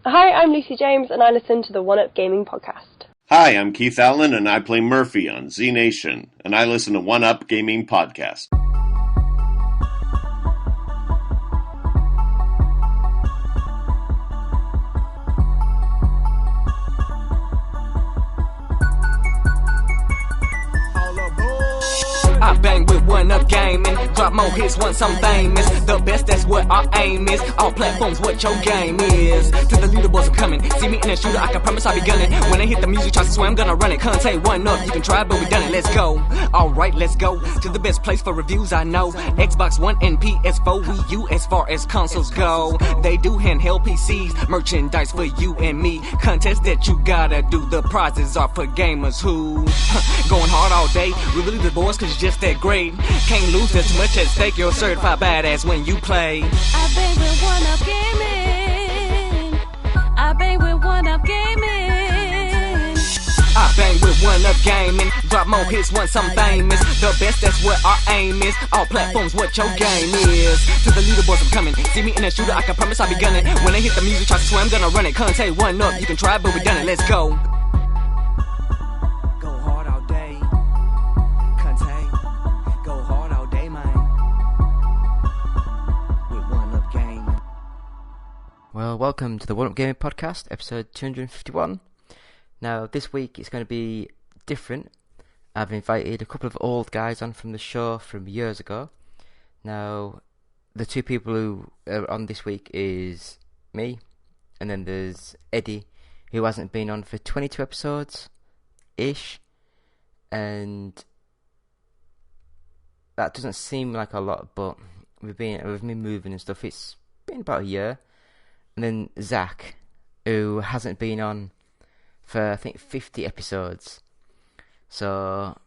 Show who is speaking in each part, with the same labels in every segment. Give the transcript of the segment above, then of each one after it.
Speaker 1: Hi, I'm Lucy James, and I listen to the One Up Gaming podcast.
Speaker 2: Hi, I'm Keith Allen, and I play Murphy on Z Nation, and I listen to One Up Gaming podcast.
Speaker 3: I bang with One Up Gaming, drop more hits once I'm famous. The best, that's what our aim is. All platforms, what your game is. To the leaderboards, I'm coming. See me in a shooter, I can promise I'll be gunning. When I hit the music charts, I swear I'm gonna run it. Conte One Up, you can try, but we done it. Let's go. Alright, let's go to the best place for reviews I know. Xbox One and PS4, Wii U as far as consoles go. They do handheld PCs, merchandise for you and me. Contests that you gotta do, the prizes are for gamers who going hard all day. We really the boys cause you're just that great. Can't lose, there's too much at stake. You're a certified badass when you play.
Speaker 4: I bang with One Up Gaming. I bang with One Up Gaming.
Speaker 3: I bang with One Up Gaming, drop more hits once I'm famous. The best, that's what our aim is. All platforms, what your game is. To the leaderboards, I'm coming. See me in a shooter, I can promise I'll be gunning. When I hit the music charts, I swear I'm gonna run it. Conte One Up, you can try, but we done it. Let's go. Go hard all day. Conte, go hard all day, man. With One Up Gaming.
Speaker 5: Well, welcome to the One Up Gaming podcast, episode 251. Now, this week it's going to be different. I've invited a couple of old guys on from the show from years ago. Now, the two people who are on this week is me, and then there's Eddie, who hasn't been on for 22 episodes-ish, and that doesn't seem like a lot, but we've been moving and stuff. It's been about a year. And then Zach, who hasn't been on for, I think, 50 episodes. So,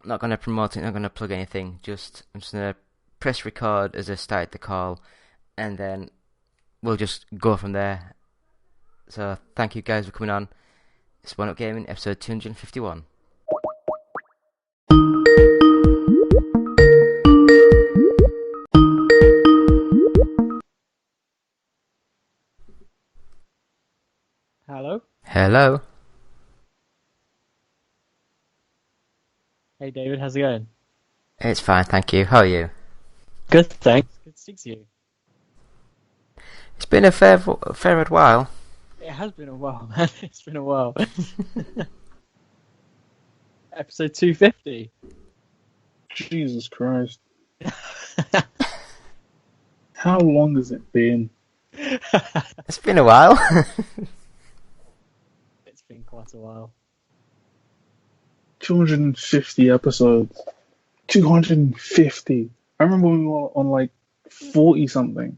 Speaker 5: I'm not going to promote it, not going to plug anything. I'm just going to press record as I start the call, and then we'll just go from there. So, thank you guys for coming on. It's One Up Gaming, episode 251.
Speaker 6: Hello.
Speaker 5: Hello.
Speaker 6: Hey David, how's it going?
Speaker 5: It's fine, thank you. How are you?
Speaker 6: Good, thanks. Good to speak to you.
Speaker 5: It's been a fair old while.
Speaker 6: It has been a while, man. It's been a while. Episode 250.
Speaker 7: Jesus Christ. How long has it been?
Speaker 5: It's been a while.
Speaker 6: It's been quite a while.
Speaker 7: 250 episodes. 250. I remember when we were on like 40 something.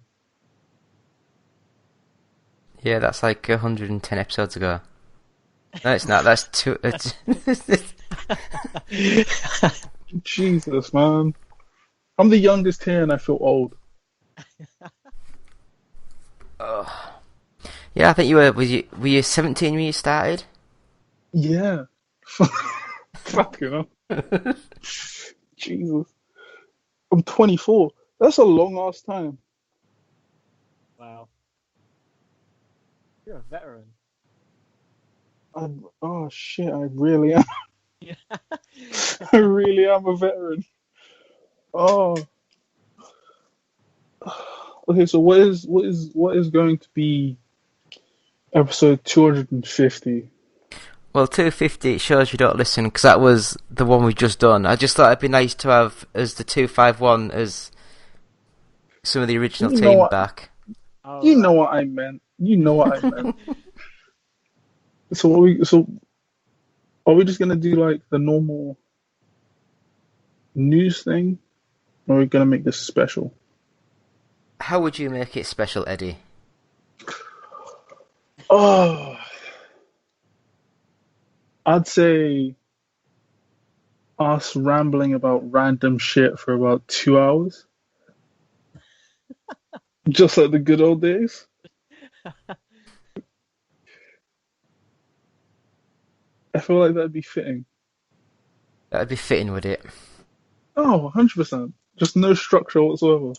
Speaker 5: Yeah, that's like 110 episodes ago. No, it's not. That's two.
Speaker 7: Jesus, man. I'm the youngest here and I feel old.
Speaker 5: Oh. Yeah, I think you were. Were you 17 when you started?
Speaker 7: Yeah. Fucking hell. Jesus. I'm 24. That's a long ass time.
Speaker 6: Wow. You're a veteran.
Speaker 7: Oh shit, I really am.
Speaker 6: Yeah.
Speaker 7: I really am a veteran. Oh. Okay, so what is going to be episode 250?
Speaker 5: Well, 250 it shows you don't listen, because that was the one we've just done. I just thought it'd be nice to have as the 251 as some of the original team back.
Speaker 6: Oh,
Speaker 7: You know what I meant. So are we just gonna do like the normal news thing, or are we gonna make this special?
Speaker 5: How would you make it special, Eddie?
Speaker 7: Oh, I'd say us rambling about random shit for about 2 hours, just like the good old days. I feel like that'd be fitting.
Speaker 5: That'd be fitting, would it?
Speaker 7: Oh, 100%. Just no structure whatsoever.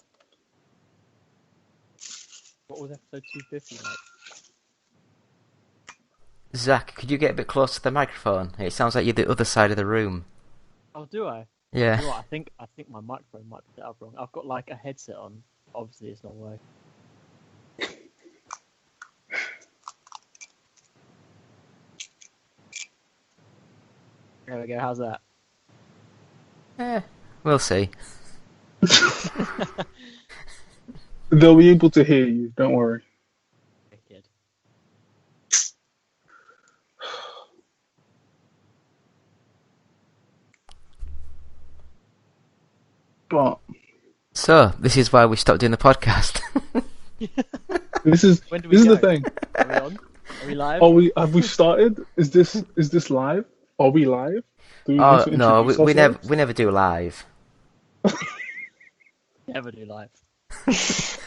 Speaker 6: What was episode 250 like?
Speaker 5: Zach, could you get a bit closer to the microphone? It sounds like you're the other side of the room.
Speaker 6: Oh, do I?
Speaker 5: Yeah.
Speaker 6: You know what, I think my microphone might be set up wrong. I've got like a headset on. Obviously, it's not working. There we go. How's that?
Speaker 5: We'll see.
Speaker 7: They'll be able to hear you. Don't worry.
Speaker 6: Wicked.
Speaker 7: But
Speaker 5: So, this is why we stopped doing the podcast.
Speaker 7: this is
Speaker 6: When do we
Speaker 7: the
Speaker 6: go?
Speaker 7: thing.
Speaker 6: Are we on? Are we live?
Speaker 7: Have we started? Is this live? Are we live? Do we
Speaker 5: Oh
Speaker 7: need to
Speaker 5: no,
Speaker 7: introduce
Speaker 5: we
Speaker 7: ourselves?
Speaker 5: never do live.
Speaker 6: Never do live.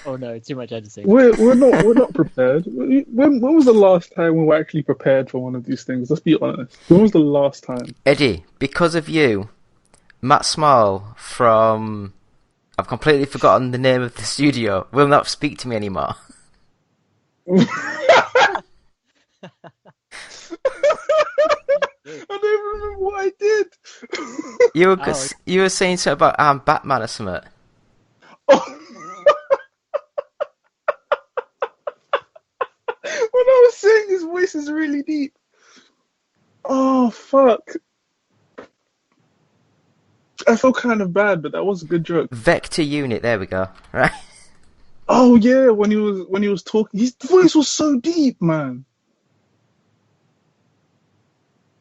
Speaker 6: Oh no, too much editing.
Speaker 7: We're not prepared. When was the last time we were actually prepared for one of these things? Let's be honest. When was the last time?
Speaker 5: Eddie, because of you, Matt Small from... I've completely forgotten the name of the studio, will not speak to me anymore.
Speaker 7: I don't even remember what I did.
Speaker 5: You were saying something about I'm Batman or something.
Speaker 7: Oh. When I was saying his voice is really deep. Oh fuck. I felt kind of bad, but that was a good joke.
Speaker 5: Vector Unit, there we go. Right?
Speaker 7: Oh yeah, when he was talking, his voice was so deep, man.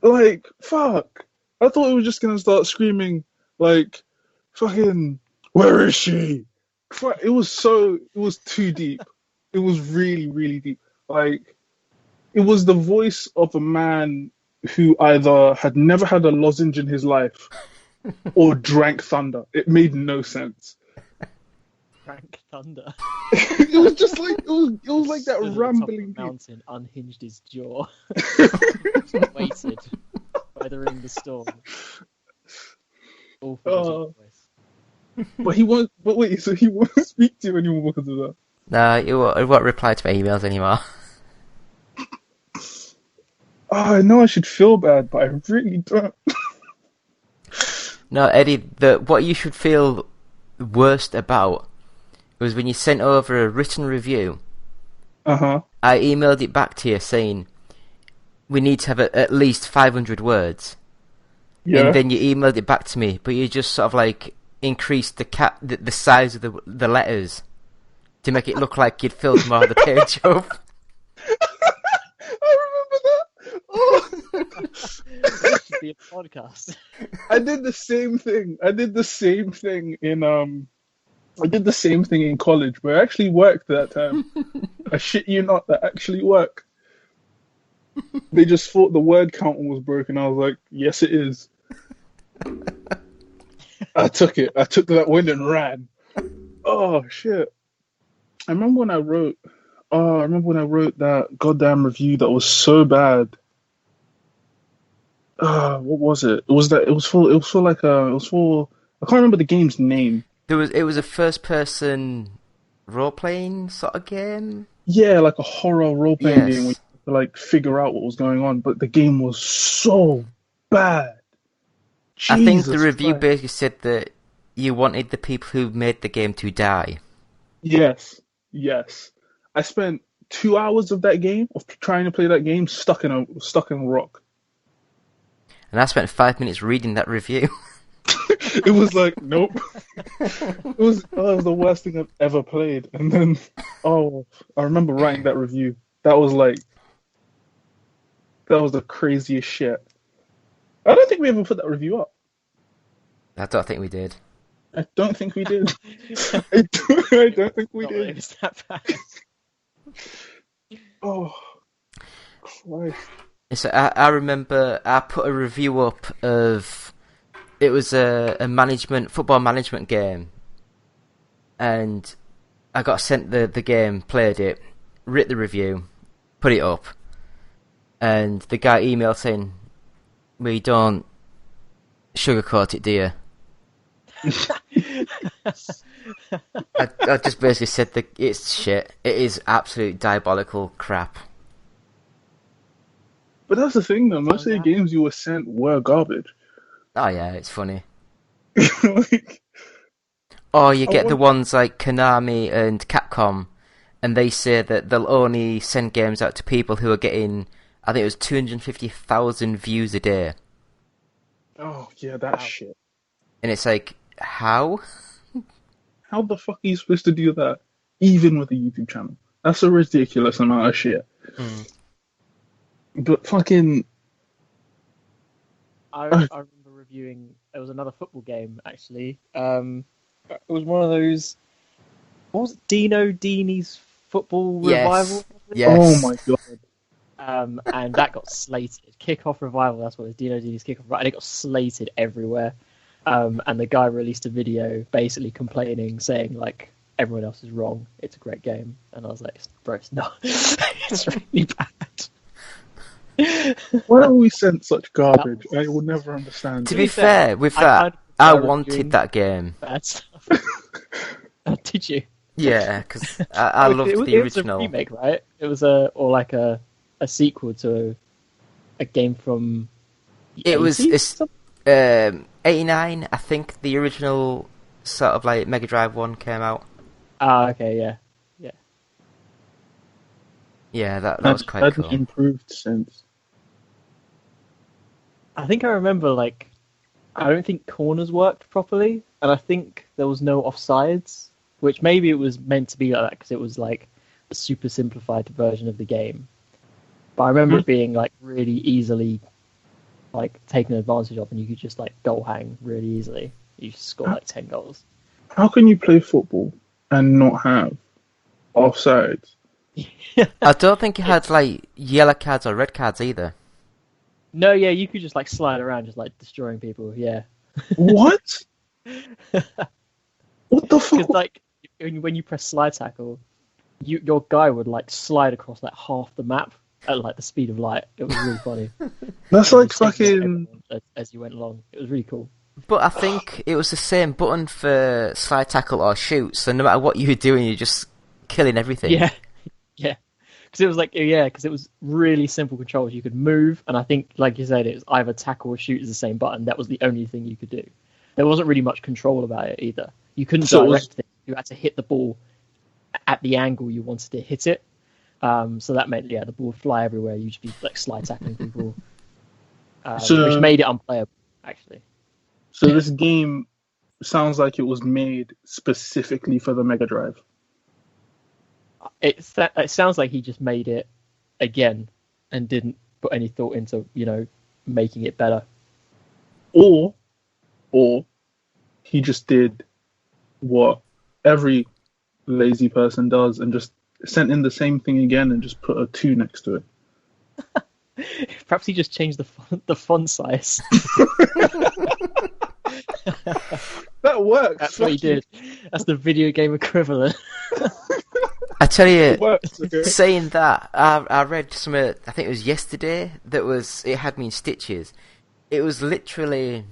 Speaker 7: Like, fuck. I thought he was just gonna start screaming, like, fucking, where is she? Fuck, it was too deep. It was really, really deep. Like, it was the voice of a man who either had never had a lozenge in his life or drank thunder. It made no sense.
Speaker 6: Frank Thunder.
Speaker 7: It was just like, it was like that
Speaker 6: Stood at the top of
Speaker 7: rambling
Speaker 6: a
Speaker 7: deep.
Speaker 6: mountain, unhinged his jaw. Waited, weathering the storm. All for the deep voice.
Speaker 7: But he won't. But wait, so he won't speak to you anymore because of that?
Speaker 5: No, it won't reply to my emails anymore.
Speaker 7: Oh, I know I should feel bad, but I really don't.
Speaker 5: No, Eddie, what you should feel worst about was when you sent over a written review.
Speaker 7: Uh-huh.
Speaker 5: I emailed it back to you saying we need to have at least 500 words.
Speaker 7: Yeah.
Speaker 5: And then you emailed it back to me, but you just sort of like increased the size of the letters to make it look like you'd filled more of the page up.
Speaker 7: I remember that. Oh.
Speaker 6: This should be a podcast.
Speaker 7: I did the same thing. I did the same thing in college, but it actually worked that time. I shit you not, that actually worked. They just thought the word count was broken. I was like, yes, it is. I took it. I took that win and ran. Oh shit! I remember when I wrote that goddamn review that was so bad. What was it? It was for I can't remember the game's name.
Speaker 5: It was a first person role playing sort of game.
Speaker 7: Yeah, like a horror role playing game where you
Speaker 5: Yes.
Speaker 7: had to like figure out what was going on, but the game was so bad.
Speaker 5: I think the
Speaker 7: Jesus
Speaker 5: review
Speaker 7: Christ.
Speaker 5: basically said that you wanted the people who made the game to die.
Speaker 7: Yes. I spent 2 hours of that game, of trying to play that game, stuck in a rock.
Speaker 5: And I spent 5 minutes reading that review.
Speaker 7: It was like, nope. It was the worst thing I've ever played. And then, I remember writing that review. That was the craziest shit. I don't think we ever put that review up.
Speaker 5: I don't think we did.
Speaker 7: I don't think we did. I don't think we
Speaker 6: Not that it
Speaker 7: did.
Speaker 6: was that bad.
Speaker 7: Oh, Christ.
Speaker 5: So I remember I put a review up of... It was a football management game. And I got sent the game, played it, writ the review, put it up. And the guy emailed saying, we don't sugarcoat it, do you? I just basically said that it's shit. It is absolute diabolical crap.
Speaker 7: But that's the thing, though. Most of the games you were sent were garbage.
Speaker 5: Oh yeah, it's funny.
Speaker 7: Like,
Speaker 5: Or you get the ones like Konami and Capcom, and they say that they'll only send games out to people who are getting, I think it was 250,000 views a day.
Speaker 7: oh yeah, that shit.
Speaker 5: And it's like, how?
Speaker 7: How the fuck are you supposed to do that, even with a YouTube channel? That's a ridiculous amount of shit. But fucking,
Speaker 6: I remember reviewing. It was another football game actually. It was one of those. What was it? Dino Dini's football revival?
Speaker 5: Yes.
Speaker 7: oh my god.
Speaker 6: And that got slated. Kickoff revival. That's what it was. Dino Dini's kickoff, and it got slated everywhere. And the guy released a video basically complaining, saying like everyone else is wrong. It's a great game, and I was like, bro, it's not. It's really bad.
Speaker 7: Why are we sent such garbage? I will never understand.
Speaker 5: To be fair, with that, I wanted that game.
Speaker 6: Bad stuff. Did you?
Speaker 5: Yeah, because I loved the original.
Speaker 6: It was a remake, right? It was a sequel to a game from.
Speaker 5: It was 89, I think. The original sort of like Mega Drive 1 came out.
Speaker 6: Ah, okay, yeah.
Speaker 5: Yeah, that was quite cool.
Speaker 7: Improved since.
Speaker 6: I think I remember, like, I don't think corners worked properly, and I think there was no offsides, which maybe it was meant to be like that because it was like a super simplified version of the game. But I remember it being like really easily like taken advantage of, and you could just like goal hang really easily. You score like 10 goals.
Speaker 7: How can you play football and not have offsides?
Speaker 5: I don't think it had like yellow cards or red cards either.
Speaker 6: No, yeah, you could just like slide around, just like destroying people. Yeah.
Speaker 7: What? What the fuck?
Speaker 6: Because like when you press slide tackle, your guy would like slide across like half the map at like the speed of light. It was really funny.
Speaker 7: That's like fucking.
Speaker 6: As you went along, it was really cool.
Speaker 5: But I think it was the same button for slide tackle or shoot. So no matter what you were doing, you're just killing everything.
Speaker 6: Yeah. Because it was like, because it was really simple controls. You could move, and I think, like you said, it was either tackle or shoot is the same button. That was the only thing you could do. There wasn't really much control about it either. You couldn't direct it. You had to hit the ball at the angle you wanted to hit it. So that meant, the ball would fly everywhere. You'd just be like slide tackling people, which made it unplayable, actually.
Speaker 7: So this game sounds like it was made specifically for the Mega Drive.
Speaker 6: It sounds like he just made it again and didn't put any thought into, making it better.
Speaker 7: Or he just did what every lazy person does and just sent in the same thing again and just put a 2 next to it.
Speaker 6: Perhaps he just changed the font size.
Speaker 7: That works.
Speaker 6: That's what he did. That's the video game equivalent.
Speaker 5: I tell you,
Speaker 7: okay.
Speaker 5: saying that, I read some, I think it was yesterday, it had me in stitches. It was literally,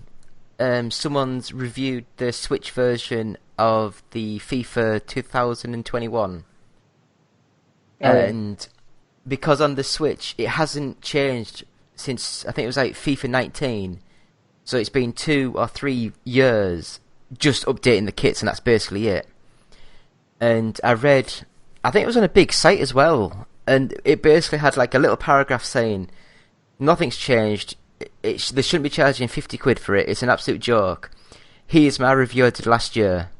Speaker 5: someone's reviewed the Switch version of the FIFA 2021. And because on the Switch, it hasn't changed since, I think it was like FIFA 19. So it's been 2 or 3 years just updating the kits, and that's basically it. And I read, I think it was on a big site as well, and it basically had like a little paragraph saying, nothing's changed, they shouldn't be charging 50 quid for it, it's an absolute joke. Here's my review I did last year.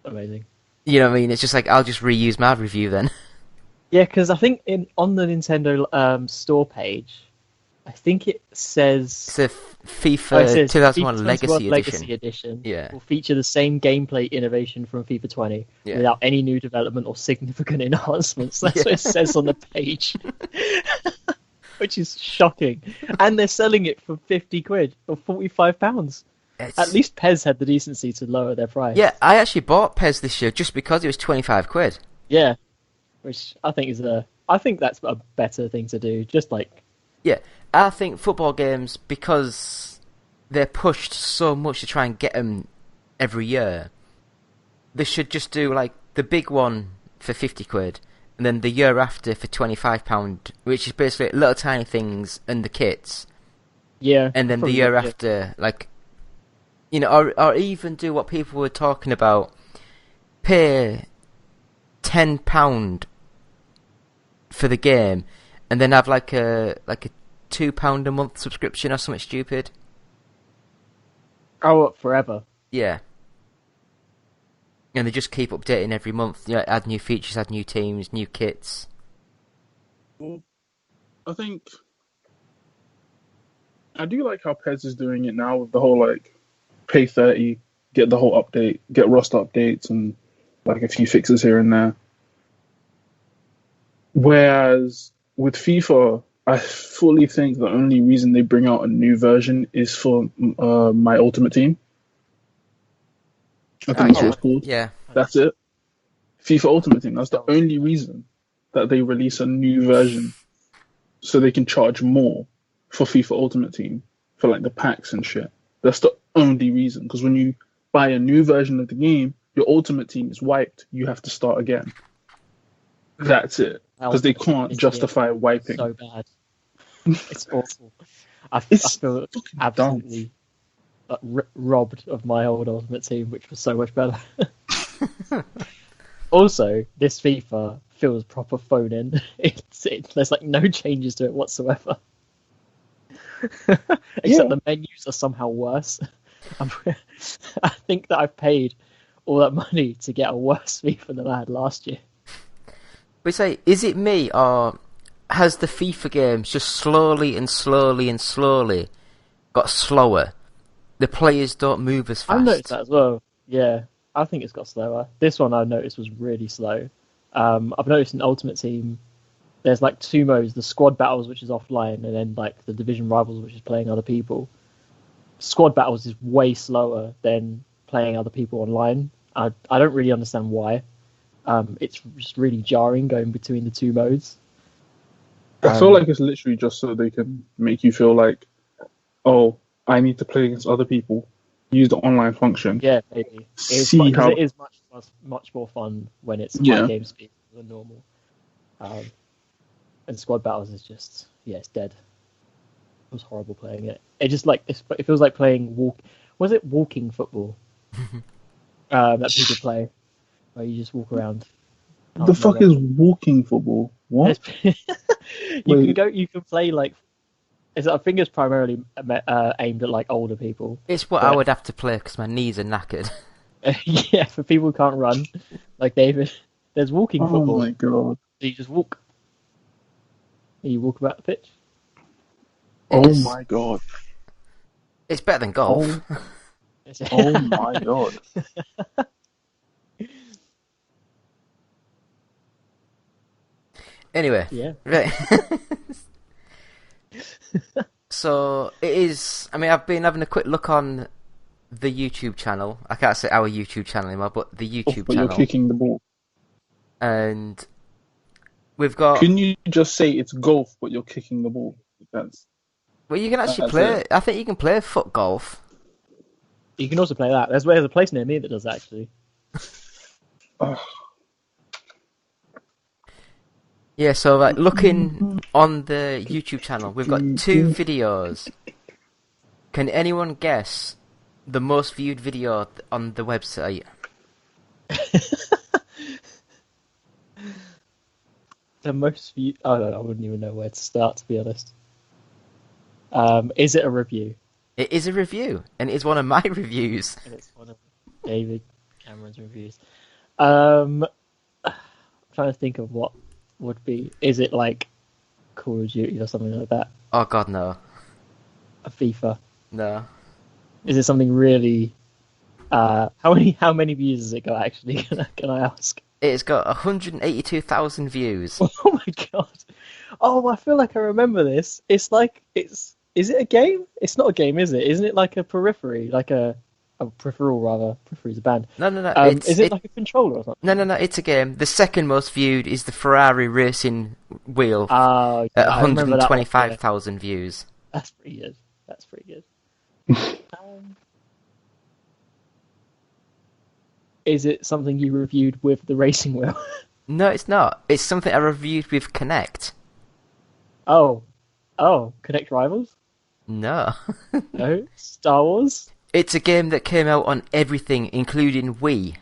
Speaker 6: Amazing.
Speaker 5: You know what I mean? It's just like, I'll just reuse my review then.
Speaker 6: Yeah, because I think on the Nintendo store page, I think it says...
Speaker 5: It's a FIFA 2001
Speaker 6: FIFA
Speaker 5: Legacy
Speaker 6: Edition.
Speaker 5: Yeah.
Speaker 6: Will feature the same gameplay innovation from FIFA 20 without any new development or significant enhancements. That's what it says on the page. Which is shocking. And they're selling it for 50 quid or £45. At least Pez had the decency to lower their price.
Speaker 5: Yeah, I actually bought Pez this year just because it was 25 quid.
Speaker 6: Yeah. Which I think I think that's a better thing to do. Just like...
Speaker 5: Yeah, I think football games, because they're pushed so much to try and get them every year, they should just do like the big one for 50 quid and then the year after for £25, which is basically little tiny things and the kits.
Speaker 6: Yeah.
Speaker 5: And then the
Speaker 6: probably,
Speaker 5: year
Speaker 6: yeah.
Speaker 5: after, like, you know, or even do what people were talking about, pay £10 for the game, and then have like a £2 a month subscription or something stupid.
Speaker 6: Oh, forever.
Speaker 5: Yeah. And they just keep updating every month. You know, add new features, add new teams, new kits.
Speaker 7: Well, I think I do like how PES is doing it now with the whole like pay 30, get the whole update, get roster updates and like a few fixes here and there. Whereas with FIFA, I fully think the only reason they bring out a new version is for my Ultimate Team. I think that's what it's called.
Speaker 5: Yeah.
Speaker 7: That's it. FIFA Ultimate Team. That's the only reason that they release a new version, so they can charge more for FIFA Ultimate Team for like the packs and shit. That's the only reason. Because when you buy a new version of the game, your Ultimate Team is wiped. You have to start again. That's it. Because they can't justify wiping.
Speaker 6: So bad. It's awful. I feel absolutely robbed of my old Ultimate Team, which was so much better. Also, this FIFA feels proper phone in. There's like no changes to it whatsoever. Except the menus are somehow worse. I think that I've paid all that money to get a worse FIFA than I had last year.
Speaker 5: But say, is it me, or has the FIFA games just slowly and slowly and slowly got slower? The players don't move as fast.
Speaker 6: I've noticed that as well. Yeah, I think it's got slower. This one I noticed was really slow. I've noticed in Ultimate Team, there's like two modes: the squad battles, which is offline, and then like the division rivals, which is playing other people. Squad battles is way slower than playing other people online. I don't really understand why. It's just really jarring going between the two modes.
Speaker 7: I feel like it's literally just so they can make you feel like, oh, I need to play against other people. Use the online function.
Speaker 6: Yeah, maybe. It is much more fun when it's high game speed than normal. And squad battles is just it's dead. It was horrible playing it. It just like it feels like playing walking football that people play, where you just walk around.
Speaker 7: The fuck is walking football? What?
Speaker 6: You can play like. I think it's primarily aimed at like older people.
Speaker 5: It's what I would have to play because my knees are knackered.
Speaker 6: Yeah, for people who can't run, like David, there's walking football.
Speaker 7: Oh my god!
Speaker 6: So you just walk. You walk about the pitch.
Speaker 7: Oh my god!
Speaker 5: It's better than golf.
Speaker 7: Oh my god!
Speaker 5: Anyway, right. So it is. I mean, I've been having a quick look on the YouTube channel. I can't say our YouTube channel anymore, but the YouTube channel.
Speaker 7: You're kicking the ball,
Speaker 5: and we've got.
Speaker 7: Can you just say it's golf, but you're kicking the ball?
Speaker 5: Well, you can actually play. I think you can play foot golf.
Speaker 6: You can also play that. There's a place near me that does that, actually.
Speaker 5: Yeah, so like looking on the YouTube channel, we've got 2 videos. Can anyone guess the most viewed video on the website?
Speaker 6: The most viewed... I don't know, I wouldn't even know where to start, to be honest. Is it a review?
Speaker 5: It is a review, and it is one of my reviews.
Speaker 6: And it's one of David Cameron's reviews. I'm trying to think of what would be. Is it like Call of Duty or something like that?
Speaker 5: Oh god, no.
Speaker 6: A FIFA?
Speaker 5: No.
Speaker 6: Is it something really? How many views has it got actually? Can I ask?
Speaker 5: It's got 182,000 views.
Speaker 6: Oh my god! Oh, I feel like I remember this. It's like Is it a game? It's not a game, is it? Isn't it like a periphery, like a peripheral rather? Periphery is a band.
Speaker 5: No.
Speaker 6: Is it like a controller or something?
Speaker 5: No. It's a game. The second most viewed is the Ferrari racing wheel at 125,000 views.
Speaker 6: That's pretty good. Is it something you reviewed with the racing wheel?
Speaker 5: No, it's not. It's something I reviewed with Connect.
Speaker 6: Oh, Connect Rivals?
Speaker 5: No.
Speaker 6: No, Star Wars?
Speaker 5: It's a game that came out on everything, including Wii.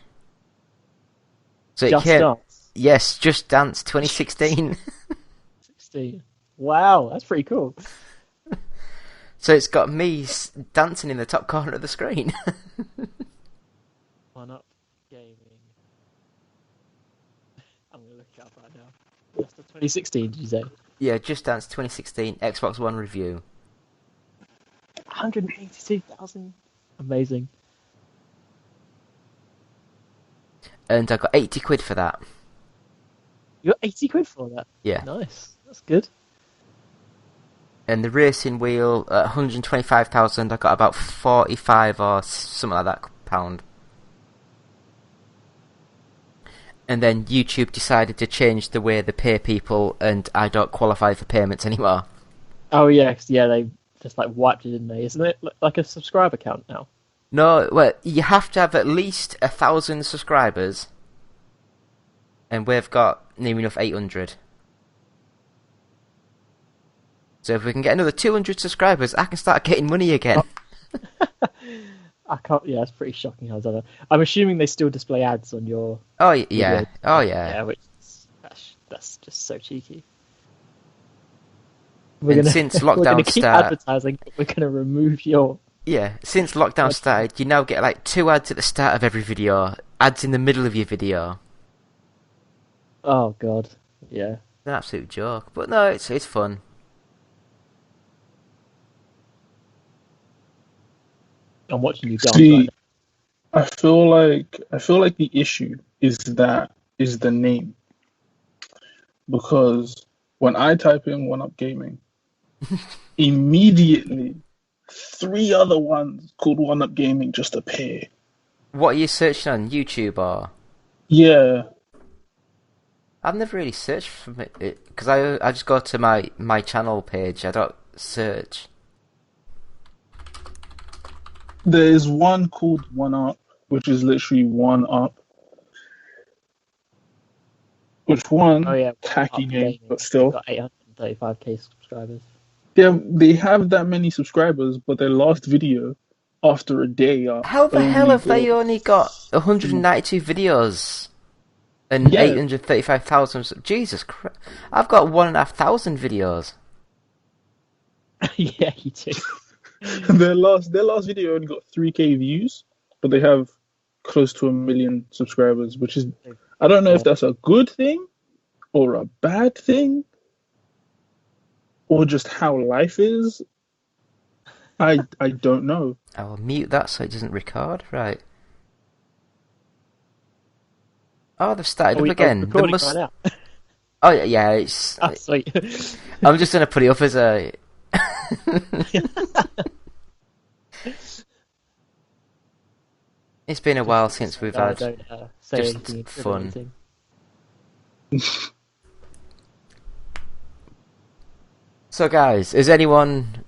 Speaker 5: So
Speaker 6: Just Dance?
Speaker 5: Yes, Just Dance 2016.
Speaker 6: 16. Wow, that's pretty cool.
Speaker 5: So it's got me dancing in the top corner of the screen.
Speaker 6: One Up Gaming. I'm going to look it up right now. That's the 2016, did you say?
Speaker 5: Yeah, Just Dance 2016 Xbox One review.
Speaker 6: 182,000. Amazing.
Speaker 5: And I got 80 quid for that.
Speaker 6: You got 80 quid for that?
Speaker 5: Yeah.
Speaker 6: Nice. That's good.
Speaker 5: And the racing wheel, 125,000, I got about 45 or something like that pound. And then YouTube decided to change the way they pay people, and I don't qualify for payments anymore.
Speaker 6: Oh, yeah, they just like wiped it, didn't they? Isn't it like a subscriber count now?
Speaker 5: No, well, you have to have at least 1,000 subscribers, and we've got near enough 800. So if we can get another 200 subscribers, I can start getting money again.
Speaker 6: I can't. Yeah, it's pretty shocking how that. I'm assuming they still display ads on your.
Speaker 5: Oh yeah,
Speaker 6: video.
Speaker 5: oh yeah.
Speaker 6: Yeah, which that's just so cheeky.
Speaker 5: Since lockdown
Speaker 6: keep
Speaker 5: started,
Speaker 6: advertising. We're gonna remove your.
Speaker 5: Yeah, since lockdown started, you now get like 2 ads at the start of every video, ads in the middle of your video.
Speaker 6: Oh god, yeah.
Speaker 5: It's an absolute joke, but no, it's fun.
Speaker 6: I'm watching you dance
Speaker 7: See,
Speaker 6: right now.
Speaker 7: I feel like the issue is the name, because when I type in One Up Gaming, immediately 3 other ones called One Up Gaming just appear.
Speaker 5: What are you searching on YouTube or?
Speaker 7: Yeah,
Speaker 5: I've never really searched for it because I just go to my channel page. I don't search.
Speaker 7: there is one called One Up, which is literally One Up. Which one?
Speaker 6: Oh yeah,
Speaker 7: Tacky
Speaker 6: Up
Speaker 7: name,
Speaker 6: Gaming.
Speaker 7: but still.
Speaker 6: Got 835k subscribers.
Speaker 7: Yeah, they have that many subscribers, but their last video after a day are
Speaker 5: How the hell have they
Speaker 7: got-
Speaker 5: only got 192 videos and
Speaker 7: Yeah.
Speaker 5: 835,000? Jesus Christ! I've got 1,500 videos.
Speaker 6: Yeah, you do.
Speaker 7: their last video only got 3k views, but they have close to 1 million subscribers, which is, I don't know if that's a good thing or a bad thing or just how life is. I don't know.
Speaker 5: I will mute that so it doesn't record. Right. Oh, they've started up again. They
Speaker 6: Recording
Speaker 5: must...
Speaker 6: right now.
Speaker 5: Oh yeah, it's.
Speaker 6: Ah, sweet.
Speaker 5: I'm just gonna put it up as a. It's been a while since we've had
Speaker 6: Don't say
Speaker 5: just
Speaker 6: anything
Speaker 5: fun.
Speaker 6: incriminating.
Speaker 5: So, guys, has anyone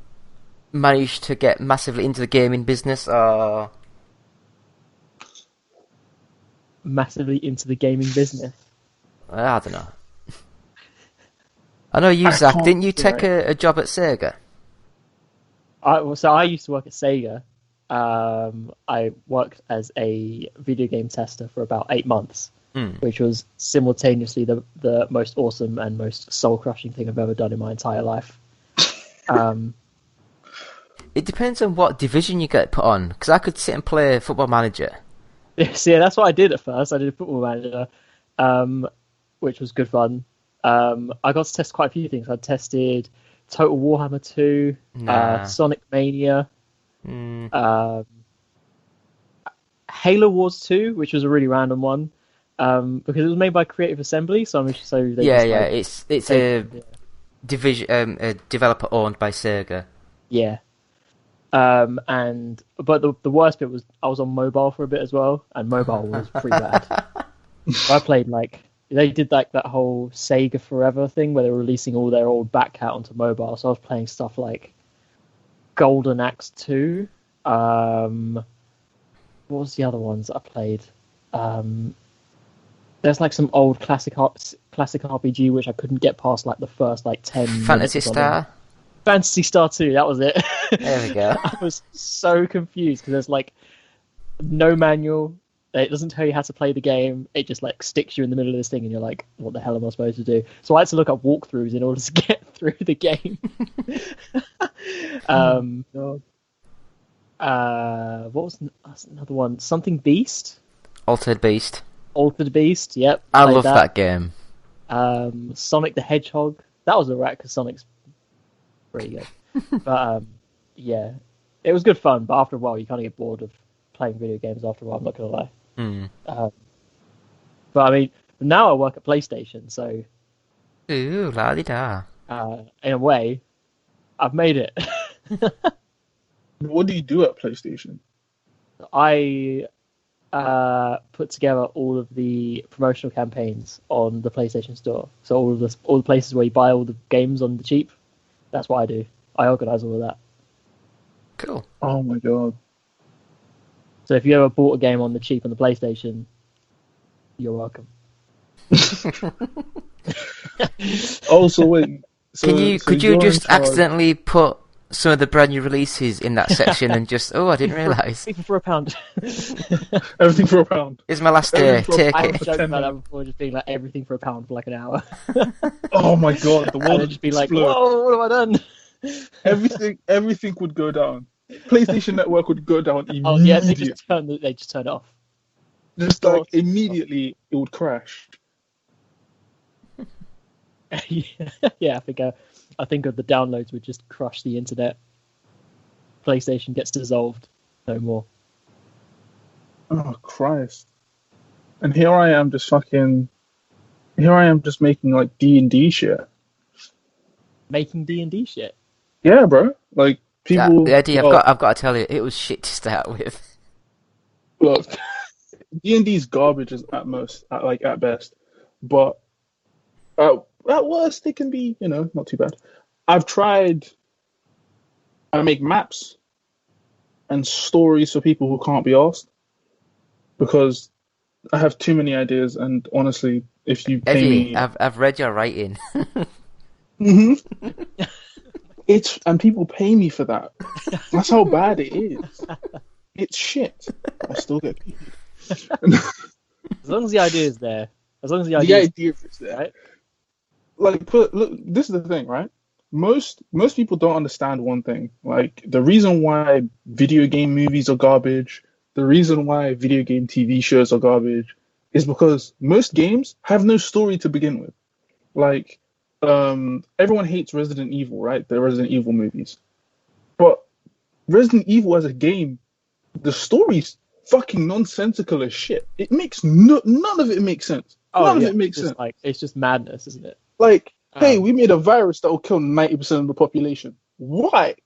Speaker 5: managed to get massively into the gaming business? Or
Speaker 6: Massively into the gaming business.
Speaker 5: I don't know. I know you,
Speaker 7: I
Speaker 5: Zach.
Speaker 7: can't
Speaker 5: Didn't you
Speaker 6: do
Speaker 5: take
Speaker 6: it.
Speaker 5: a job at Sega?
Speaker 6: So I used to work at Sega. I worked as a video game tester for about 8 months, which was simultaneously the most awesome and most soul-crushing thing I've ever done in my entire life.
Speaker 5: It depends on what division you get put on. Because I could sit and play Football Manager.
Speaker 6: So yeah, that's what I did at first. I did a Football Manager, which was good fun. I got to test quite a few things. I tested Total Warhammer 2, Sonic Mania, Halo Wars 2, which was a really random one, because it was made by Creative Assembly. So it's
Speaker 5: a division, a developer owned by Sega.
Speaker 6: Yeah. But the worst bit was I was on mobile for a bit as well, and mobile was pretty bad. I played they did that whole Sega Forever thing where they were releasing all their old back cat onto mobile. So I was playing stuff like Golden Axe 2. What was the other ones that I played? there's like some old classic RPG which I couldn't get past like the first like 10
Speaker 5: Fantasy
Speaker 6: minutes of
Speaker 5: Star.
Speaker 6: Fantasy Star 2, that was it.
Speaker 5: There we go.
Speaker 6: I was so confused because there's like no manual. It doesn't tell you how to play the game. It just like sticks you in the middle of this thing, and you're like, "What the hell am I supposed to do?" So I had to look up walkthroughs in order to get through the game. What was another one? Something Beast.
Speaker 5: Altered Beast.
Speaker 6: Altered Beast. Yep.
Speaker 5: I
Speaker 6: played
Speaker 5: love that game.
Speaker 6: Sonic the Hedgehog. That was alright because Sonic's pretty good. But yeah, it was good fun. But after a while, you kind of get bored of playing video games. After a while, I'm not gonna lie. But I mean, now I work at PlayStation, so
Speaker 5: Ooh, la di da.
Speaker 6: in a way, I've made it.
Speaker 7: What do you do at PlayStation?
Speaker 6: I put together all of the promotional campaigns on the PlayStation Store. So all the places where you buy all the games on the cheap. That's what I do. I organise all of that.
Speaker 5: Cool.
Speaker 7: Oh my god.
Speaker 6: So if you ever bought a game on the cheap on the PlayStation, you're welcome.
Speaker 7: Also, wait. So,
Speaker 5: Could you just accidentally put some of the brand new releases in that section and just, I didn't realise.
Speaker 6: Even for £1.
Speaker 7: Everything for £1.
Speaker 5: It's my last day, take
Speaker 6: I
Speaker 5: it.
Speaker 6: have joked about that before, just being like everything for £1 for like an hour.
Speaker 7: Oh my god, the world
Speaker 6: And
Speaker 7: would
Speaker 6: just be
Speaker 7: explode.
Speaker 6: like, whoa, what have I done?
Speaker 7: Everything would go down. PlayStation Network would go down immediately.
Speaker 6: Oh yeah, they just turn it off.
Speaker 7: Just like immediately, it would crash.
Speaker 6: Yeah, I think of the downloads would just crush the internet. PlayStation gets dissolved. No more.
Speaker 7: Oh Christ! And here I am just making like D&D shit.
Speaker 6: Making D&D shit.
Speaker 7: Yeah, bro. Like people.
Speaker 5: Eddie, I've got to tell you, it was shit to start with.
Speaker 7: Look, D&D's garbage at best, but at worst it can be, not too bad. I make maps and stories for people who can't be asked because I have too many ideas, and honestly, if you pay
Speaker 5: Eddie,
Speaker 7: me,
Speaker 5: I've read your writing.
Speaker 7: and people pay me for that. That's how bad it is. It's shit. I still get paid.
Speaker 6: As long as the idea is there. As long as the idea
Speaker 7: is there. Right? Like, look, this is the thing, right? Most people don't understand one thing. Like, the reason why video game movies are garbage, the reason why video game TV shows are garbage, is because most games have no story to begin with. Like, everyone hates Resident Evil, right? The Resident Evil movies. But Resident Evil as a game, the story's fucking nonsensical as shit. It makes none of it makes sense. None of it makes sense.
Speaker 6: It's just madness, isn't it?
Speaker 7: Like, hey, we made a virus that will kill 90% of the population. Why?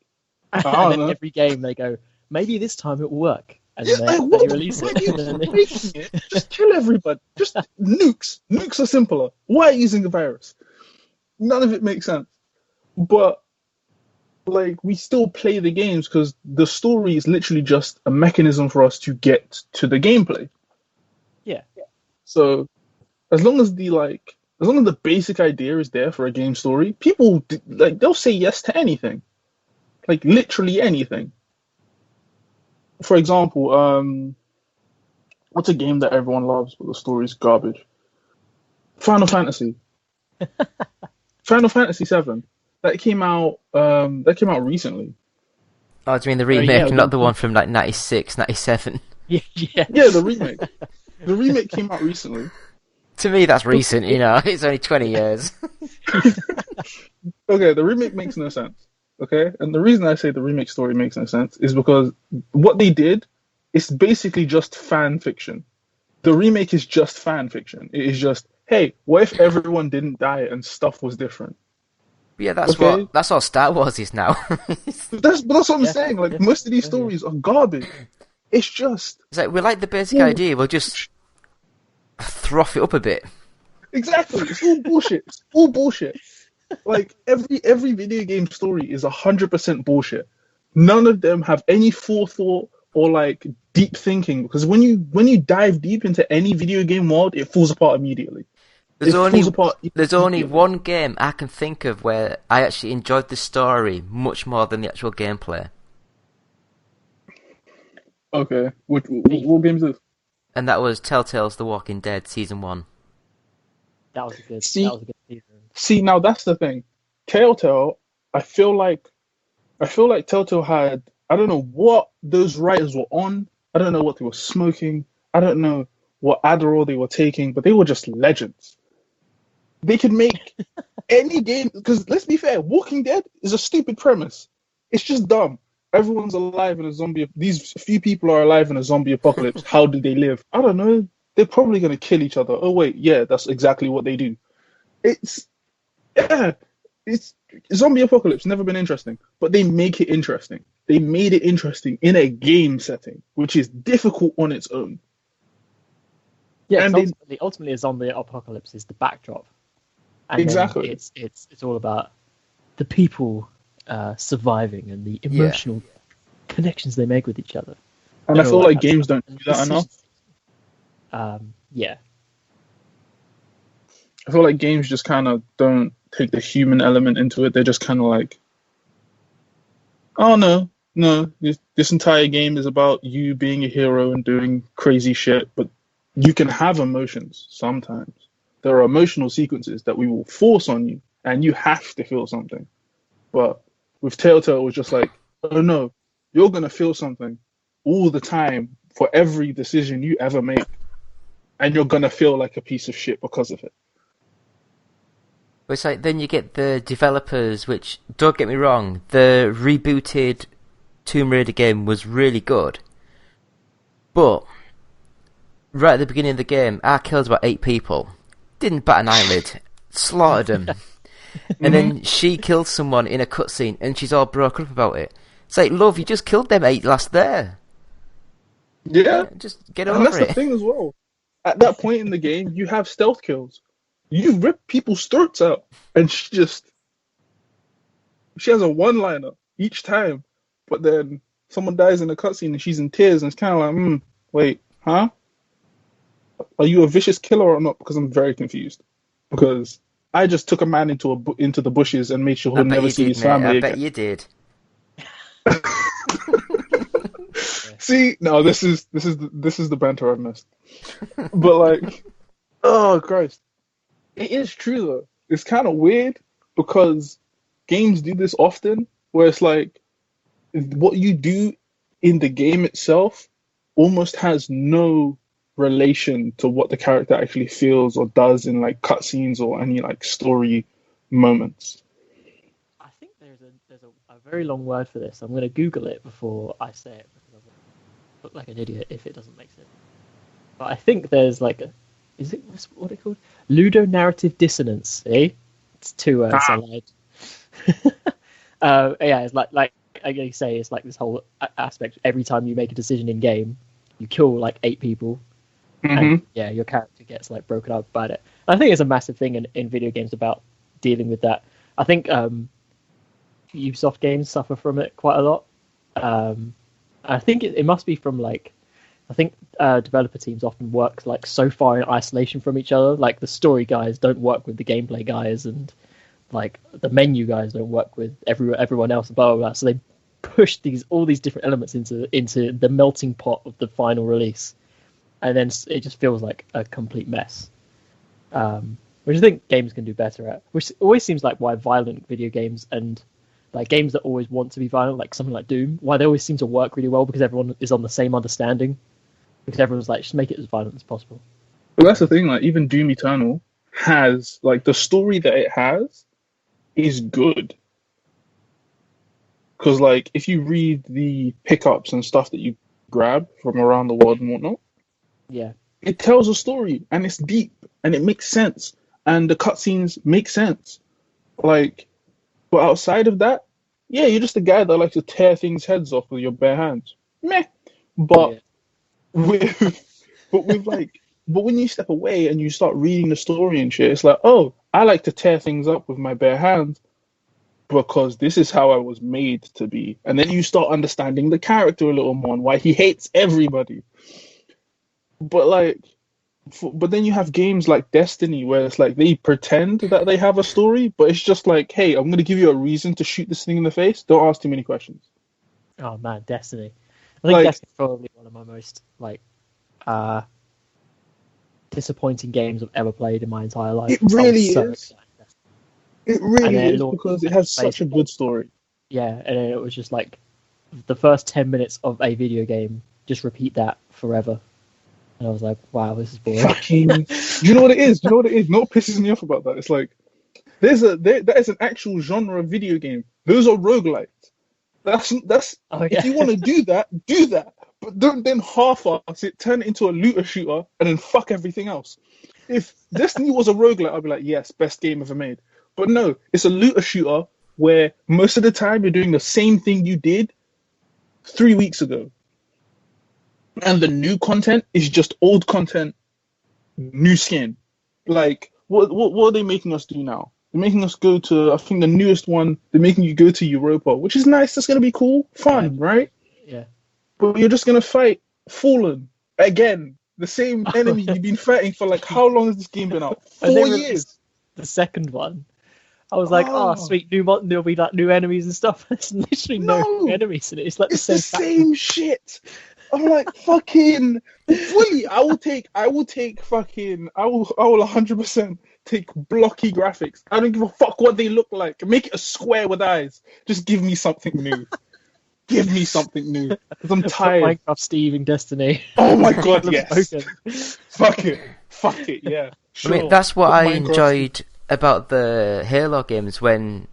Speaker 7: I don't know.
Speaker 6: Every game they go, maybe this time it will work. And then
Speaker 7: they
Speaker 6: release
Speaker 7: it. Just kill everybody. Just nukes. Nukes are simpler. Why using a virus? None of it makes sense. But, like, we still play the games because the story is literally just a mechanism for us to get to the gameplay.
Speaker 6: Yeah.
Speaker 7: So, as long as the basic idea is there for a game story, people, they'll say yes to anything. Like, literally anything. For example, what's a game that everyone loves but the story's garbage? Final Fantasy. Final Fantasy 7. That came out recently.
Speaker 5: Oh, do you mean the remake, not the one from like 96, 97?
Speaker 6: Yeah,
Speaker 7: the remake. The remake came out recently.
Speaker 5: To me, that's recent, it's only 20 years.
Speaker 7: Okay, the remake makes no sense. Okay? And the reason I say the remake story makes no sense is because what they did is basically just fan fiction. The remake is just fan fiction. It is just, hey, what if everyone didn't die and stuff was different?
Speaker 5: Yeah, that's what Star Wars is now.
Speaker 7: That's what I'm saying. Like, most of these stories are garbage. It's
Speaker 5: like, we like the basic idea, we'll just throff it up a bit.
Speaker 7: Exactly. It's all bullshit. It's all bullshit. Like, every video game story is 100% bullshit. None of them have any forethought or like deep thinking, because when you dive deep into any video game world, it falls apart immediately.
Speaker 5: There's
Speaker 7: It
Speaker 5: only
Speaker 7: falls apart
Speaker 5: there's only
Speaker 7: immediately.
Speaker 5: one game I can think of where I actually enjoyed the story much more than the actual gameplay,
Speaker 7: Okay, what game is this?
Speaker 5: and that was Telltale's The Walking Dead Season 1.
Speaker 6: That was a good.
Speaker 7: See-
Speaker 6: That was a good season.
Speaker 7: See, now that's the thing. Telltale, I feel like Telltale had, I don't know what those writers were on. I don't know what they were smoking. I don't know what Adderall they were taking, but they were just legends. They could make any game, because let's be fair, Walking Dead is a stupid premise. It's just dumb. Everyone's alive in a zombie. These few people are alive in a zombie apocalypse. How do they live? I don't know. They're probably gonna kill each other. Oh wait, yeah, that's exactly what they do. It's yeah, it's zombie apocalypse. Never been interesting, but they make it interesting. They made it interesting in a game setting, which is difficult on its own.
Speaker 6: Yeah,
Speaker 7: And
Speaker 6: 'cause ultimately, a zombie apocalypse is the backdrop. And then
Speaker 7: Exactly.
Speaker 6: It's all about the people surviving and the emotional connections they make with each other.
Speaker 7: And I feel
Speaker 6: all
Speaker 7: like
Speaker 6: that
Speaker 7: games
Speaker 6: stuff.
Speaker 7: don't do that enough.
Speaker 6: Yeah.
Speaker 7: I feel like games just kind of don't take the human element into it. They're just kind of like, oh no, this entire game is about you being a hero and doing crazy shit, but you can have emotions sometimes. There are emotional sequences that we will force on you, and you have to feel something. But with Telltale, it was just like, oh no, you're gonna feel something all the time for every decision you ever make, and you're gonna feel like a piece of shit because of it.
Speaker 5: But it's like then you get the developers, which, don't get me wrong, the rebooted Tomb Raider game was really good. But right at the beginning of the game, I killed about 8 people. Didn't bat an eyelid. Slaughtered them. And then she killed someone in a cutscene and she's all broken up about it. It's like, love, you just killed them 8 last there.
Speaker 7: Yeah,
Speaker 5: Just get
Speaker 7: and
Speaker 5: over
Speaker 7: that's the
Speaker 5: it.
Speaker 7: thing as well. At that point in the game, you have stealth kills. You rip people's throats out, and she has a one-liner each time. But then someone dies in a cutscene, and she's in tears, and it's kind of like, wait, huh? Are you a vicious killer or not? Because I'm very confused. Because I just took a man into the bushes and made sure
Speaker 5: I
Speaker 7: he'll
Speaker 5: bet
Speaker 7: never
Speaker 5: you
Speaker 7: see
Speaker 5: did,
Speaker 7: his
Speaker 5: mate.
Speaker 7: family
Speaker 5: I bet
Speaker 7: again.
Speaker 5: you did.
Speaker 7: See, no, this is the banter I've missed. But like, oh Christ, it is true though. It's kind of weird because games do this often, where it's like what you do in the game itself almost has no relation to what the character actually feels or does in like cutscenes or any like story moments.
Speaker 6: I think there's a very long word for this. I'm going to Google it before I say it because I will look like an idiot if it doesn't make sense. But I think there's like what it called? Ludonarrative dissonance. See, it's 2 words. I lied. Yeah, it's like you say, it's like this whole aspect. Every time you make a decision in game, you kill like 8 people, and yeah, your character gets like broken up about it. And I think it's a massive thing in video games about dealing with that. I think Ubisoft games suffer from it quite a lot. I think it must be from like, I think developer teams often work like so far in isolation from each other. Like the story guys don't work with the gameplay guys, and like the menu guys don't work with everyone else. Blah blah blah. So they push all these different elements into the melting pot of the final release, and then it just feels like a complete mess. Which I think games can do better at. Which always seems like why violent video games and like games that always want to be violent, like something like Doom, why they always seem to work really well, because everyone is on the same understanding. Because everyone's like, just make it as violent as possible.
Speaker 7: But that's the thing, like even Doom Eternal has like the story that it has is good. Because like if you read the pickups and stuff that you grab from around the world and whatnot,
Speaker 6: Yeah.
Speaker 7: it tells a story and it's deep and it makes sense and the cutscenes make sense. Like, but outside of that, yeah, you're just a guy that likes to tear things heads off with your bare hands. Meh. But but when you step away and you start reading the story and shit, it's like, oh, I like to tear things up with my bare hands. because this is how I was made to be. And then you start understanding the character a little more and why he hates everybody. But like, but then you have games like Destiny where it's like they pretend that they have a story, but it's just like, hey, I'm going to give you a reason to shoot this thing in the face. Don't ask too many questions.
Speaker 6: Oh man, Destiny. I think
Speaker 7: Like-
Speaker 6: Destiny's probably one of my most like disappointing games I've ever played in my entire life.
Speaker 7: It really
Speaker 6: I was so
Speaker 7: is.
Speaker 6: excited.
Speaker 7: It really
Speaker 6: And then
Speaker 7: is
Speaker 6: it all-
Speaker 7: because it has such a good story.
Speaker 6: Yeah, and then it was just like the first 10 minutes of a video game, just repeat that forever. And I was like, wow, this is boring.
Speaker 7: Fucking, you know what it is? You know what it is? You know what pisses me off about that? It's like that is an actual genre of video game. Those are roguelites. That's
Speaker 6: Oh, yeah.
Speaker 7: If you want to do that, do that. But don't then half-ass it, turn it into a looter shooter, and then fuck everything else. If Destiny was a roguelite, I'd be like, yes, best game ever made. But no, it's a looter shooter where most of the time you're doing the same thing you did 3 weeks ago. And the new content is just old content, new skin. Like, what are they making us do now? They're making us go to, I think the newest one, they're making you go to Europa, which is nice. That's going to be cool. Fun, right?
Speaker 6: Yeah.
Speaker 7: But you're just going to fight Fallen again. The same enemy you've been fighting for, like, how long has this game been out?
Speaker 6: And they
Speaker 7: 4
Speaker 6: released
Speaker 7: years.
Speaker 6: The second one, I was like, oh, sweet, there'll be like new enemies and stuff. There's literally no
Speaker 7: No.
Speaker 6: enemies in it. It's like
Speaker 7: It's
Speaker 6: the
Speaker 7: the
Speaker 6: same.
Speaker 7: same shit. I'm like, fucking, fully, I will 100% take blocky graphics. I don't give a fuck what they look like. Make it a square with eyes. Just give me something new. Give me something new. Because I'm tired.
Speaker 6: Minecraft Steve in Destiny.
Speaker 7: Oh my god, yes.
Speaker 6: Spoken.
Speaker 7: Fuck it, yeah. Sure.
Speaker 5: I mean, that's what
Speaker 7: Put
Speaker 5: I
Speaker 7: Minecraft-
Speaker 5: enjoyed about the Halo games when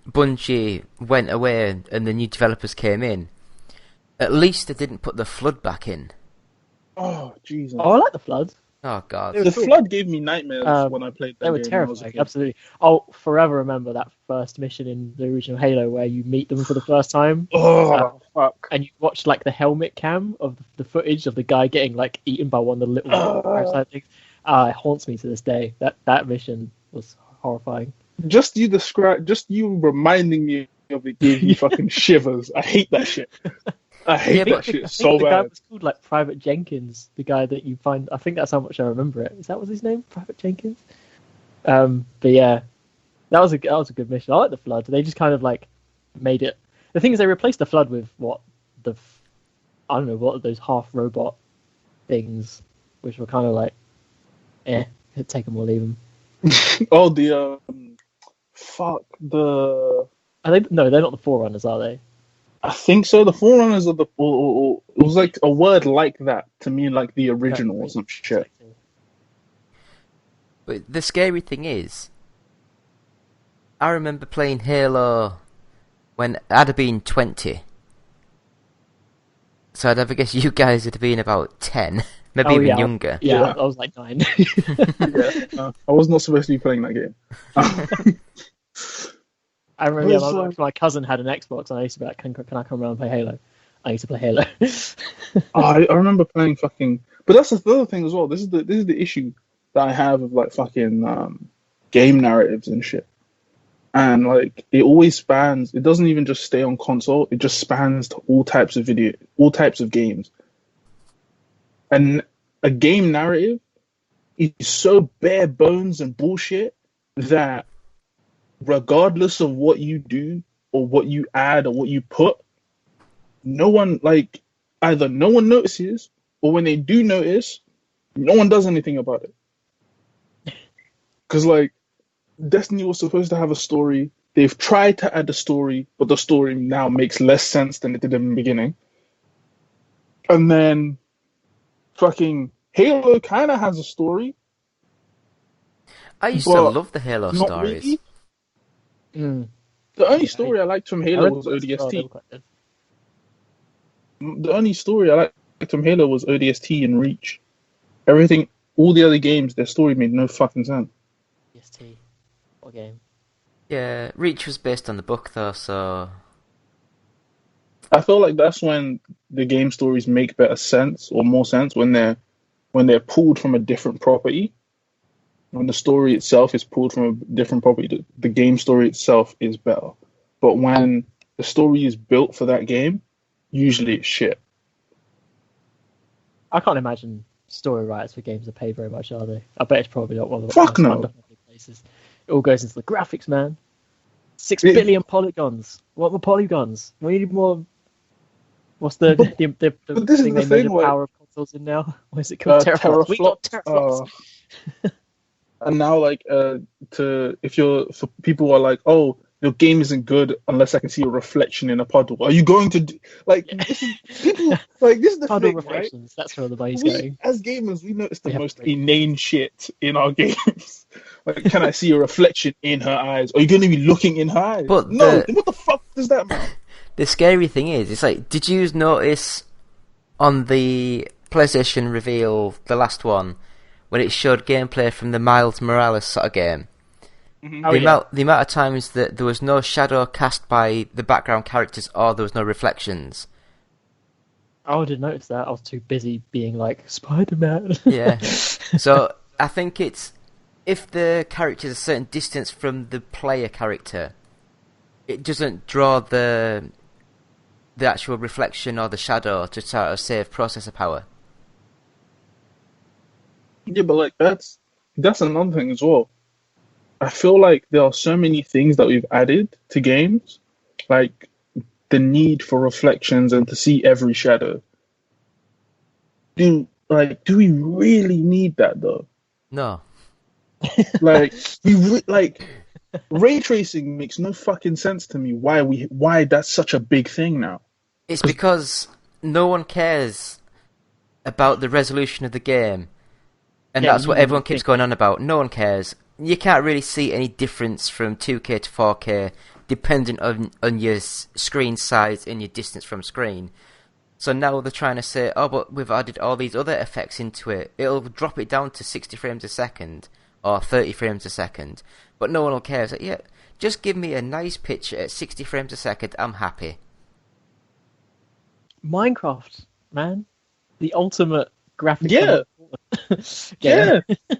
Speaker 5: Bungie went away and the new developers came in. At least they didn't put the flood back in.
Speaker 7: Oh, Jesus.
Speaker 6: Oh, I like the Flood.
Speaker 5: Oh god.
Speaker 7: The flood gave me nightmares when I played that
Speaker 6: They were
Speaker 7: game when I was a
Speaker 6: terrifying,
Speaker 7: kid.
Speaker 6: absolutely. I'll forever remember that first mission in the original Halo where you meet them for the first time.
Speaker 7: Oh, fuck.
Speaker 6: And you watch like the helmet cam of the footage of the guy getting like eaten by one of the little parasite things. It haunts me to this day. That mission was horrifying.
Speaker 7: Just you reminding me of it gave me fucking shivers. I hate that shit. I hate that shit so
Speaker 6: the guy
Speaker 7: bad.
Speaker 6: was called like Private Jenkins, the guy that you find. I think that's how much I remember it. Is that was his name, Private Jenkins? But yeah, that was a good mission. I like the Flood. They just kind of like made it. The thing is, they replaced the Flood with I don't know what those half robot things, which were kind of like, take them or leave them.
Speaker 7: Oh, the fuck the.
Speaker 6: No, they're not the Forerunners, are they?
Speaker 7: I think so. The Forerunners of the. Or it was like a word like that to mean like the original or some shit.
Speaker 5: But the scary thing is, I remember playing Halo when I'd have been 20. So I'd have guess you guys would have been about 10, maybe even younger.
Speaker 6: Yeah, I was like 9.
Speaker 7: Yeah, I was not supposed to be playing that game.
Speaker 6: I remember my cousin had an Xbox, and I used to be like, can I come around and play Halo? I used to play Halo.
Speaker 7: I remember playing fucking. But that's the other thing as well. This is the issue that I have of like fucking game narratives and shit. And like it always spans. It doesn't even just stay on console. It just spans to all types of games. And a game narrative is so bare bones and bullshit that regardless of what you do or what you add or what you put, no one either no one notices, or when they do notice, no one does anything about it. Because like Destiny was supposed to have a story. They've tried to add a story, but the story now makes less sense than it did in the beginning. And then fucking Halo kind of has a story.
Speaker 5: I used to love the Halo
Speaker 7: not
Speaker 5: stories.
Speaker 7: really.
Speaker 6: Mm.
Speaker 7: The only story I liked from Halo was ODST. The only story I liked from Halo was ODST and Reach. Everything, all the other games, their story made no fucking sense.
Speaker 6: DST. What game?
Speaker 5: Yeah, Reach was based on the book though, so
Speaker 7: I feel like that's when the game stories make better sense or more sense when they're pulled from a different property. When the story itself is pulled from a different property, the game story itself is better. but when the story is built for that game, usually it's shit.
Speaker 6: I can't imagine story writers for games are paid very much, are they? I bet it's probably not one of the
Speaker 7: Fuck
Speaker 6: most
Speaker 7: no.
Speaker 6: fundamental places. It all goes into the graphics, man. 6
Speaker 7: Yeah.
Speaker 6: billion polygons. What more polygons? We need more. What's the
Speaker 7: But this is
Speaker 6: thing
Speaker 7: the
Speaker 6: they
Speaker 7: thing,
Speaker 6: measure
Speaker 7: like,
Speaker 6: power of consoles in now? What is it called? Teraflops. We got teraflops.
Speaker 7: And now, like, for people who are like, oh, your game isn't good unless I can see a reflection in a puddle. Are you going to do, like, this is people, like, this is the
Speaker 6: Puddle
Speaker 7: thing, right?
Speaker 6: reflections. That's where the money's
Speaker 7: We,
Speaker 6: going.
Speaker 7: as gamers, we notice the
Speaker 6: We have
Speaker 7: most
Speaker 6: to make-
Speaker 7: inane shit in our games. Like, can I see a reflection in her eyes? Are you going to be looking in her eyes?
Speaker 5: But
Speaker 7: No, what the fuck does that matter?
Speaker 5: The scary thing is, it's like, did you notice on the PlayStation reveal, the last one, when it showed gameplay from the Miles Morales sort of game?
Speaker 6: Oh,
Speaker 5: The amount of times that there was no shadow cast by the background characters or there was no reflections.
Speaker 6: Oh, I didn't notice that. I was too busy being like Spider-Man.
Speaker 5: Yeah. So I think it's if the character is a certain distance from the player character, it doesn't draw the actual reflection or the shadow to sort of save processor power.
Speaker 7: Yeah, but like that's another thing as well. I feel like there are so many things that we've added to games, like the need for reflections and to see every shadow. Do we really need that though?
Speaker 5: No.
Speaker 7: Like like ray tracing makes no fucking sense to me. Why that's such a big thing now?
Speaker 5: It's because no one cares about the resolution of the game. And
Speaker 6: Yeah,
Speaker 5: that's what
Speaker 6: you
Speaker 5: everyone keeps
Speaker 6: think-
Speaker 5: going on about. No one cares. You can't really see any difference from 2K to 4K dependent on your screen size and your distance from screen. So now they're trying to say, oh, but we've added all these other effects into it. It'll drop it down to 60 frames a second or 30 frames a second. But no one will care. It's like, yeah, just give me a nice picture at 60 frames a second. I'm happy.
Speaker 6: Minecraft, man. The ultimate graphics.
Speaker 7: Yeah.
Speaker 6: game.
Speaker 7: Yeah.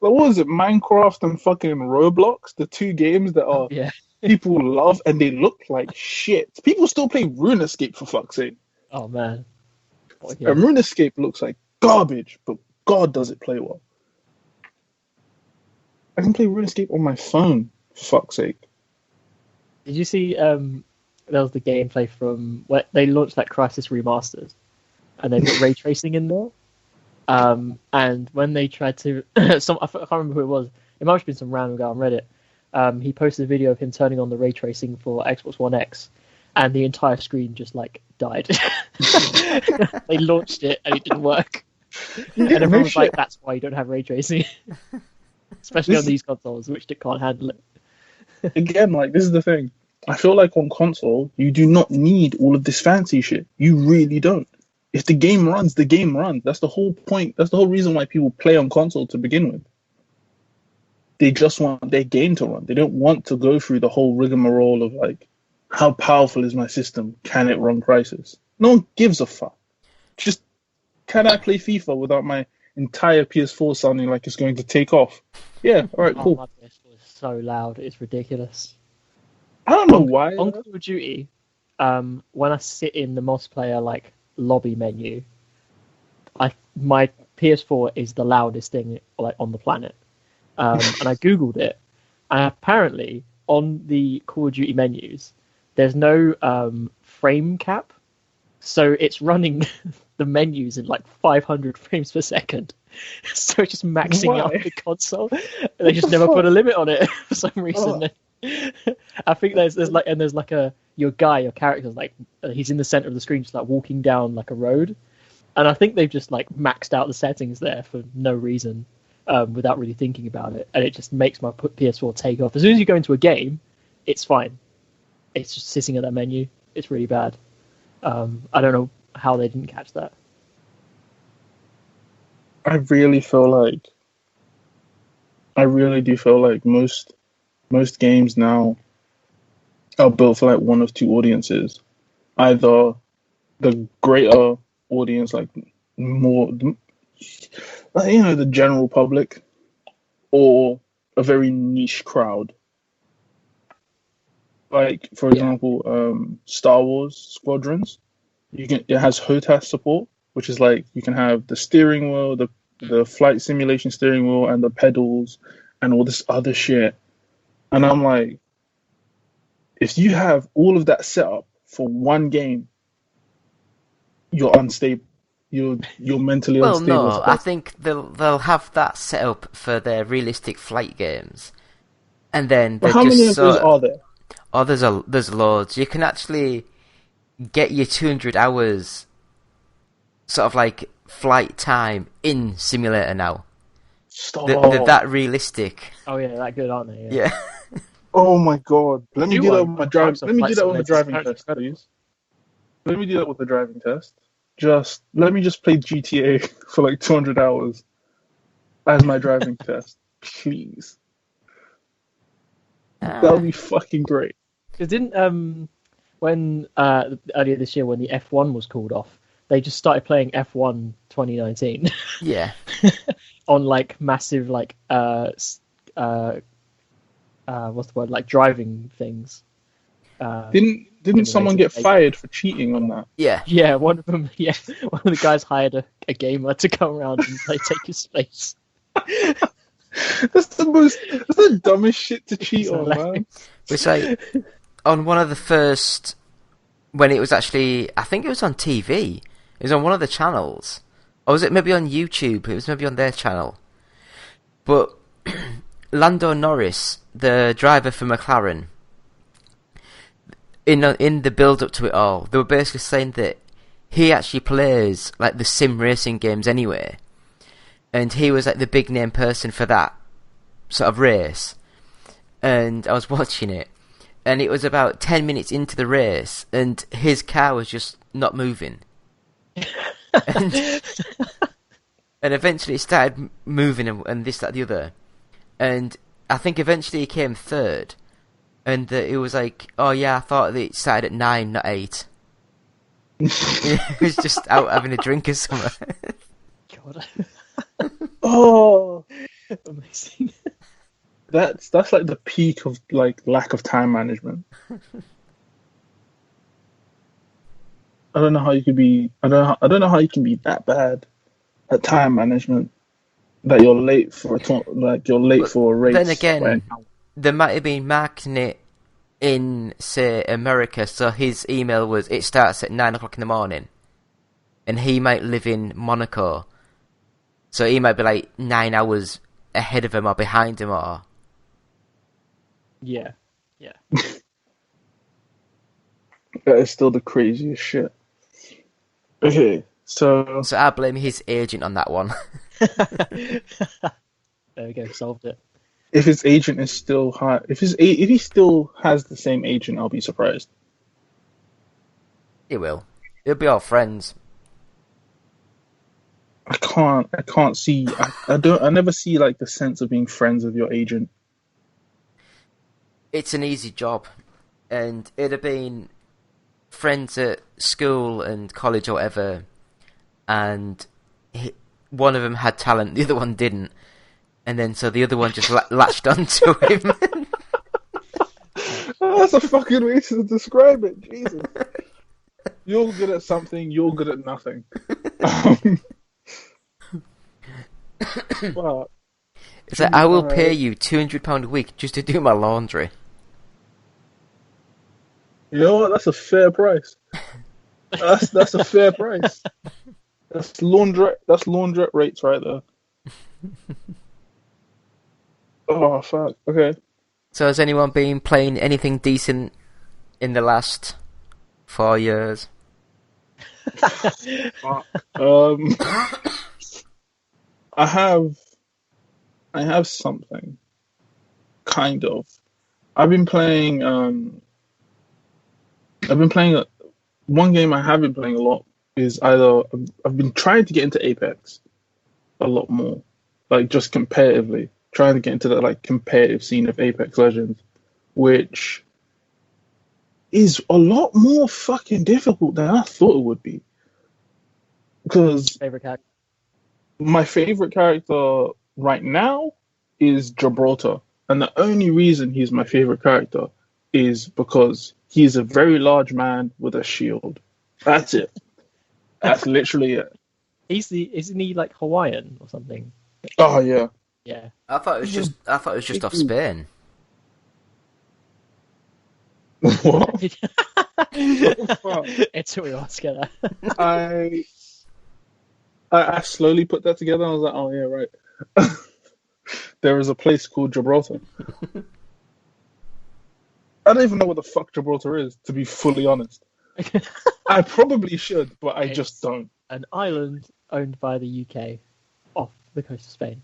Speaker 7: What was it? Minecraft and fucking Roblox, the two games that are
Speaker 6: Yeah.
Speaker 7: people love and they look like shit. People still play RuneScape for fuck's sake.
Speaker 6: Oh, man. Oh, yeah.
Speaker 7: And RuneScape looks like garbage, but God does it play well. I can play RuneScape on my phone, for fuck's sake.
Speaker 6: Did you see there was the gameplay from where they launched that Crisis Remastered and they put ray tracing in there? And when they tried to I can't remember who it was. It might have been some random guy on Reddit. He posted a video of him turning on the ray tracing for Xbox One X, and the entire screen just like died. They launched it and it didn't work.
Speaker 7: Yeah,
Speaker 6: And everyone was
Speaker 7: no
Speaker 6: like,
Speaker 7: shit.
Speaker 6: "That's why you don't have ray tracing." Especially on these consoles, which they can't handle it.
Speaker 7: Again, like, this is the thing. I feel like on console, you do not need all of this fancy shit. You really don't. If the game runs, the game runs. That's the whole point. That's the whole reason why people play on console to begin with. They just want their game to run. They don't want to go through the whole rigmarole of, like, how powerful is my system? Can it run Crysis? No one gives a fuck. Just, can I play FIFA without my entire PS4 sounding like it's going to take off? Yeah, alright,
Speaker 6: Oh,
Speaker 7: cool.
Speaker 6: my PS4 is so loud, it's ridiculous.
Speaker 7: I don't know why.
Speaker 6: On Call of Duty, when I sit in the multiplayer like lobby menu, my PS4 is the loudest thing like on the planet. And I googled it, and apparently on the Call of Duty menus, there's no frame cap, so it's running the menus in like 500 frames per second. So it's just maxing out
Speaker 7: Why?
Speaker 6: the console. They just
Speaker 7: the
Speaker 6: never put
Speaker 7: fuck?
Speaker 6: a limit on it for some reason.
Speaker 7: Oh.
Speaker 6: I think there's like your character's like he's in the center of the screen, just like walking down like a road, and I think they've just like maxed out the settings there for no reason, without really thinking about it, and it just makes my PS4 take off. As soon as you go into a game, it's fine. It's just sitting at that menu. It's really bad. I don't know how they didn't catch that.
Speaker 7: I really do feel like most games now are built for like one of two audiences. Either the greater audience, like more, the general public, or a very niche crowd. like for example, Star Wars Squadrons. It has HOTAS support, which is like you can have the steering wheel, the flight simulation steering wheel, and the pedals, and all this other shit. And I'm like, if you have all of that set up for one game, you're unstable. You're mentally
Speaker 5: Well,
Speaker 7: unstable.
Speaker 5: no, I think they'll have that set up for their realistic flight games, and then
Speaker 7: But
Speaker 5: they're
Speaker 7: how
Speaker 5: just
Speaker 7: many of those are there?
Speaker 5: Oh, there's loads. You can actually get your 200 hours, sort of like flight time in simulator now.
Speaker 7: Stop.
Speaker 5: They're that realistic.
Speaker 6: Oh yeah, that good, aren't they?
Speaker 5: Yeah.
Speaker 7: Oh my god! Let me do that with my driving. Let me do that with the driving
Speaker 6: Simulators.
Speaker 7: test, please. Let me do that with the driving test. Let me just play GTA for like 200 hours as my driving test, please. That would be fucking great.
Speaker 6: Because didn't when earlier this year when the F1 was called off, they just started playing F1 2019
Speaker 5: Yeah.
Speaker 6: on like massive like what's the word, like driving things.
Speaker 7: Didn't someone get fired for cheating on that?
Speaker 5: Yeah.
Speaker 6: Yeah, one of them. Yeah, one of the guys hired a gamer to come around and take his space.
Speaker 7: That's the dumbest shit to cheat on, man.
Speaker 5: It's like on one of the first, when it was actually, I think it was on TV. It was on one of the channels, or was it maybe on YouTube? It was maybe on their channel. But Lando Norris, the driver for McLaren, in the build up to it all, they were basically saying that he actually plays like the sim racing games anyway, and he was like the big name person for that sort of race. And I was watching it, and it was about 10 minutes into the race, and his car was just not moving. and eventually it started moving, and this, that, the other. And I think eventually he came third. And it was like, oh yeah, I thought that it started at 9, not 8. He was just out having a drink or something.
Speaker 6: God.
Speaker 7: Oh,
Speaker 6: Amazing.
Speaker 7: that's like the peak of like lack of time management. I don't know how you could be. I don't know how you can be that bad at time management that you're late for a race.
Speaker 5: Then again, they might have been marketing it in, say, America, so his email was, it starts at 9 o'clock in the morning, and he might live in Monaco, so he might be like 9 hours ahead of him or behind him, or...
Speaker 6: Yeah.
Speaker 7: That is still the craziest shit. Okay, so
Speaker 5: I blame his agent on that one.
Speaker 6: There we go, solved it.
Speaker 7: if his agent is still high, if he still has the same agent, I'll be surprised.
Speaker 5: He will. He'll be all friends.
Speaker 7: I can't see. I never see like the sense of being friends with your agent.
Speaker 5: It's an easy job, and it'd have been friends at school and college or whatever, and one of them had talent, the other one didn't, and then so the other one just latched onto him.
Speaker 7: That's a fucking way to describe it. Jesus, you're good at something, you're good at nothing. Well,
Speaker 5: It's like, I will pay you £200 a week just to do my laundry.
Speaker 7: you know what? That's a fair price. That's a fair price. That's laundrette rates right there. Oh fuck. Okay.
Speaker 5: So has anyone been playing anything decent in the last 4 years?
Speaker 7: I have something. Kind of. I've been playing one game I have been playing a lot is either I've been trying to get into Apex a lot more. Like just competitively. Trying to get into that like competitive scene of Apex Legends, which is a lot more fucking difficult than I thought it would be. Because
Speaker 6: Favorite character?
Speaker 7: my favorite character right now is Gibraltar. And the only reason he's my favorite character is because he's a very large man with a shield. That's it. That's literally it.
Speaker 6: Isn't he like Hawaiian or something?
Speaker 7: Oh yeah.
Speaker 6: Yeah.
Speaker 5: I thought it was just off Spain.
Speaker 7: What?
Speaker 6: It's we all together.
Speaker 7: I slowly put that together. I was like, oh yeah, right. There is a place called Gibraltar. I don't even know what the fuck Gibraltar is, to be fully honest. I probably should, but I just don't.
Speaker 6: An island owned by the UK off the coast of Spain.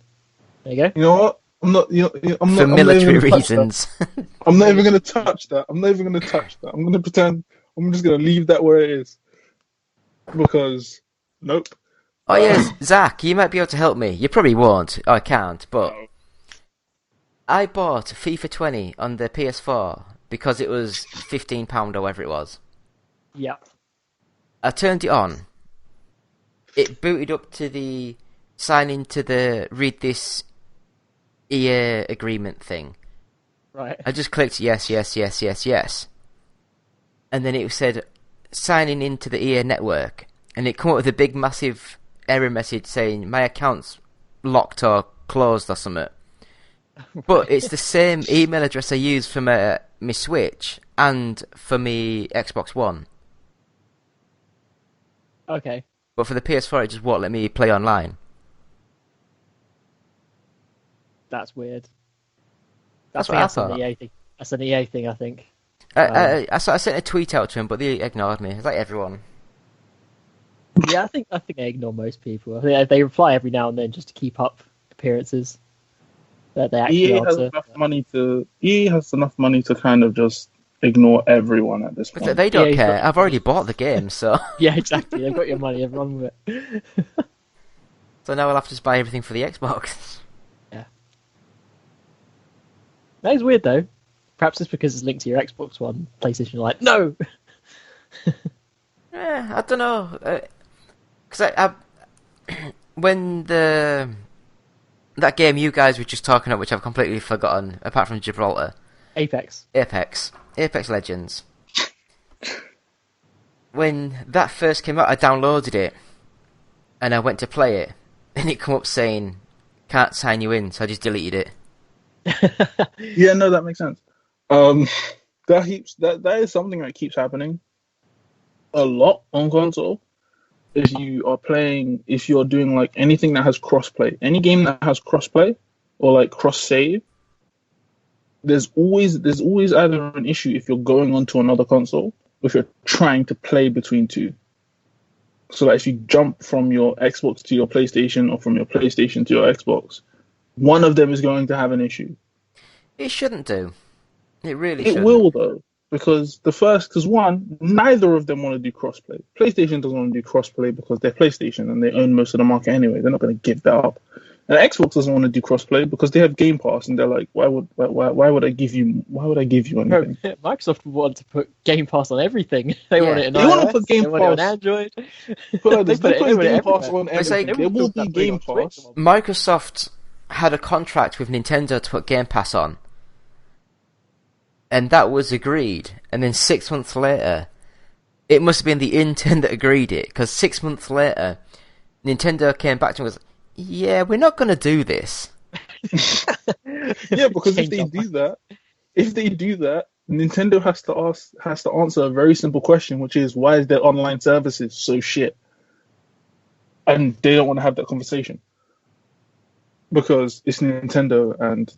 Speaker 6: There you go.
Speaker 7: You know what? I'm not. I'm
Speaker 5: For
Speaker 7: not.
Speaker 5: military
Speaker 7: I'm not even gonna touch
Speaker 5: reasons.
Speaker 7: that. I'm not even going to touch that. I'm not even going to touch that. I'm going to pretend. I'm just going to leave that where it is. Because, nope.
Speaker 5: Oh yes, Zach, you might be able to help me. You probably won't. I can't, but I bought FIFA 20 on the PS4 because it was £15 or whatever it was.
Speaker 6: Yeah.
Speaker 5: I turned it on. It booted up to the sign into the read this EA agreement thing.
Speaker 6: Right.
Speaker 5: I just clicked yes. And then it said signing into the EA network. And it came up with a big massive error message saying my account's locked or closed or something. But it's the same email address I use for my Switch and for my Xbox One.
Speaker 6: Okay.
Speaker 5: But for the PS4 it just won't let me play online.
Speaker 6: That's weird.
Speaker 5: That's what I
Speaker 6: That's
Speaker 5: thought.
Speaker 6: an EA thing. That's an EA thing, I think.
Speaker 5: I sent a tweet out to him, but they ignored me. It's like everyone.
Speaker 6: Yeah, I think they ignore most people. I think they reply every now and then just to keep up appearances. That they actually
Speaker 7: EA has
Speaker 6: answer.
Speaker 7: enough money to. EA has enough money to kind of just ignore everyone at this point.
Speaker 5: But they don't
Speaker 6: Yeah,
Speaker 5: care. I've already bought the game, so
Speaker 6: Yeah, exactly. They've got your money. Everyone with it.
Speaker 5: so now I'll have to just buy everything for the Xbox.
Speaker 6: Yeah. That is weird though. Perhaps it's because it's linked to your Xbox One. PlayStation are like, no.
Speaker 5: I don't know. Because I when that game you guys were just talking about, which I've completely forgotten, apart from Gibraltar,
Speaker 6: Apex
Speaker 5: Legends. When that first came out, I downloaded it, and I went to play it, and it came up saying, can't sign you in, so I just deleted it.
Speaker 7: Yeah, no, that makes sense. That is something that keeps happening a lot on console. If you're doing like anything that has crossplay, any game that has crossplay or like cross save, there's always either an issue if you're going onto another console or if you're trying to play between two. So that if you jump from your Xbox to your PlayStation or from your PlayStation to your Xbox, one of them is going to have an issue.
Speaker 5: It shouldn't do. It really
Speaker 7: It
Speaker 5: shouldn't.
Speaker 7: will though, because neither of them want to do crossplay. PlayStation doesn't want to do crossplay because they're PlayStation and they own most of the market anyway. They're not going to give that up. And Xbox doesn't want to do crossplay because they have Game Pass and they're like, why would I give you anything?
Speaker 6: Microsoft want to put Game Pass on everything. They want it in
Speaker 7: They want to
Speaker 6: iOS,
Speaker 7: put Game
Speaker 6: they want it on
Speaker 7: Pass.
Speaker 6: Android.
Speaker 7: But like,
Speaker 6: They
Speaker 7: they
Speaker 6: put
Speaker 7: put
Speaker 6: it
Speaker 7: Game Pass
Speaker 6: everywhere.
Speaker 7: on
Speaker 5: It's like-
Speaker 7: everything. There will be
Speaker 6: They'll bring
Speaker 7: Game
Speaker 6: on Twitch.
Speaker 7: Pass.
Speaker 5: Microsoft had a contract with Nintendo to put Game Pass on. And that was agreed. And then 6 months later, it must have been the intern that agreed it. Because 6 months later, Nintendo came back to him and was, yeah, we're not going to do this.
Speaker 7: Yeah, because if
Speaker 6: Change
Speaker 7: they do that, Nintendo has to answer a very simple question, which is why is their online services so shit? And they don't want to have that conversation because it's Nintendo and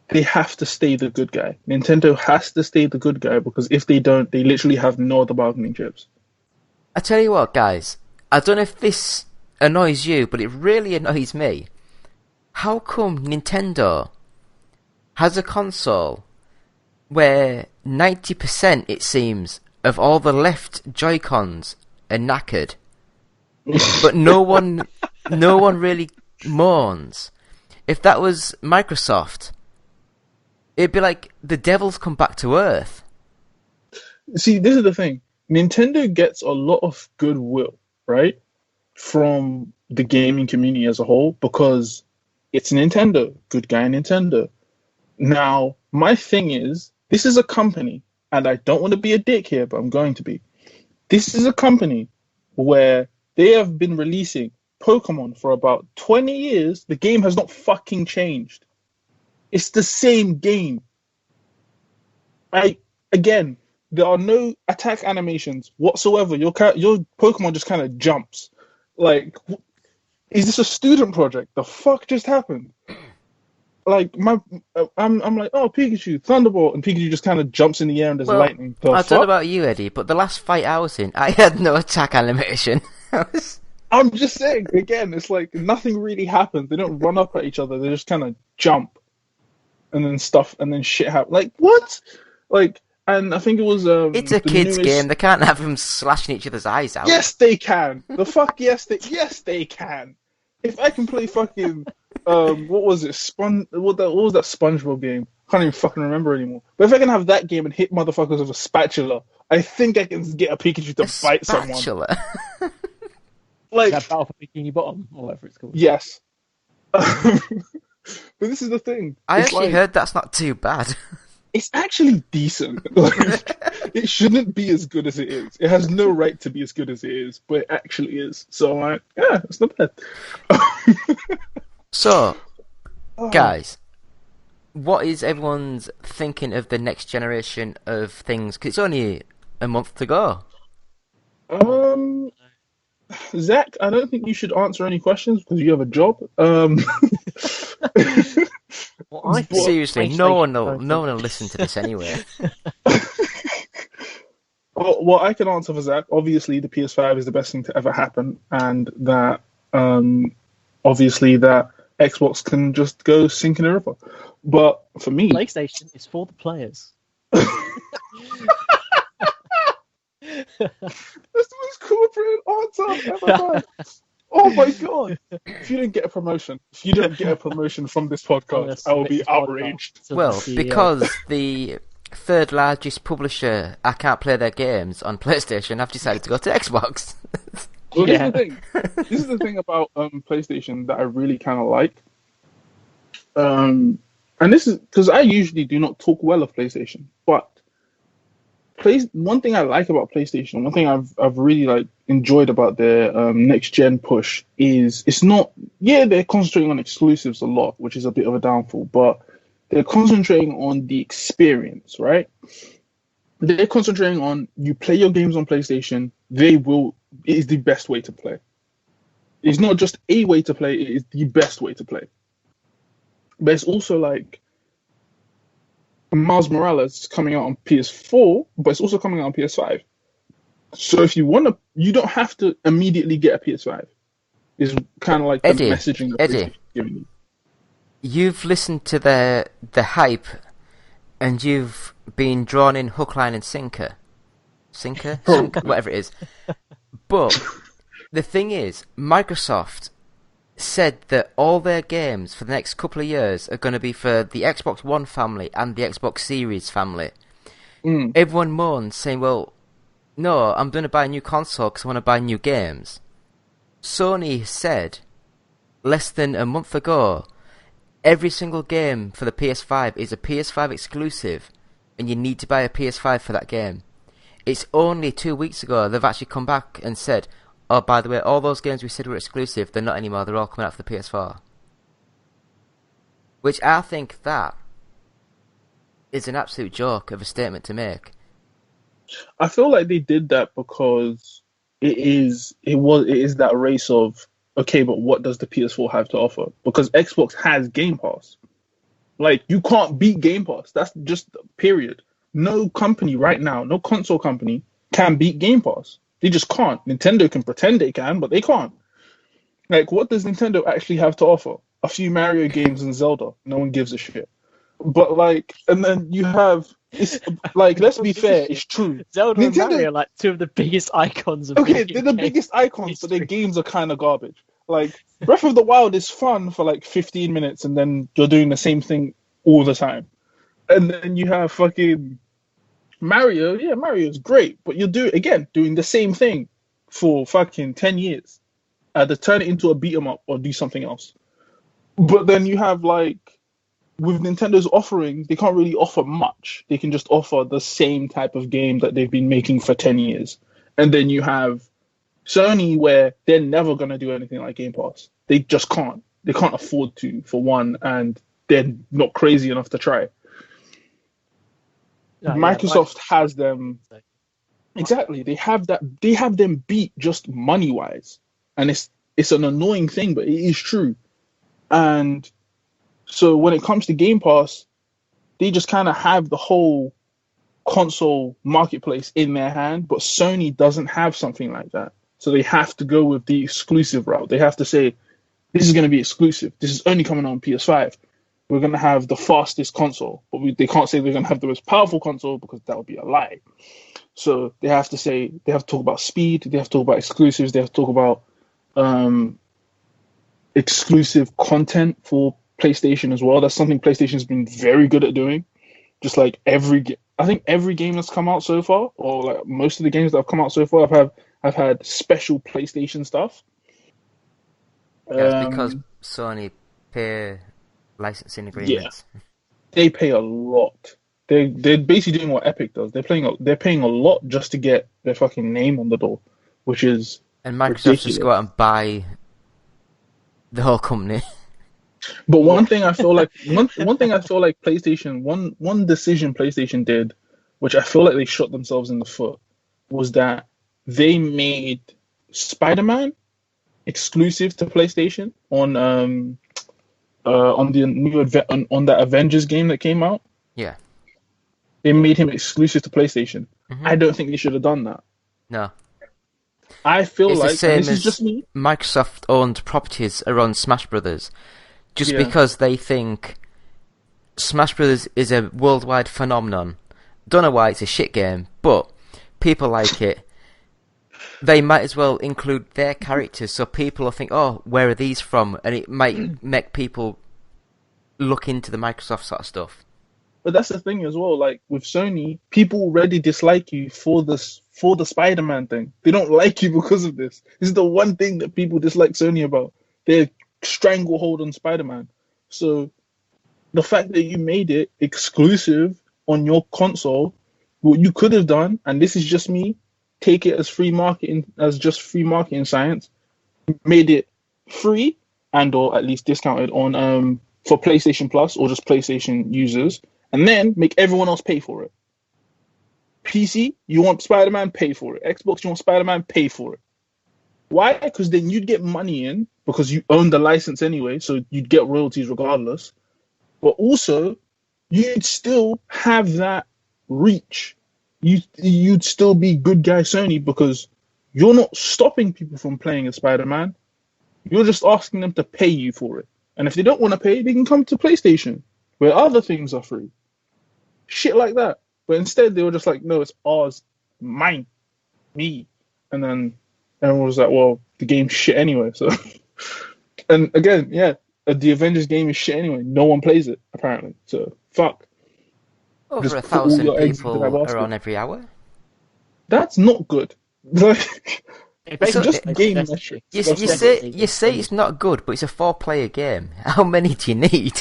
Speaker 7: they have to stay the good guy. Nintendo has to stay the good guy because if they don't, they literally have no other bargaining chips.
Speaker 5: I tell you what, guys, I don't know if this annoys you, but it really annoys me. How come Nintendo has a console where 90%, it seems, of all the left Joy-Cons are knackered, but no one really mourns? If that was Microsoft, it'd be like the devil's come back to Earth.
Speaker 7: See, this is the thing. Nintendo gets a lot of goodwill, right, from the gaming community as a whole because it's Nintendo. Good guy Nintendo. Now, my thing is, This is a company, and I don't want to be a dick here, but I'm going to be. This is a company where they have been releasing Pokemon for about 20 years. The game has not fucking changed. It's the same game. Again, there are no attack animations whatsoever. Your Pokemon just kind of jumps. Like, is this a student project? The fuck just happened? Like I'm like, oh, Pikachu, Thunderbolt, and Pikachu just kind of jumps in the air and there's lightning.
Speaker 5: I don't know about you, Eddie, but the last fight I was in, I had no attack animation.
Speaker 7: I'm just saying, again, it's like nothing really happens. They don't run up at each other. They just kind of jump, and then shit happens. Like what? Like, and I think it was
Speaker 5: it's a kids' game. They can't have them slashing each other's eyes out.
Speaker 7: Yes, they can. The fuck, yes, they can. If I can play fucking what was it? What was that SpongeBob game? I can't even fucking remember anymore. But if I can have that game and hit motherfuckers with a spatula, I think I can get a Pikachu to bite someone. Like
Speaker 6: that Battle for Bikini Bottom, or whatever it's called.
Speaker 7: Yes. But this is the thing.
Speaker 5: I actually heard that's not too bad.
Speaker 7: It's actually decent. Like, it shouldn't be as good as it is. It has no right to be as good as it is, but it actually is. So, yeah, it's not bad.
Speaker 5: So, guys, what is everyone's thinking of the next generation of things? Because it's only a month to go.
Speaker 7: Zach, I don't think you should answer any questions because you have a job.
Speaker 5: Seriously, no one will listen to this anyway.
Speaker 7: Well, I can answer for Zach. Obviously, the PS5 is the best thing to ever happen, and that obviously that Xbox can just go sink in a river. But for me,
Speaker 6: PlayStation is for the players.
Speaker 7: That's the most corporate answer I've ever done. Oh my god! If you didn't get a promotion from this podcast, I will be outraged.
Speaker 5: Well, because the third largest publisher, I can't play their games on PlayStation, I've decided to go to Xbox.
Speaker 7: Well, this is the thing. This is the thing about PlayStation that I really kind of like. And this is because I usually do not talk well of PlayStation, but one thing I like about PlayStation, one thing I've really enjoyed about their next gen push is it's not, they're concentrating on exclusives a lot, which is a bit of a downfall, but they're concentrating on the experience, right? They're concentrating on you play your games on PlayStation, it is the best way to play. It's not just a way to play, it is the best way to play. But it's also like Miles Morales is coming out on PS4, but it's also coming out on PS5. So if you want to, you don't have to immediately get a PS5. It's kind of like the messaging that PlayStation giving you.
Speaker 5: You've listened to the hype, and you've been drawn in hook, line, and sinker, whatever it is. But the thing is, Microsoft said that all their games for the next couple of years are going to be for the Xbox One family and the Xbox Series family. Everyone moans saying, well, no, I'm going to buy a new console because I want to buy new games. Sony said less than a month ago, every single game for the PS5 is a PS5 exclusive, and you need to buy a PS5 for that game. It's only 2 weeks ago they've actually come back and said, oh, by the way, all those games we said were exclusive, they're not anymore, they're all coming out for the PS4. Which I think that is an absolute joke of a statement to make.
Speaker 7: I feel like they did that because it is that race of, okay, but what does the PS4 have to offer? Because Xbox has Game Pass. Like, you can't beat Game Pass. That's just period. No company right now, no console company can beat Game Pass. They just can't. Nintendo can pretend they can, but they can't. Like, what does Nintendo actually have to offer? A few Mario games and Zelda. No one gives a shit. But, and then you have, let's be fair, it's true.
Speaker 6: Zelda and Mario are, like, two of the biggest icons of
Speaker 7: they're the biggest icons, but their games are kind of garbage. Like, Breath of the Wild is fun for, 15 minutes, and then you're doing the same thing all the time. And then you have fucking Mario. Yeah, Mario's great, but you're doing the same thing for fucking 10 years. Either turn it into a beat 'em up or do something else. But then you have with Nintendo's offering, they can't really offer much. They can just offer the same type of game that they've been making for 10 years. And then you have Sony, where they're never going to do anything like Game Pass. They just can't. They can't afford to, for one, and they're not crazy enough to try. Microsoft has them. Exactly. They have that. They have them beat just money-wise. And it's an annoying thing, but it is true. And so when it comes to Game Pass, they just kind of have the whole console marketplace in their hand, but Sony doesn't have something like that. So they have to go with the exclusive route. They have to say, this is going to be exclusive. This is only coming on PS5. We're going to have the fastest console, but they can't say they're going to have the most powerful console because that would be a lie. So they have to say, they have to talk about speed, they have to talk about exclusives, they have to talk about exclusive content for PlayStation as well. That's something PlayStation's been very good at doing. Just like I think every game that's come out so far, or like most of the games that have come out so far, I've had special PlayStation stuff.
Speaker 5: Yeah, it's because Sony pay licensing agreements.
Speaker 7: Yeah, they pay a lot. They're basically doing what Epic does. They're paying a lot just to get their fucking name on the door, which is
Speaker 5: and Microsoft
Speaker 7: ridiculous.
Speaker 5: Just go out and buy the whole company.
Speaker 7: But one thing I feel like PlayStation one decision PlayStation did, which I feel like they shot themselves in the foot, was that they made Spider-Man exclusive to PlayStation on the new on that Avengers game that came out.
Speaker 5: Yeah.
Speaker 7: They made him exclusive to PlayStation.
Speaker 5: Mm-hmm.
Speaker 7: I don't think they should have done that.
Speaker 5: No.
Speaker 7: I feel
Speaker 5: it's
Speaker 7: like
Speaker 5: the same
Speaker 7: this is
Speaker 5: as
Speaker 7: just me.
Speaker 5: Microsoft owned properties around Smash Brothers, just because they think Smash Brothers is a worldwide phenomenon. Don't know why it's a shit game, but people like it. They might as well include their characters, so people will think, "Oh, where are these from?" And it might make people look into the Microsoft sort of stuff.
Speaker 7: But that's the thing as well. Like with Sony, people already dislike you for the Spider-Man thing. They don't like you because of this. This is the one thing that people dislike Sony about. Their stranglehold on Spider-Man. So the fact that you made it exclusive on your console, what you could have done, and this is just me, take it as free marketing science, made it free and or at least discounted on for PlayStation Plus or just PlayStation users, and then make everyone else pay for it. PC, you want Spider-Man, pay for it. Xbox, you want Spider-Man, pay for it. Why? Because then you'd get money in because you own the license anyway, so you'd get royalties regardless. But also, you'd still have that reach. You'd still be good guy Sony because you're not stopping people from playing a Spider-Man. You're just asking them to pay you for it. And if they don't want to pay, they can come to PlayStation, where other things are free. Shit like that. But instead, they were just like, no, it's ours, mine, me. And then everyone was like, well, the game's shit anyway. So, and again, yeah, the Avengers game is shit anyway. No one plays it, apparently. So, fuck.
Speaker 5: Over
Speaker 7: Just
Speaker 5: 1,000
Speaker 7: put all your eggs
Speaker 5: people
Speaker 7: into that basket.
Speaker 5: are on every hour.
Speaker 7: That's not good. Like,
Speaker 6: It's
Speaker 7: just game
Speaker 6: Destiny.
Speaker 7: metrics.
Speaker 5: You
Speaker 7: That's
Speaker 5: say it's not good, but it's a 4-player game. How many do you need?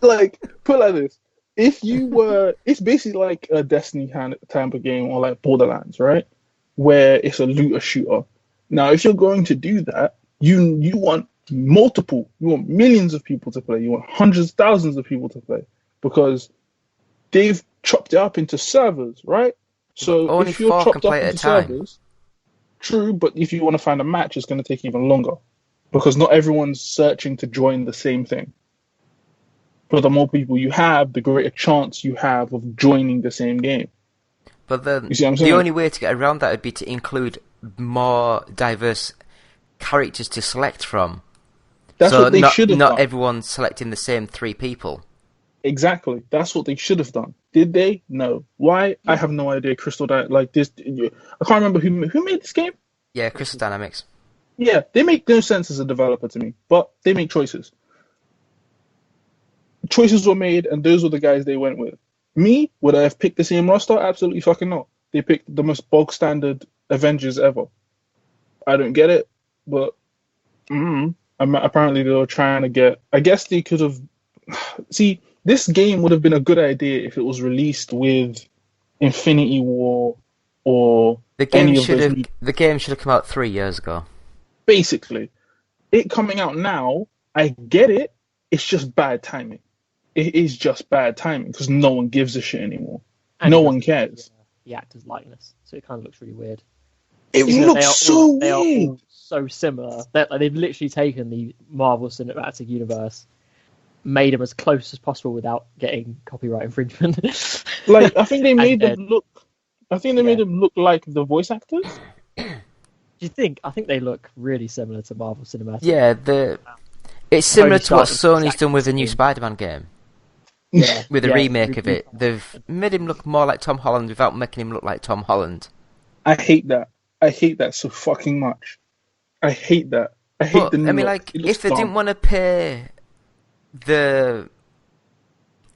Speaker 7: like, put it like this. It's basically like a Destiny type of game or like Borderlands, right? Where it's a looter shooter. Now, if you're going to do that, you want you want millions of people to play. You want hundreds, thousands of people to play because they've chopped it up into servers, right? So
Speaker 5: Only
Speaker 7: if you're
Speaker 5: 4
Speaker 7: chopped
Speaker 5: can
Speaker 7: up
Speaker 5: play at
Speaker 7: into
Speaker 5: a time.
Speaker 7: servers, true, but if you want to find a match, it's going to take even longer because not everyone's searching to join the same thing. But the more people you have, the greater chance you have of joining the same game.
Speaker 5: But then
Speaker 7: You see what I'm
Speaker 5: the
Speaker 7: saying?
Speaker 5: only way to get around that would be to include more diverse characters to select from.
Speaker 7: That's
Speaker 5: so
Speaker 7: what they should have
Speaker 5: not
Speaker 7: done.
Speaker 5: everyone's selecting the same 3 people.
Speaker 7: Exactly. That's what they should have done. Did they? No. Why? I have no idea. Crystal like this. I can't remember who made this game.
Speaker 5: Yeah, Crystal Dynamics.
Speaker 7: Yeah, they make no sense as a developer to me, but they make choices. Choices were made, and those were the guys they went with. Me, would I have picked the same roster? Absolutely fucking not. They picked the most bog standard Avengers ever. I don't get it, but apparently they were trying to get. I guess they could have See, this game would have been a good idea if it was released with Infinity War or
Speaker 5: The game
Speaker 7: any of
Speaker 5: should
Speaker 7: those.
Speaker 5: have the game should have come out 3 years ago.
Speaker 7: Basically, it coming out now, I get it. It's just bad timing. It is just bad timing because no one gives a shit anymore.
Speaker 6: And
Speaker 7: No
Speaker 6: it
Speaker 7: one
Speaker 6: doesn't have
Speaker 7: cares.
Speaker 6: the actor's likeness, so it kind of looks really weird.
Speaker 7: It
Speaker 6: Even though
Speaker 7: looks so
Speaker 6: they are
Speaker 7: weird.
Speaker 6: all so similar. They've literally taken the Marvel Cinematic Universe, made them as close as possible without getting copyright infringement.
Speaker 7: Like, I think they made
Speaker 6: And
Speaker 7: them look. I think they made them look like the voice actors.
Speaker 6: Do you think? I think they look really similar to Marvel Cinematic.
Speaker 5: Yeah, it's similar to what
Speaker 6: started with
Speaker 5: Sony's done with the new
Speaker 6: Zack
Speaker 5: Spider-Man game.
Speaker 6: Yeah,
Speaker 5: With the
Speaker 6: yeah,
Speaker 5: remake of it. They've made him look more like Tom Holland without making him look like Tom Holland.
Speaker 7: I hate that. I hate that so fucking much. I hate that. I hate
Speaker 5: But,
Speaker 7: the new
Speaker 5: I mean,
Speaker 7: look.
Speaker 5: like,
Speaker 7: It looks
Speaker 5: if they
Speaker 7: dumb.
Speaker 5: didn't want to pay the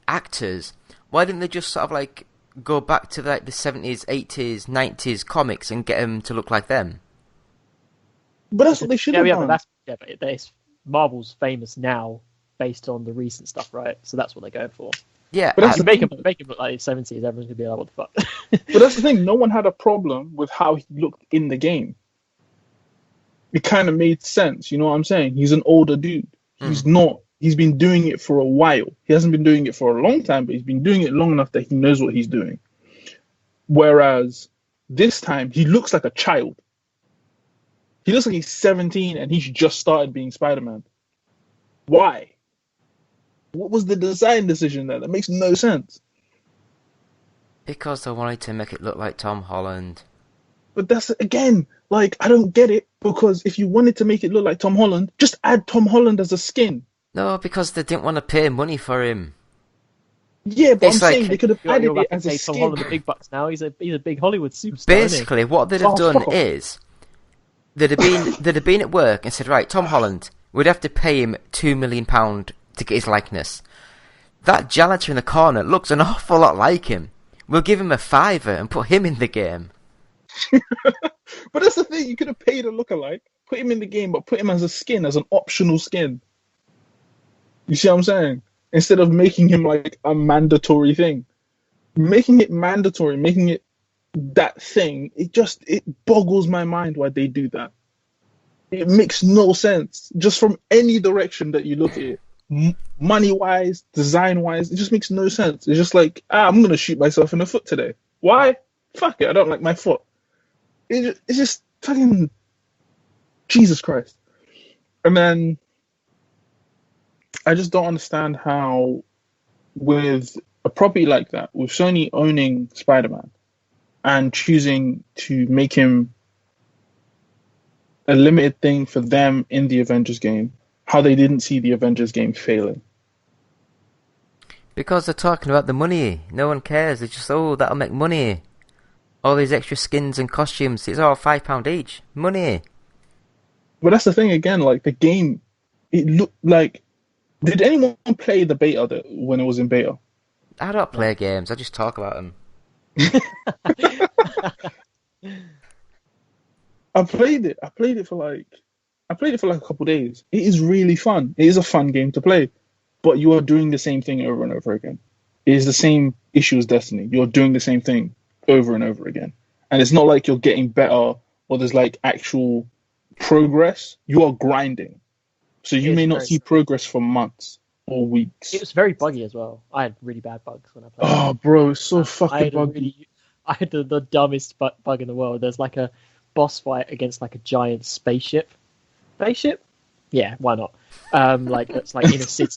Speaker 5: actors, why didn't they just sort of, like, go back to, like, the 70s, 80s, 90s comics and get them to look like them?
Speaker 7: But that's what they should have
Speaker 6: But
Speaker 7: done.
Speaker 6: that's Marvel's famous now based on the recent stuff, right? So that's what they're going for.
Speaker 5: Yeah,
Speaker 7: But that's
Speaker 6: To
Speaker 7: the
Speaker 6: make
Speaker 7: thing.
Speaker 6: him look like the 70s, everyone's gonna be like, "What the fuck?"
Speaker 7: But that's the thing. No one had a problem with how he looked in the game. It kind of made sense. You know what I'm saying? He's an older dude. He's not. He's been doing it for a while. He hasn't been doing it for a long time, but he's been doing it long enough that he knows what he's doing. Whereas this time, he looks like a child. He looks like he's 17 and he's just started being Spider-Man. Why? What was the design decision there? That makes no sense.
Speaker 5: because they wanted to make it look like Tom Holland.
Speaker 7: But that's, again, like, I don't get it, because if you wanted to make it look like Tom Holland, just add Tom Holland as a skin.
Speaker 5: No, because they didn't want to pay money for him.
Speaker 7: Yeah, but
Speaker 5: It's
Speaker 7: I'm
Speaker 5: like-
Speaker 7: saying they could have
Speaker 6: You're
Speaker 7: added
Speaker 6: about
Speaker 7: it
Speaker 6: to
Speaker 7: as a
Speaker 6: pay Tom
Speaker 7: skin.
Speaker 6: Holland the big bucks now. He's a big Hollywood superstar. isn't he?
Speaker 5: Basically, what they'd have
Speaker 7: Oh,
Speaker 5: done
Speaker 7: fuck off.
Speaker 5: is they'd have been at work and said, right, Tom Holland, we'd have to pay him £2 million to get his likeness. That janitor in the corner looks an awful lot like him. We'll give him a fiver and put him in the game.
Speaker 7: But that's the thing, you could have paid a lookalike, put him in the game, but put him as a skin, as an optional skin. You see what I'm saying? Instead of making him like a mandatory thing. Making it mandatory, making it that thing, it boggles my mind why they do that. It makes no sense. Just from any direction that you look at it. Money-wise, design-wise, it just makes no sense. It's just like, I'm going to shoot myself in the foot today. Why? Fuck it, I don't like my foot. It's just fucking Jesus Christ. And then I just don't understand how, with a property like that, with Sony owning Spider-Man and choosing to make him a limited thing for them in the Avengers game, how they didn't see the Avengers game failing.
Speaker 5: Because they're talking about the money. No one cares. They're just, oh, that'll make money. All these extra skins and costumes, it's all £5 each. Money.
Speaker 7: But that's the thing again, like the game, it looked like. Did anyone play the beta when it was in beta?
Speaker 5: I don't play games, I just talk about them.
Speaker 7: I played it. I played it for like a couple days. It is really fun. It is a fun game to play, but you are doing the same thing over and over again. It is the same issue as Destiny. You're doing the same thing over and over again, and it's not like you're getting better or there's like actual progress. You are grinding, so you
Speaker 6: It is
Speaker 7: may not
Speaker 6: very
Speaker 7: see
Speaker 6: slow.
Speaker 7: progress for months or weeks.
Speaker 6: It was very buggy as well. I had really bad bugs when I played.
Speaker 7: Oh, bro, it's so
Speaker 6: I
Speaker 7: fucking
Speaker 6: had
Speaker 7: buggy.
Speaker 6: I had the dumbest bug in the world. There's like a boss fight against like a giant spaceship. Spaceship? Yeah, why not? Like it's like in a city.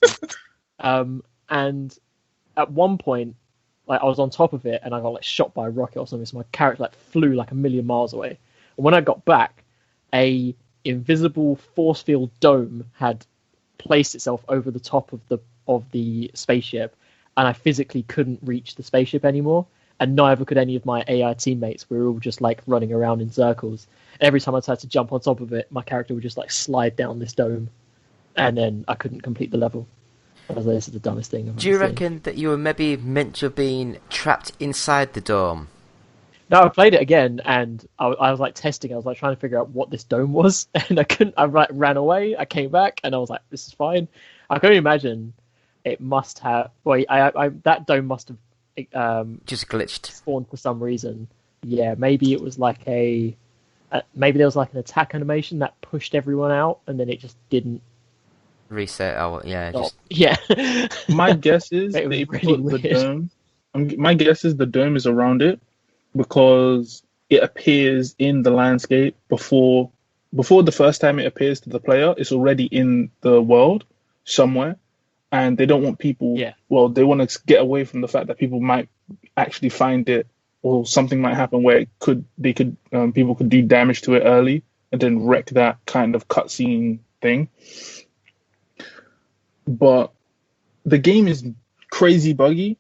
Speaker 6: And at one point, like I was on top of it and I got like shot by a rocket or something. So my character like flew like a million miles away. And when I got back, a invisible force field dome had placed itself over the top of the spaceship, and I physically couldn't reach the spaceship anymore. And neither could any of my AI teammates. We were all just like running around in circles. Every time I tried to jump on top of it, my character would just like slide down this dome, and then I couldn't complete the level. I was like, this is the dumbest thing I've
Speaker 5: Do you
Speaker 6: ever seen.
Speaker 5: reckon that you were maybe meant to have been trapped inside the dome?
Speaker 6: No, I played it again, and I was like testing. I was like trying to figure out what this dome was, and I couldn't. I ran away. I came back, and I was like, "This is fine." I can only imagine it must have. Well, that dome must have
Speaker 5: Just glitched.
Speaker 6: spawned for some reason. Yeah, maybe it was like maybe there was like an attack animation that pushed everyone out, and then it just didn't
Speaker 5: Reset. Oh, yeah.
Speaker 6: stop.
Speaker 5: Just
Speaker 6: Yeah.
Speaker 7: My guess is
Speaker 6: It was
Speaker 7: they
Speaker 6: really
Speaker 7: put the
Speaker 6: weird.
Speaker 7: dome. My guess is the dome is around it because it appears in the landscape before the first time it appears to the player. It's already in the world somewhere, and they don't want people.
Speaker 6: Yeah.
Speaker 7: Well, they want to get away from the fact that people might actually find it, or something might happen where people could do damage to it early and then wreck that kind of cutscene thing. But the game is crazy buggy,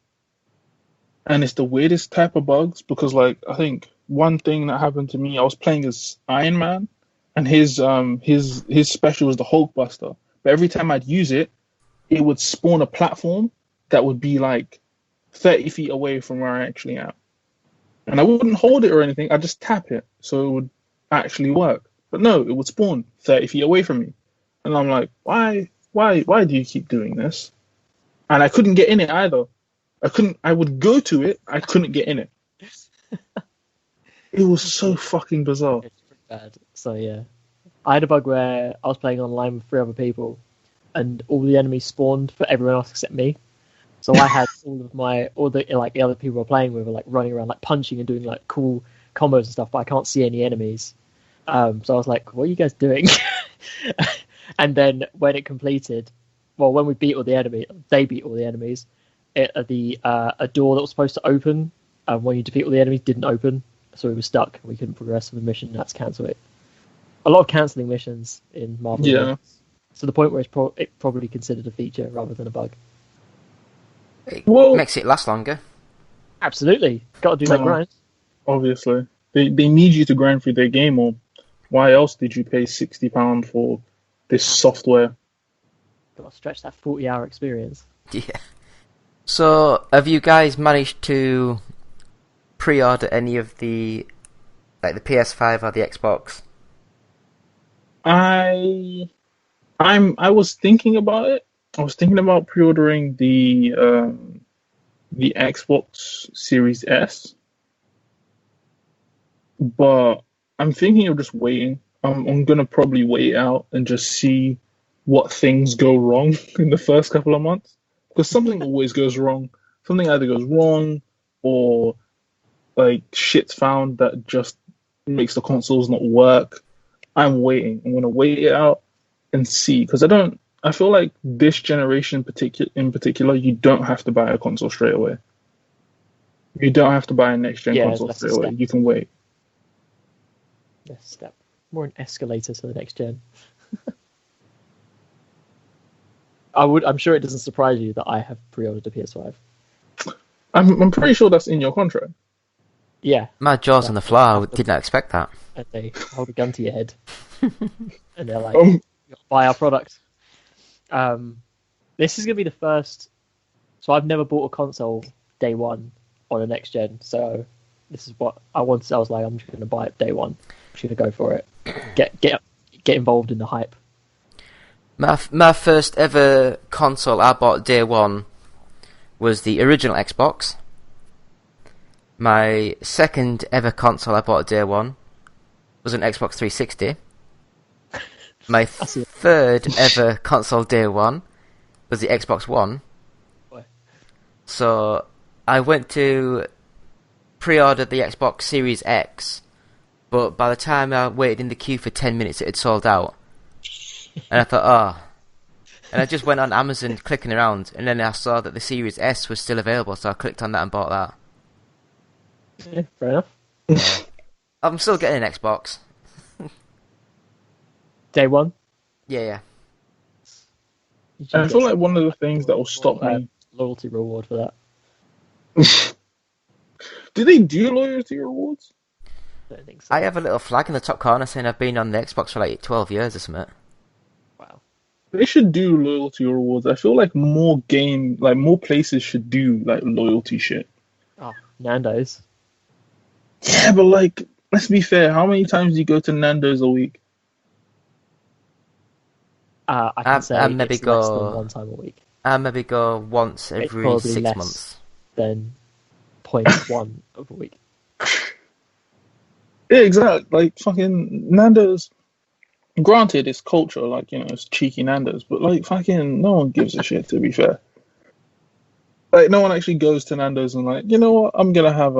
Speaker 7: and it's the weirdest type of bugs because, like, I think one thing that happened to me, I was playing as Iron Man, and his special was the Hulkbuster. But every time I'd use it, it would spawn a platform that would be like 30 feet away from where I actually am, and I wouldn't hold it or anything. I'd just tap it so it would actually work. But no, it would spawn 30 feet away from me, and I'm like, why do you keep doing this? And I couldn't get in it either. I would go to it, I couldn't get in it. It was so fucking bizarre.
Speaker 6: It's pretty bad. So yeah, I had a bug where I was playing online with 3 other people, and all the enemies spawned for everyone else except me. So I had all the like the other people were playing with were like running around like punching and doing like cool combos and stuff, but I can't see any enemies. So I was like, "What are you guys doing?" And then when it completed, well, when we beat all the enemy, they beat all the enemies. A door that was supposed to open when you defeat all the enemies didn't open, so we were stuck. We couldn't progress with the mission. That's cancel it. A lot of cancelling missions in Marvel.
Speaker 7: Yeah.
Speaker 6: To the point where it's probably considered a feature rather than a bug.
Speaker 5: it
Speaker 7: Well-
Speaker 5: makes it last longer.
Speaker 6: Absolutely, got to do that
Speaker 7: Uh-huh.
Speaker 6: grind.
Speaker 7: Obviously, they need you to grind through their game, or why else did you pay £60 for this software?
Speaker 6: Got to stretch that 40-hour experience.
Speaker 5: Yeah. So, have you guys managed to pre-order any of the PS5 or the Xbox?
Speaker 7: I was thinking about it. I was thinking about pre-ordering the Xbox Series S, but I'm thinking of just waiting. I'm gonna probably wait out and just see what things go wrong in the first couple of months, because something always goes wrong. Something either goes wrong or like shit's found that just makes the consoles not work. I'm waiting. I'm gonna wait it out and see, because I feel like this generation in particular, you don't have to buy a console straight away. You don't have to buy a next gen console
Speaker 6: that's a
Speaker 7: straight away.
Speaker 6: step.
Speaker 7: You can wait.
Speaker 6: Yes, step more an escalator to the next gen. I'm sure it doesn't surprise you that I have pre-ordered a PS5.
Speaker 7: I'm pretty sure that's in your contract.
Speaker 6: Yeah,
Speaker 5: My jaw's on the floor. I did not expect that.
Speaker 6: and they hold a gun to your head, and they're like,
Speaker 7: Um,
Speaker 6: "You gotta buy our product." This is gonna be the first. So I've never bought a console day one on a next gen. So this is what I wanted. I was like, I'm just gonna buy it day one. I'm just gonna go for it. Get involved in the hype.
Speaker 5: My first ever console I bought day one was the original Xbox. My second ever console I bought day one was an Xbox 360. My third ever console day one was the Xbox One.
Speaker 6: Boy.
Speaker 5: So I went to pre-order the Xbox Series X, but by the time I waited in the queue for 10 minutes it had sold out. And I thought, oh. And I just went on Amazon clicking around, and then I saw that the Series S was still available, so I clicked on that and bought that.
Speaker 6: Yeah, fair enough.
Speaker 5: I'm still getting an Xbox.
Speaker 6: Day one.
Speaker 5: Yeah.
Speaker 6: You should
Speaker 7: I feel
Speaker 6: get
Speaker 7: like one of the things that will stop me.
Speaker 6: loyalty reward for that.
Speaker 7: Do they do loyalty rewards?
Speaker 6: I don't think so.
Speaker 5: I have a little flag in the top corner saying I've been on the Xbox for like 12 years or something.
Speaker 6: Wow.
Speaker 7: They should do loyalty rewards. I feel like more places should do like loyalty shit.
Speaker 6: Oh, Nando's.
Speaker 7: Yeah, but like, let's be fair. How many times do you go to Nando's a week?
Speaker 6: I can say
Speaker 5: maybe
Speaker 6: it's less
Speaker 5: go-
Speaker 6: than one time a week.
Speaker 5: I maybe go once
Speaker 6: It's
Speaker 5: every
Speaker 6: probably
Speaker 5: 6
Speaker 6: less.
Speaker 5: months.
Speaker 6: Then 0.1 of a week.
Speaker 7: Yeah, exactly. Like fucking Nando's. Granted, it's culture, like it's cheeky Nando's, but like fucking no one gives a shit. To be fair, like no one actually goes to Nando's and like, you know what, I'm gonna have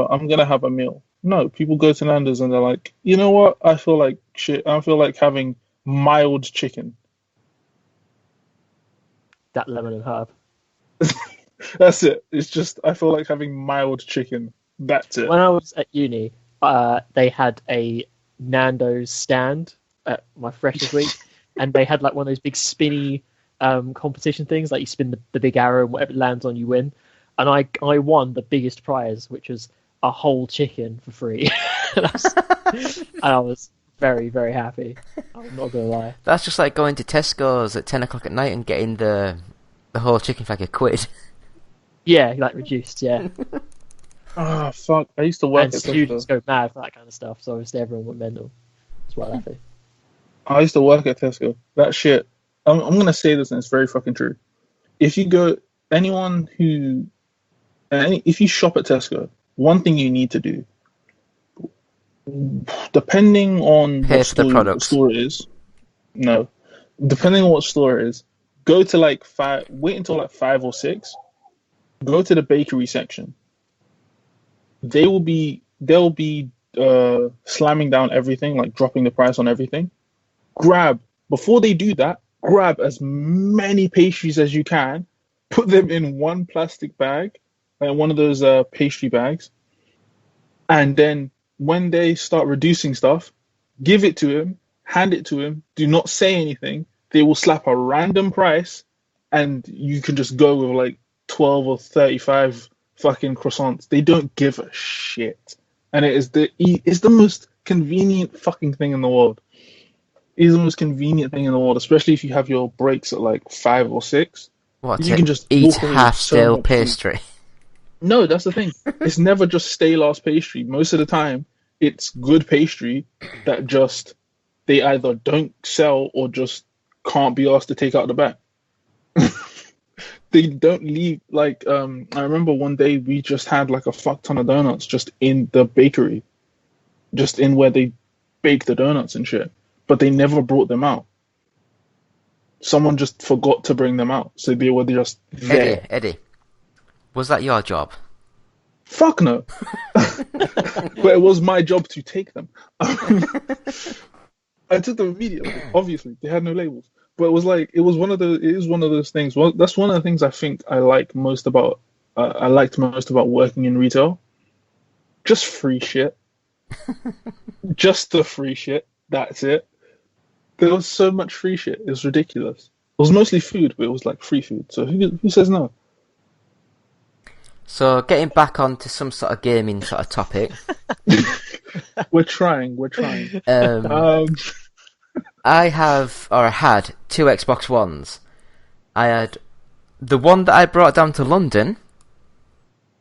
Speaker 7: a meal. No, people go to Nando's and they're like, you know what, I feel like shit. I feel like having mild chicken.
Speaker 6: That lemon and herb.
Speaker 7: That's it. It's just I feel like having mild chicken. That's it.
Speaker 6: When I was at uni, they had a Nando's stand at my freshers week, and they had like one of those big spinny competition things, like you spin the big arrow and whatever it lands on, you win. And I won the biggest prize, which was a whole chicken for free. And I was very, very happy. I'm not gonna lie.
Speaker 5: That's just like going to Tesco's at 10 o'clock at night and getting the whole chicken for like £1.
Speaker 6: Yeah, like reduced. Yeah,
Speaker 7: Ah, fuck. I used to work
Speaker 6: and
Speaker 7: at
Speaker 6: students
Speaker 7: Tesco.
Speaker 6: go mad for that kind of stuff. So obviously everyone went mental. That's why I laugh.
Speaker 7: I used to work at Tesco. That shit. I'm gonna say this, and it's very fucking true. If you go, if you shop at Tesco, one thing you need to do, depending on
Speaker 5: Pay
Speaker 7: what
Speaker 5: for the products.
Speaker 7: store it is, no, depending on what store it is, go to like five. Wait until like 5 or 6. Go to the bakery section. They'll be slamming down everything, like dropping the price on everything. Before they do that, grab as many pastries as you can, put them in one plastic bag, like one of those pastry bags, and then when they start reducing stuff, give it to him, hand it to him, do not say anything. They will slap a random price, and you can just go with like 12 or 35 fucking croissants. They don't give a shit. And it's the most convenient fucking thing in the world. It is the most convenient thing in the world, especially if you have your breaks at like 5 or 6.
Speaker 5: What,
Speaker 7: You
Speaker 5: to
Speaker 7: can just
Speaker 5: eat
Speaker 7: walk away with
Speaker 5: half-stale
Speaker 7: so much food.
Speaker 5: pastry?
Speaker 7: No, that's the thing. It's never just stale ass pastry. Most of the time, it's good pastry that just they either don't sell or just can't be asked to take out the bag. They don't leave like I remember one day we just had like a fuck ton of donuts just in the bakery, just in where they bake the donuts and shit, but they never brought them out. Someone just forgot to bring them out, so they were just there.
Speaker 5: Eddie, was that your job?
Speaker 7: Fuck no. But it was my job to take them. I took them immediately. Obviously, they had no labels. But it is one of those things. Well, that's one of the things I think I liked most about working in retail. Just free shit. Just the free shit. That's it. There was so much free shit. It was ridiculous. It was mostly food, but it was like free food. So who says no?
Speaker 5: So getting back onto some sort of gaming sort of topic.
Speaker 7: We're trying.
Speaker 5: I had 2 Xbox Ones. I had the one that I brought down to London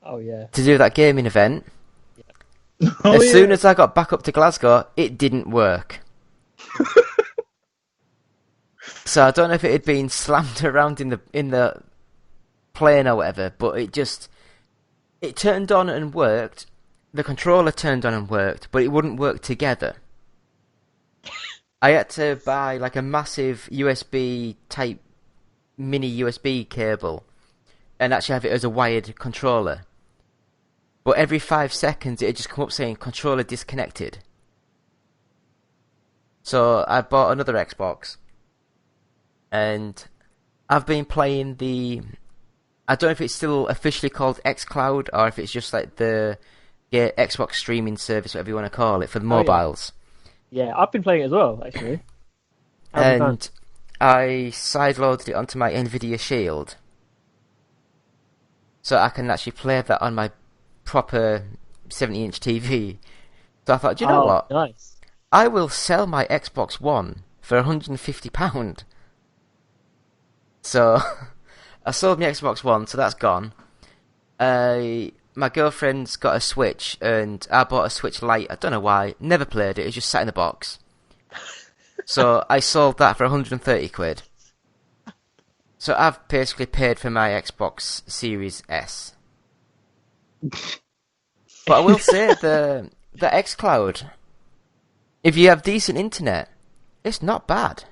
Speaker 6: Oh yeah.
Speaker 5: to do that gaming event.
Speaker 7: Oh,
Speaker 5: As
Speaker 7: yeah.
Speaker 5: soon as I got back up to Glasgow, it didn't work. So I don't know if it had been slammed around in the plane or whatever, but it turned on and worked. The controller turned on and worked, but it wouldn't work together. I had to buy like a massive USB type mini USB cable and actually have it as a wired controller. But every 5 seconds it'd just come up saying controller disconnected. So I bought another Xbox and I've been playing I don't know if it's still officially called xCloud or if it's just like the Xbox streaming service, whatever you want to call it, for the mobiles.
Speaker 6: Yeah, I've been playing it as well, actually. Having fun.
Speaker 5: And I sideloaded it onto my Nvidia Shield. So I can actually play that on my proper 70-inch TV. So I thought, do you know what?
Speaker 6: Nice.
Speaker 5: I will sell my Xbox One for £150. So I sold my Xbox One, so that's gone. My girlfriend's got a Switch, and I bought a Switch Lite. I don't know why. Never played it. It just sat in the box. So I sold that for £130. So I've basically paid for my Xbox Series S. But I will say the xCloud, if you have decent internet, it's not bad.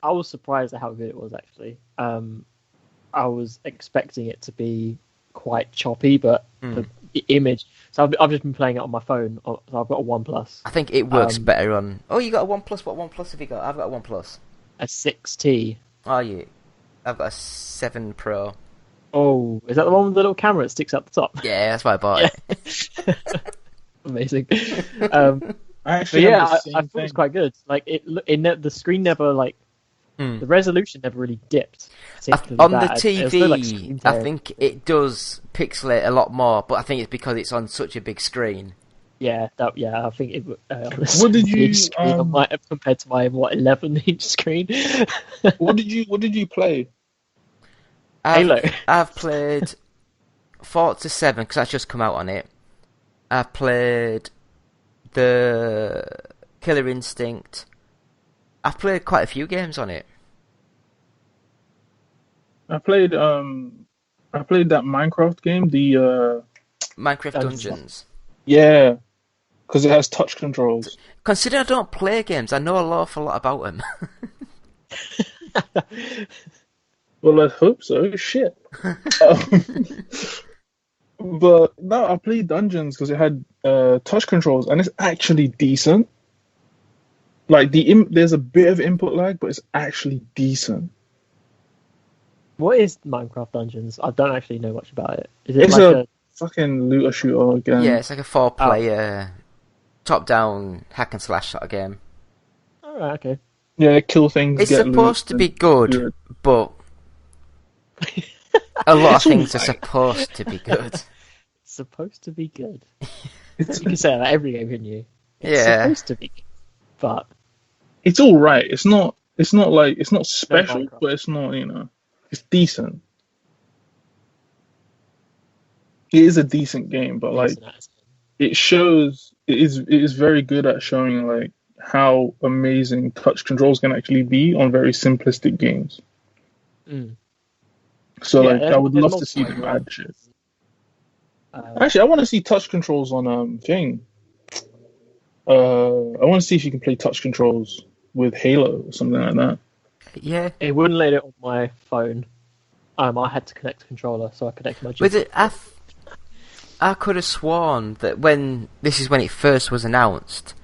Speaker 6: I was surprised at how good it was actually. I was expecting it to be quite choppy, but the image. So I've just been playing it on my phone. So I've got a OnePlus,
Speaker 5: I think it works better on. Oh, you got a OnePlus? What OnePlus have you got? I've got a OnePlus.
Speaker 6: a 6T.
Speaker 5: Oh, you? I've got a 7 Pro.
Speaker 6: Oh, is that the one with the little camera that sticks out the top?
Speaker 5: Yeah, that's why I bought it.
Speaker 6: Amazing.
Speaker 7: I actually
Speaker 6: But yeah,
Speaker 7: have the
Speaker 6: I
Speaker 7: same
Speaker 6: thought it was
Speaker 7: thing.
Speaker 6: quite good. Like the screen never the resolution never really dipped. particularly
Speaker 5: On the
Speaker 6: bad. It was still, like, screen
Speaker 5: TV, I
Speaker 6: tearing.
Speaker 5: think it does pixelate a lot more, but I think it's because it's on such a big screen.
Speaker 6: Yeah, I think it.
Speaker 7: What did you,
Speaker 6: screen on my, compared to my 11-inch screen?
Speaker 7: What did you play?
Speaker 6: Halo.
Speaker 5: I've played Forza 7 because that's just come out on it. I've played the Killer Instinct. I've played quite a few games on it.
Speaker 7: I played that Minecraft game, the
Speaker 5: Minecraft
Speaker 6: Dungeons.
Speaker 5: Dungeons.
Speaker 7: yeah, because it has touch controls.
Speaker 5: Considering I don't play games, I know an awful lot about them.
Speaker 7: Well, I hope so. Shit. But no, I played Dungeons because it had touch controls, and it's actually decent. Like there's a bit of input lag, but it's actually decent.
Speaker 6: What is Minecraft Dungeons? I don't actually know much about it. Is it
Speaker 7: It's
Speaker 6: like
Speaker 7: a fucking looter shooter again.
Speaker 5: Yeah, it's like a 4-player, top-down hack and slash sort of game.
Speaker 6: All right, okay.
Speaker 7: Yeah, kill things.
Speaker 5: It's
Speaker 7: get
Speaker 5: supposed to
Speaker 7: loot,
Speaker 5: be good,
Speaker 7: do it.
Speaker 5: but a lot of
Speaker 7: It's
Speaker 5: things are
Speaker 7: alright.
Speaker 5: supposed to be good.
Speaker 6: It's supposed to be good. You can say that about every game, couldn't you? It's
Speaker 5: Yeah.
Speaker 6: supposed to be, but
Speaker 7: It's all right. It's not special,
Speaker 6: Minecraft.
Speaker 7: but it's not, it's decent. It is a decent game, but like it is very good at showing like how amazing touch controls can actually be on very simplistic games. So
Speaker 6: Yeah,
Speaker 7: like I would
Speaker 6: there's
Speaker 7: love to
Speaker 6: multiple
Speaker 7: see them
Speaker 6: ways.
Speaker 7: add shit. Actually, I want to see touch controls on thing. I want to see if you can play touch controls with Halo or something like that.
Speaker 5: Yeah.
Speaker 6: It wouldn't let it on my phone. I had to connect a controller, so I connected my.
Speaker 5: With it, I could have sworn that when it first was announced,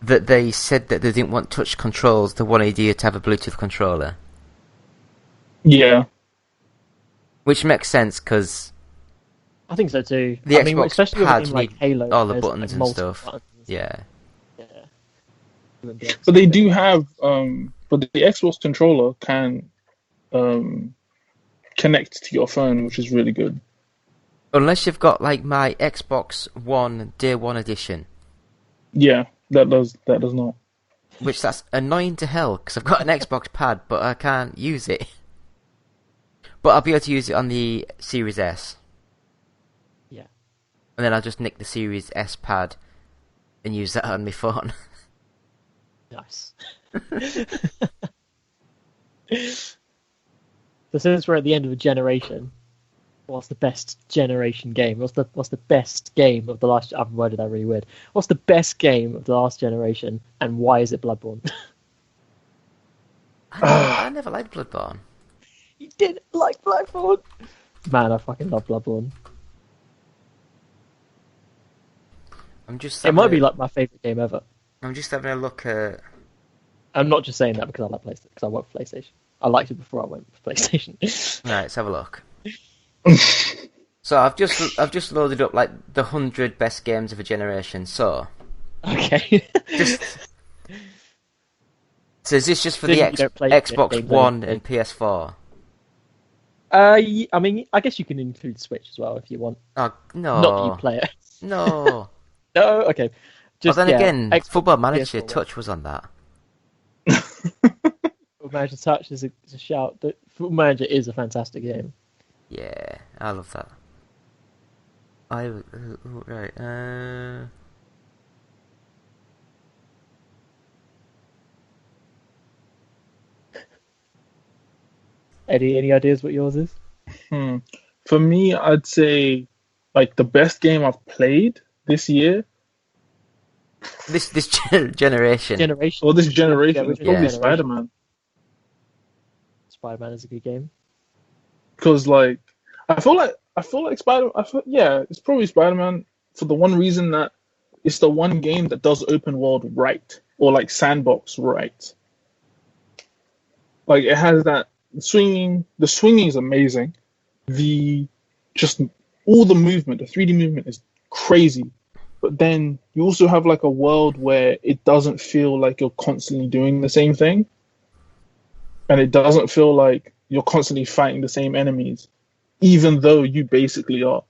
Speaker 5: that they said that they didn't want touch controls. They wanted you to have a Bluetooth controller,
Speaker 7: Yeah.
Speaker 5: which makes sense because
Speaker 6: I think so too.
Speaker 5: the
Speaker 6: I mean,
Speaker 5: Xbox
Speaker 6: especially with a
Speaker 5: pad
Speaker 6: game like
Speaker 5: need
Speaker 6: Halo,
Speaker 5: all the
Speaker 6: there's,
Speaker 5: buttons
Speaker 6: like,
Speaker 5: and
Speaker 6: multiple
Speaker 5: stuff.
Speaker 6: buttons.
Speaker 5: Yeah.
Speaker 6: Yeah. You wouldn't be able to
Speaker 7: But they
Speaker 6: do
Speaker 7: do
Speaker 6: that.
Speaker 7: have, but the Xbox controller can connect to your phone, which is really good.
Speaker 5: Unless you've got like my Xbox One Day One edition,
Speaker 7: Yeah, that does not.
Speaker 5: which that's annoying to hell because I've got an Xbox pad but I can't use it. But I'll be able to use it on the Series S.
Speaker 6: Yeah.
Speaker 5: And then I'll just nick the Series S pad and use that on my phone.
Speaker 6: Nice. So since we're at the end of a generation, what's the best generation game? What's the best game of the last? I've worded that really weird. What's the best game of the last generation, and why is it Bloodborne?
Speaker 5: I never liked Bloodborne.
Speaker 6: You didn't like Bloodborne? Man, I fucking love Bloodborne. It might be like my favorite game ever.
Speaker 5: I'm just having a look at.
Speaker 6: I'm not just saying that because I like PlayStation. Because I work for PlayStation. I liked it before I went for PlayStation.
Speaker 5: Right, let's have a look. So I've just loaded up like the 100 best games of a generation. So
Speaker 6: Okay.
Speaker 5: So is this just for
Speaker 6: Then
Speaker 5: the
Speaker 6: you don't play
Speaker 5: Xbox
Speaker 6: games
Speaker 5: One
Speaker 6: anymore.
Speaker 5: and PS4?
Speaker 6: I mean, I guess you can include Switch as well if you want.
Speaker 5: Oh no!
Speaker 6: Not that you play it.
Speaker 5: No.
Speaker 6: No, okay. Just,
Speaker 5: But then again,
Speaker 6: Xbox,
Speaker 5: Football Manager
Speaker 6: PS4.
Speaker 5: Touch was on that.
Speaker 6: Football Manager Touch is a shout. But Football Manager is a fantastic game.
Speaker 5: Yeah, I love that. Right.
Speaker 6: Eddie, any ideas what yours is?
Speaker 7: For me, I'd say like the best game I've played this year
Speaker 5: This generation.
Speaker 6: Generation.
Speaker 7: or this generation
Speaker 6: Yeah,
Speaker 7: is probably
Speaker 6: yeah.
Speaker 7: Spider-Man.
Speaker 6: Spider-Man is a good game.
Speaker 7: Because like I feel like Spider. Yeah, it's probably Spider-Man for the one reason that it's the one game that does open world right or like sandbox right. Like it has that swinging. The swinging is amazing. The just all the movement, the 3D movement is crazy. But then you also have like a world where it doesn't feel like you're constantly doing the same thing, and it doesn't feel like you're constantly fighting the same enemies, even though you basically are.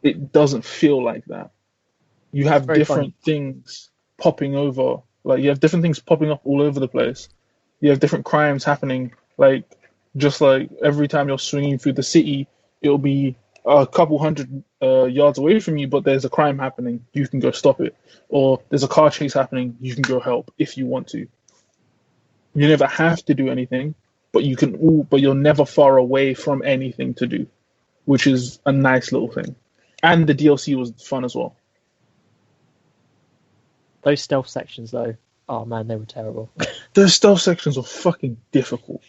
Speaker 7: It doesn't feel like that. You have
Speaker 6: very
Speaker 7: different things popping over. Like you have different things popping up all over the place. You have different crimes happening. Like just like every time you're swinging through the city, it'll be a couple hundred yards away from you, but there's a crime happening. You can go stop it, or there's a car chase happening. You can go help if you want to. You never have to do anything, but you can. But you're never far away from anything to do, which is a nice little thing. And the DLC was fun as well.
Speaker 6: Those stealth sections, though, oh man, they were terrible.
Speaker 7: Those stealth sections were fucking difficult.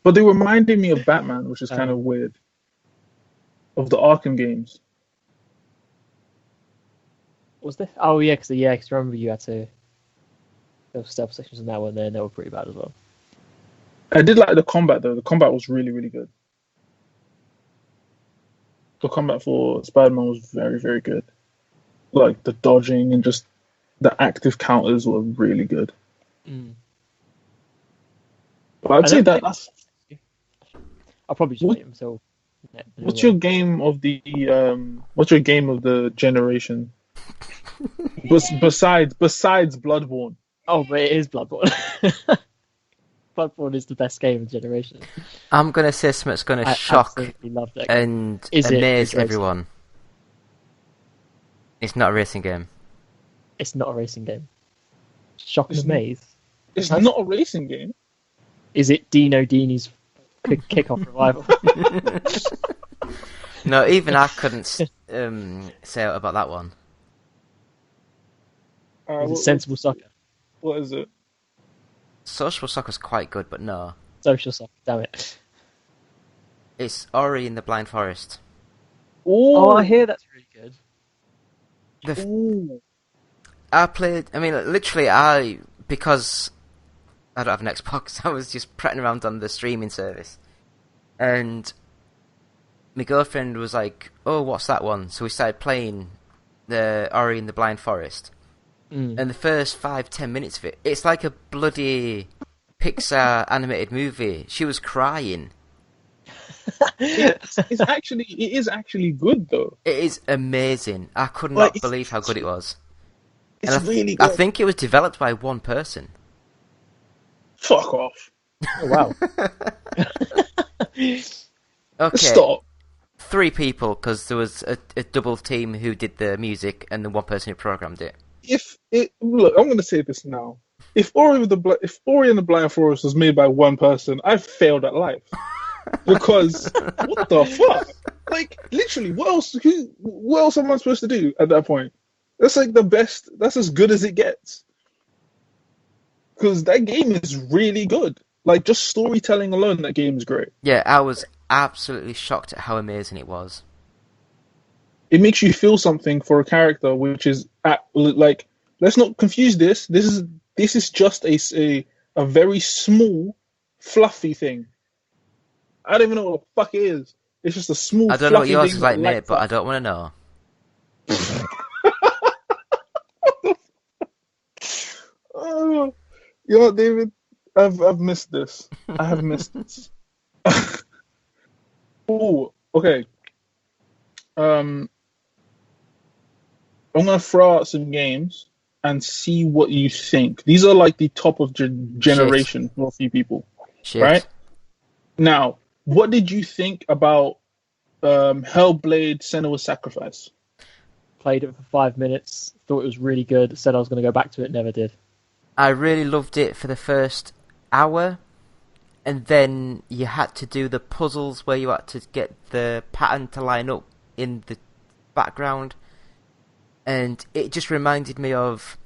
Speaker 7: But they reminded me of Batman, which is kind of weird. Of the Arkham games.
Speaker 6: Was there? Oh yeah, because I remember you had to. There were stealth sections in that one there, and they were pretty bad as well.
Speaker 7: I did like the combat though. The combat was really, really good. The combat for Spider-Man was very, very good. Like the dodging and just the active counters were really good. But I'd say that's.
Speaker 6: I'll probably just wait until.
Speaker 7: What's your game of the generation? besides Bloodborne.
Speaker 6: Oh, but it is Bloodborne. Bloodborne is the best game of the generation.
Speaker 5: I'm gonna say something that's gonna shock
Speaker 6: loved it.
Speaker 5: and amaze everyone. It's not a racing game.
Speaker 6: It's not a racing game. Shock and amaze.
Speaker 7: It's not a racing game.
Speaker 6: Is it Dino Dini's kick-off revival?
Speaker 5: No, even I couldn't say about that one.
Speaker 6: Is it Sensible Soccer?
Speaker 7: What is it?
Speaker 5: Social Soccer's quite good, but no.
Speaker 6: Social Soccer, damn it.
Speaker 5: It's Ori in the Blind Forest.
Speaker 6: Oh, I hear that's really good.
Speaker 5: I played, literally because I don't have an Xbox, I was just prattling around on the streaming service. And my girlfriend was like, oh, what's that one? So we started playing the Ori in the Blind Forest. And the first 5-10 minutes of it, it's like a bloody Pixar animated movie. She was crying.
Speaker 7: It is actually good though.
Speaker 5: It is amazing. I could not believe how good it was.
Speaker 7: It's really good.
Speaker 5: I think it was developed by one person.
Speaker 7: Fuck off.
Speaker 6: Oh, wow.
Speaker 5: Okay.
Speaker 7: Stop.
Speaker 5: 3 people, because there was a double team who did the music and the one person who programmed it.
Speaker 7: Look, I'm going to say this now. If Ori and the Blind Forest was made by one person, I've failed at life. Because what the fuck? Like literally, what else am I supposed to do at that point? That's like the best. That's as good as it gets. Because that game is really good. Like just storytelling alone, that game is great.
Speaker 5: Yeah, I was absolutely shocked at how amazing it was.
Speaker 7: It makes you feel something for a character, which is like, let's not confuse this. This is just a very small, fluffy thing. I don't even know what the fuck it is. It's just a small.
Speaker 5: I don't know what yours is like, mate, but I don't want to know.
Speaker 7: Oh, you know what, David? I've missed this. I have missed this. Oh, okay. I'm gonna throw out some games and see what you think. These are like the top of generation for a few people, right? Now, what did you think about Hellblade: Senua's Sacrifice?
Speaker 6: Played it for 5 minutes. Thought it was really good. Said I was going to go back to it. Never did.
Speaker 5: I really loved it for the first hour, and then you had to do the puzzles where you had to get the pattern to line up in the background, and it just reminded me of.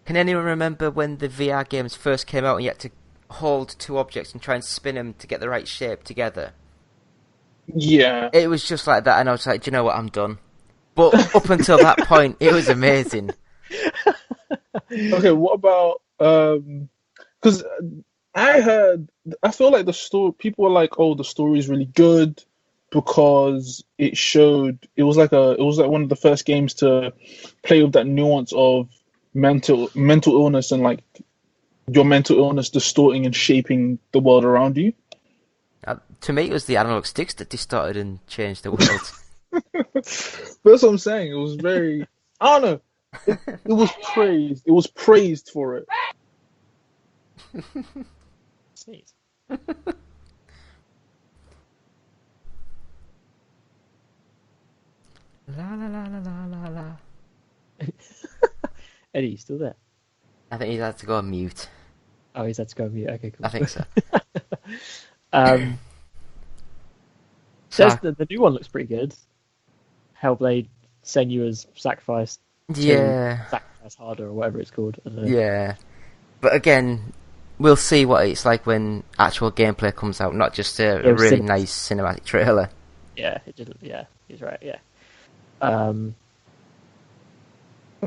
Speaker 5: Can anyone remember when the VR games first came out and you had to hold two objects and try and spin them to get the right shape together?
Speaker 7: Yeah.
Speaker 5: It was just like that, and I was like, do you know what, I'm done. But up until that point, it was amazing.
Speaker 7: Okay, what about because I feel like the story, people were like, oh, the story's really good because it was like one of the first games to play with that nuance of mental illness and like your mental illness distorting and shaping the world around you.
Speaker 5: To me, it was the analog sticks that distorted and changed the world.
Speaker 7: That's what I'm saying. It was very, I don't know. It was praised. It was praised for it.
Speaker 6: Sneeze.
Speaker 5: La la la la la la la.
Speaker 6: Eddie, you still there?
Speaker 5: I think he's had to go on mute.
Speaker 6: Oh, he's had to go on mute. Okay, cool.
Speaker 5: I think so.
Speaker 6: Says the new one looks pretty good. Hellblade: Senua's Sacrifice.
Speaker 5: Yeah.
Speaker 6: Sacrifice Harder, or whatever it's called. I don't know.
Speaker 5: Yeah. But again, we'll see what it's like when actual gameplay comes out, not just a really nice cinematic trailer.
Speaker 6: Yeah, he's right. Yeah. I'm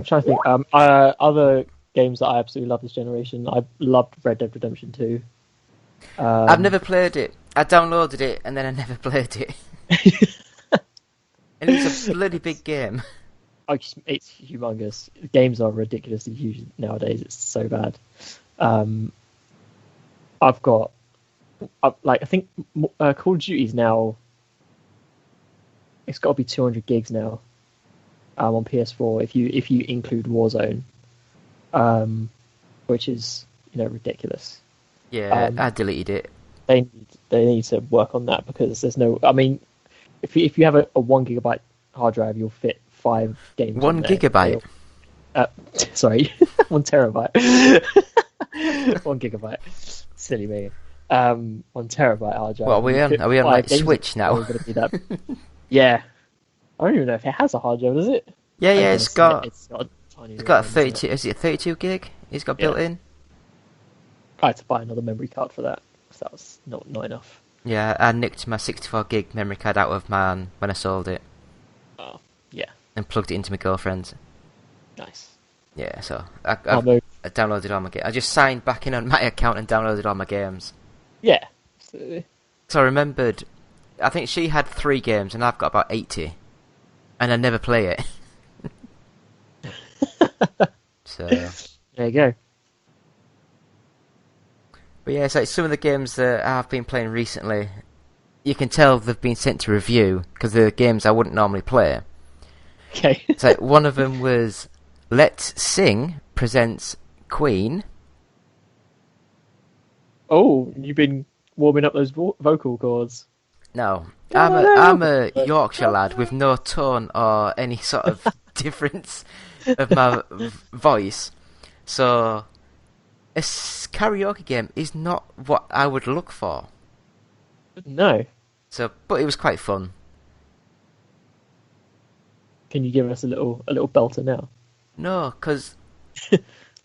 Speaker 6: trying to think. Other games that I absolutely love this generation. I loved Red Dead Redemption 2.
Speaker 5: I've never played it. I downloaded it and then I never played it. And it's a bloody big game.
Speaker 6: It's humongous. Games are ridiculously huge nowadays. It's so bad. I think Call of Duty's now. It's got to be 200 gigs now. On PS4, if you include Warzone, which is ridiculous.
Speaker 5: Yeah, I deleted it.
Speaker 6: They need to work on that because there's no. I mean, if you have a 1 gigabyte hard drive, you'll fit 5 games.
Speaker 5: 1 gigabyte.
Speaker 6: Sorry, 1 terabyte. 1 gigabyte. Silly me. 1 terabyte hard drive.
Speaker 5: What are we on like Switch now?
Speaker 6: Yeah. I don't even know if it has a hard drive, does it?
Speaker 5: Yeah, it's got
Speaker 6: a tiny.
Speaker 5: It's got 32. Is it 32 gig? It's got built in.
Speaker 6: I had to buy another memory card for that because that was not enough.
Speaker 5: Yeah, I nicked my 64 gig memory card out of mine when I sold it.
Speaker 6: Oh, yeah.
Speaker 5: And plugged it into my girlfriend's.
Speaker 6: Nice.
Speaker 5: Yeah, so I downloaded all my games. I just signed back in on my account and downloaded all my games.
Speaker 6: Yeah, absolutely.
Speaker 5: So I remembered, I think she had 3 games and I've got about 80. And I never play it. So
Speaker 6: there you go.
Speaker 5: But yeah, so some of the games that I've been playing recently, you can tell they've been sent to review because they're games I wouldn't normally play.
Speaker 6: Okay.
Speaker 5: So one of them was Let's Sing presents Queen.
Speaker 6: Oh, you've been warming up those vocal cords.
Speaker 5: No, I'm a Yorkshire lad with no tone or any sort of difference of my voice, so a karaoke game is not what I would look for.
Speaker 6: No.
Speaker 5: So, but it was quite fun.
Speaker 6: Can you give us a little belter now?
Speaker 5: No, because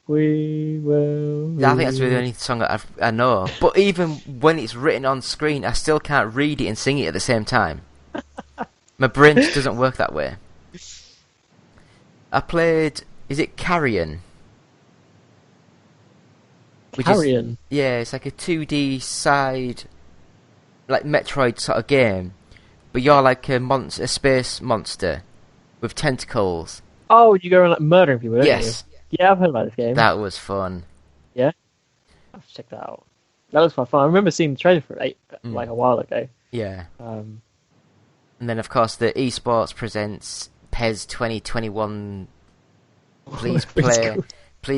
Speaker 6: we will.
Speaker 5: I think that's really the only song that I know. But even when it's written on screen, I still can't read it and sing it at the same time. My brain just doesn't work that way. I played. Is it Carrion?
Speaker 6: Carrion?
Speaker 5: Yeah, it's like a 2D side, like Metroid sort of game. But you're like a space monster with tentacles.
Speaker 6: Oh, you go around like murdering people, don't
Speaker 5: Yes.
Speaker 6: you? Yeah, I've heard about this game.
Speaker 5: That was fun.
Speaker 6: Yeah? I'll have to check that out. That looks quite fun. I remember seeing the trailer for it like a while ago.
Speaker 5: Yeah. And then, of course, the esports presents PES 2021. Please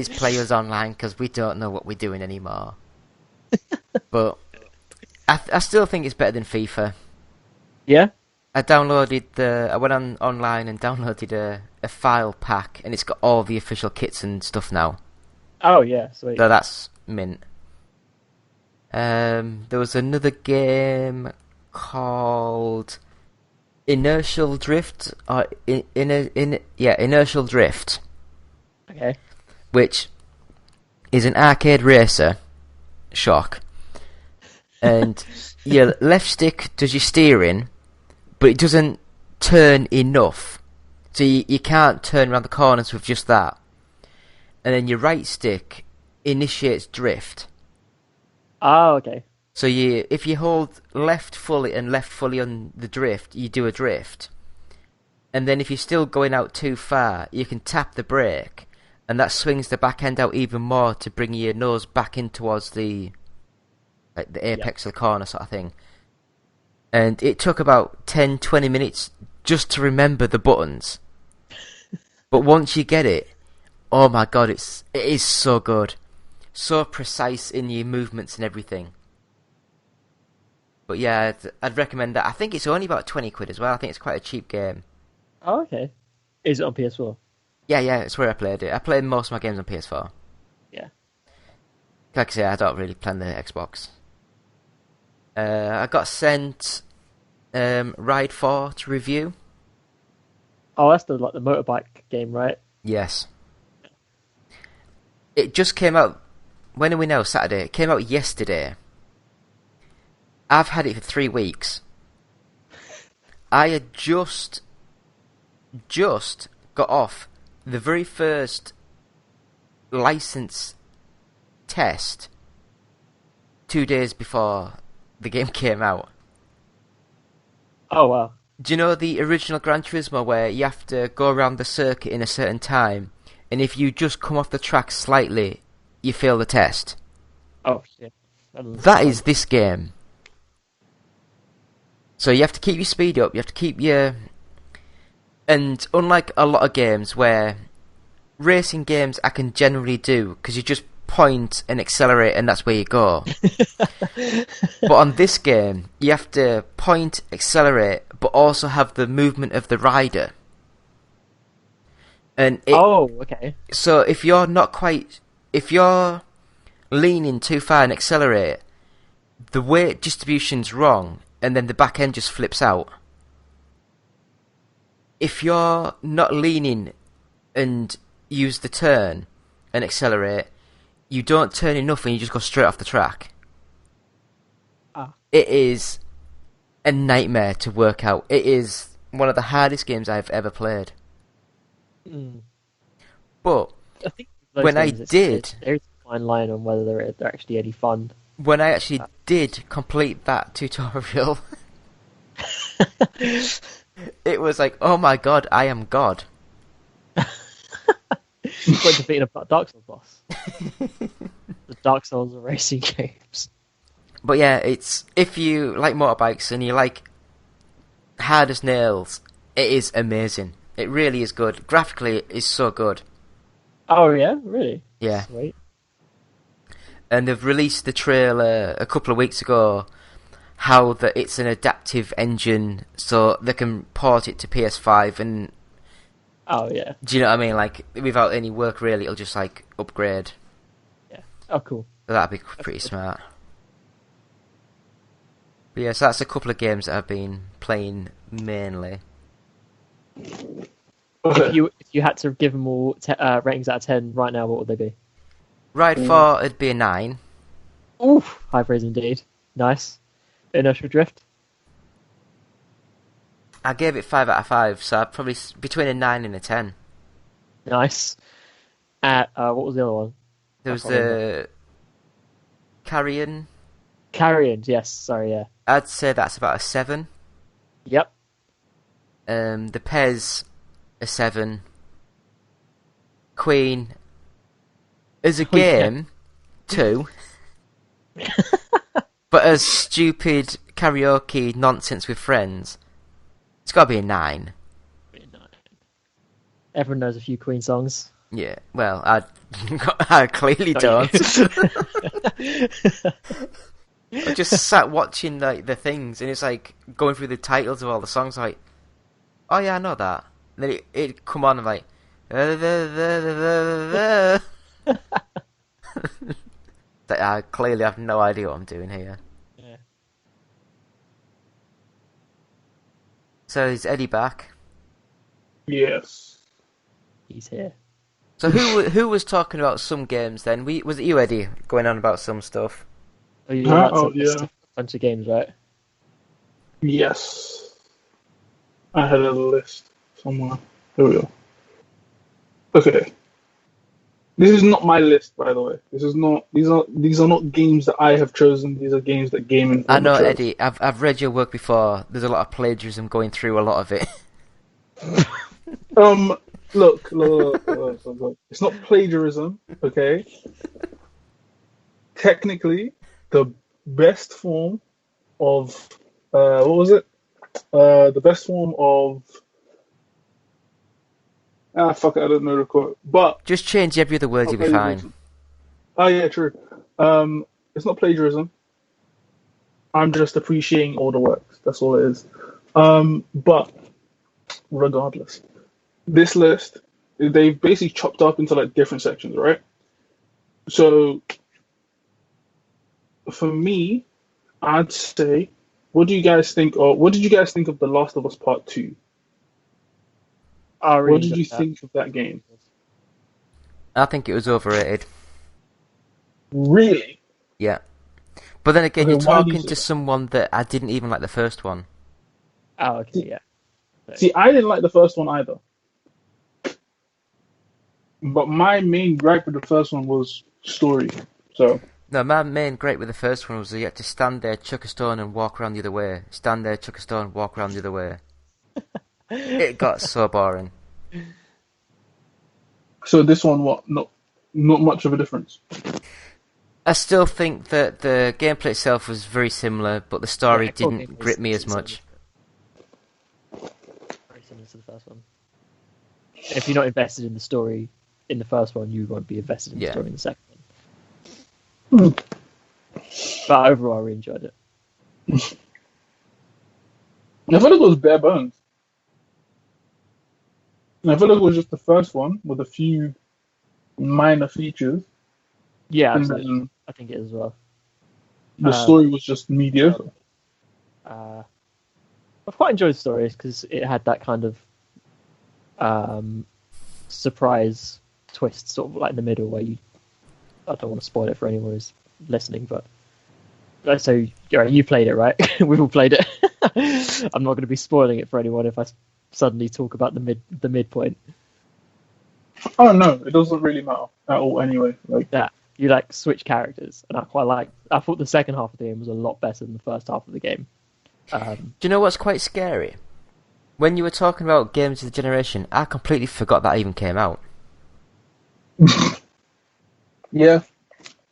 Speaker 5: play us online because we don't know what we're doing anymore. But I still think it's better than FIFA.
Speaker 6: Yeah?
Speaker 5: I went online and downloaded a file pack, and it's got all the official kits and stuff now.
Speaker 6: Oh, yeah, sweet.
Speaker 5: So that's mint. There was another game called Inertial Drift, or Inertial Drift,
Speaker 6: Okay.
Speaker 5: which is an arcade racer. Shock. And your left stick does your steering, but it doesn't turn enough. So you can't turn around the corners with just that. And then your right stick initiates drift.
Speaker 6: Oh, okay.
Speaker 5: So if you hold left fully and left fully on the drift, you do a drift. And then if you're still going out too far, you can tap the brake, and that swings the back end out even more to bring your nose back in towards the apex of the corner sort of thing. And it took about 10-20 minutes just to remember the buttons. But once you get it, oh my god, it is so good. So precise in your movements and everything. But yeah, I'd recommend that. I think it's only about 20 quid as well. I think it's quite a cheap game.
Speaker 6: Oh, okay. Is it on PS4?
Speaker 5: Yeah, it's where I played it. I played most of my games on PS4.
Speaker 6: Yeah.
Speaker 5: Like I say, I don't really play on the Xbox. I got sent Ride 4 to review.
Speaker 6: Oh, that's the motorbike game, right?
Speaker 5: Yes. It just came out. When are we now? Saturday. It came out yesterday. I've had it for 3 weeks. I had just got off the very first license test 2 days before the game came out.
Speaker 6: Oh, wow.
Speaker 5: Do you know the original Gran Turismo where you have to go around the circuit in a certain time, and if you just come off the track slightly, you fail the test?
Speaker 6: Oh, shit.
Speaker 5: That is this game. So you have to keep your speed up, you have to keep your... And unlike a lot of games where... Racing games I can generally do, because you just point and accelerate and that's where you go. But on this game, you have to point, accelerate, but also have the movement of the rider. And
Speaker 6: oh, okay.
Speaker 5: So if you're leaning too far and accelerate, the weight distribution's wrong, and then the back end just flips out. If you're not leaning and use the turn and accelerate, you don't turn enough and you just go straight off the track. It is a nightmare to work out. It is one of the hardest games I've ever played. But
Speaker 6: I think
Speaker 5: when I did...
Speaker 6: There's a fine line on whether they're actually any fun.
Speaker 5: When I actually did complete that tutorial, it was like, oh my god, I am God.
Speaker 6: Quite defeating a Dark Souls boss. The Dark Souls of racing games.
Speaker 5: But yeah, it's if you like motorbikes and you like hard as nails, it is amazing. It really is good. Graphically, it is so good.
Speaker 6: Oh yeah, really?
Speaker 5: Yeah.
Speaker 6: Sweet.
Speaker 5: And they've released the trailer a couple of weeks ago, how that it's an adaptive engine, so they can port it to PS5 and...
Speaker 6: Oh yeah.
Speaker 5: Do you know what I mean? Like, without any work really, it'll just like upgrade.
Speaker 6: Yeah. Oh cool.
Speaker 5: That'd be pretty smart. But yeah, so that's a couple of games that I've been playing mainly.
Speaker 6: If you had to give them all ratings out of 10 right now, what would they be?
Speaker 5: Ride 4 it'd be a 9.
Speaker 6: Oof, high praise indeed. Nice. Inertial Drift?
Speaker 5: I gave it 5 out of 5, so I'd probably between a 9 and a 10.
Speaker 6: Nice. What was the other one?
Speaker 5: There was the Carrion.
Speaker 6: Carrion, yes, sorry, yeah.
Speaker 5: I'd say that's about a 7.
Speaker 6: Yep.
Speaker 5: The Pez, a 7. Queen, as a game, 2. But as stupid karaoke nonsense with friends, it's got to be a 9.
Speaker 6: Everyone knows a few Queen songs.
Speaker 5: Yeah, well, I clearly don't. I just sat watching like the things, and it's like going through the titles of all the songs. Like, oh yeah, I know that. And then it come on, and like, I I clearly have no idea what I'm doing here.
Speaker 6: Yeah.
Speaker 5: So is Eddie back?
Speaker 7: Yes.
Speaker 6: He's here.
Speaker 5: So who was talking about some games then? Was it you, Eddie, going on about some stuff?
Speaker 6: Oh, you
Speaker 7: Huh?
Speaker 6: that's
Speaker 7: Oh,
Speaker 6: a
Speaker 7: yeah.
Speaker 6: bunch of games, right?
Speaker 7: Yes. I had a list somewhere. Here we go. Okay. This is not my list, by the way. This is not. These are not games that I have chosen. These are games that Game
Speaker 5: I
Speaker 7: Informer
Speaker 5: know,
Speaker 7: chose.
Speaker 5: Eddie. I've read your work before. There's a lot of plagiarism going through a lot of it.
Speaker 7: Look. It's not plagiarism, okay? Technically, the best form of what was it? The best form of fuck it, I don't know the quote. But
Speaker 5: Just change every other word,
Speaker 7: not
Speaker 5: you'll be fine.
Speaker 7: plagiarism. Oh yeah, true. It's not plagiarism. I'm just appreciating all the works. That's all it is. But regardless, this list they've basically chopped up into like different sections, right? So for me, I'd say, what do you guys think? Or what did you guys think of The Last of Us Part 2?
Speaker 6: I really
Speaker 7: What did you
Speaker 6: enjoyed that.
Speaker 7: think of that game?
Speaker 5: I think it was overrated.
Speaker 7: Really?
Speaker 5: Yeah. But then again,
Speaker 7: Okay,
Speaker 5: you're
Speaker 7: why do you
Speaker 5: talking
Speaker 7: say
Speaker 5: to
Speaker 7: that?
Speaker 5: someone that I didn't even like the first one.
Speaker 6: Oh, okay, yeah.
Speaker 7: See, I didn't like the first one either. But my main gripe with the first one was story. So,
Speaker 5: No, my main gripe with the first one was that you had to stand there, chuck a stone, and walk around the other way. Stand there, chuck a stone, walk around the other way. It got so boring.
Speaker 7: so this one, what? Not much of a difference.
Speaker 5: I still think that the gameplay itself was very similar, but the story
Speaker 6: Yeah, core
Speaker 5: didn't
Speaker 6: gameplay
Speaker 5: grip me
Speaker 6: is
Speaker 5: as much.
Speaker 6: Very similar to the first one. If you're not invested in the story in the first one, you won't be invested in the
Speaker 5: Yeah.
Speaker 6: story in the second one. But overall, I really enjoyed it.
Speaker 7: I feel like it was bare bones. I feel like it was just the first one with a few minor features,
Speaker 6: Yeah,
Speaker 7: and
Speaker 6: absolutely.
Speaker 7: then
Speaker 6: I think it is as well.
Speaker 7: the story was just mediocre.
Speaker 6: I've quite enjoyed the story because it had that kind of surprise twist, sort of like in the middle, where I don't want to spoil it for anyone who's listening, but so you played it, right? We've all played it. I'm not going to be spoiling it for anyone if I suddenly talk about the midpoint.
Speaker 7: Oh no, it doesn't really matter at all. Anyway, like
Speaker 6: Yeah, you like switch characters, and I thought the second half of the game was a lot better than the first half of the game.
Speaker 5: Do you know what's quite scary? When you were talking about games of the generation, I completely forgot that even came out.
Speaker 7: yeah,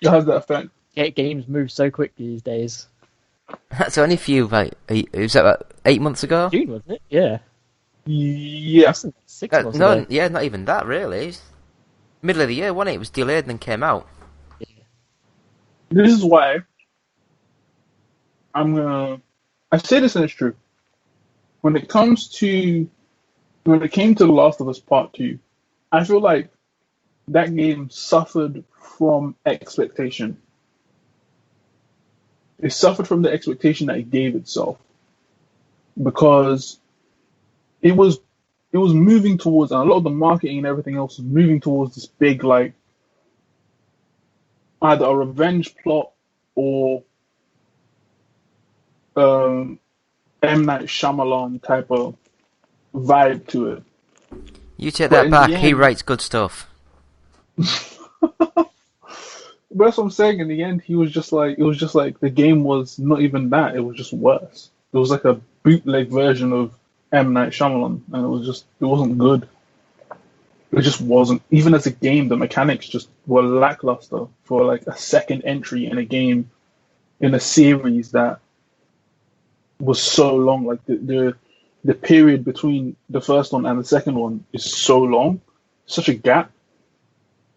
Speaker 7: it has that effect.
Speaker 6: Games move so quickly these days.
Speaker 5: That's only a few, like, was that about 8 months ago?
Speaker 6: June, wasn't it? Yeah.
Speaker 7: Yeah,
Speaker 6: Less than 6 months
Speaker 5: No,
Speaker 6: ago.
Speaker 5: yeah, not even that, really. Middle of the year, wasn't it? It was delayed and then came out.
Speaker 7: this is why I say this and it's true. When it came to The Last of Us Part 2, I feel like that game suffered from expectation. It suffered from the expectation that it gave itself, because it was moving towards, and a lot of the marketing and everything else was moving towards this big, like, either a revenge plot or M. Night Shyamalan type of vibe to it.
Speaker 5: You take
Speaker 7: But
Speaker 5: that
Speaker 7: in
Speaker 5: back,
Speaker 7: the
Speaker 5: he
Speaker 7: end-
Speaker 5: writes good stuff.
Speaker 7: But that's what I'm saying. In the end, it was just like the game was not even that. It was just worse. It was like a bootleg version of M. Night Shyamalan, and it wasn't good. It just wasn't. Even as a game, the mechanics just were lackluster for like a second entry in a game in a series that was so long. Like the period between the first one and the second one is so long, such a gap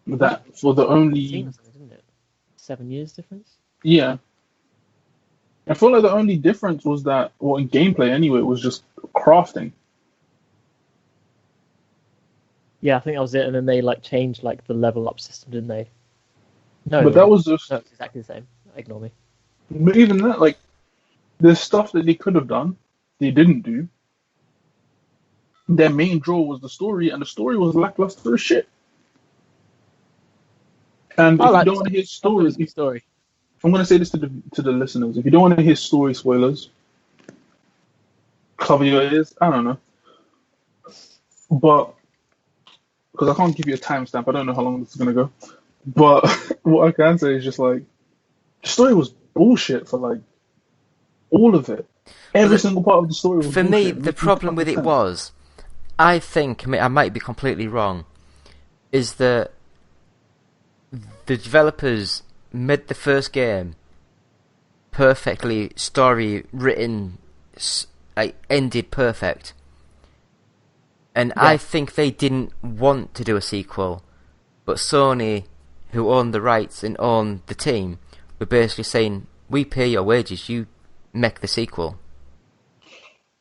Speaker 7: that for the only
Speaker 6: Isn't it? 7 years difference?
Speaker 7: yeah. I feel like the only difference was that, well, in gameplay anyway, it was just crafting.
Speaker 6: Yeah, I think that was it. And then they like changed like the level up system, didn't they? No,
Speaker 7: But that was just.
Speaker 6: no, it's exactly the same. Ignore me.
Speaker 7: But even that, like, there's stuff that they could have done, they didn't do. Their main draw was the story, and the story was lackluster as shit. And if you don't want to hear stories,
Speaker 6: story.
Speaker 7: I'm going to say this to the listeners: if you don't want to hear story spoilers, cover your ears. I don't know, but because I can't give you a timestamp, I don't know how long this is going to go. But what I can say is just like the story was bullshit for like all of it. Every single part of the story was
Speaker 5: For me,
Speaker 7: bullshit.
Speaker 5: the problem with it was, I think, I might be completely wrong, is that the developers made the first game perfectly story written, like ended perfect, and I think they didn't want to do a sequel, but Sony, who owned the rights and owned the team, were basically saying, "We pay your wages, you make the sequel."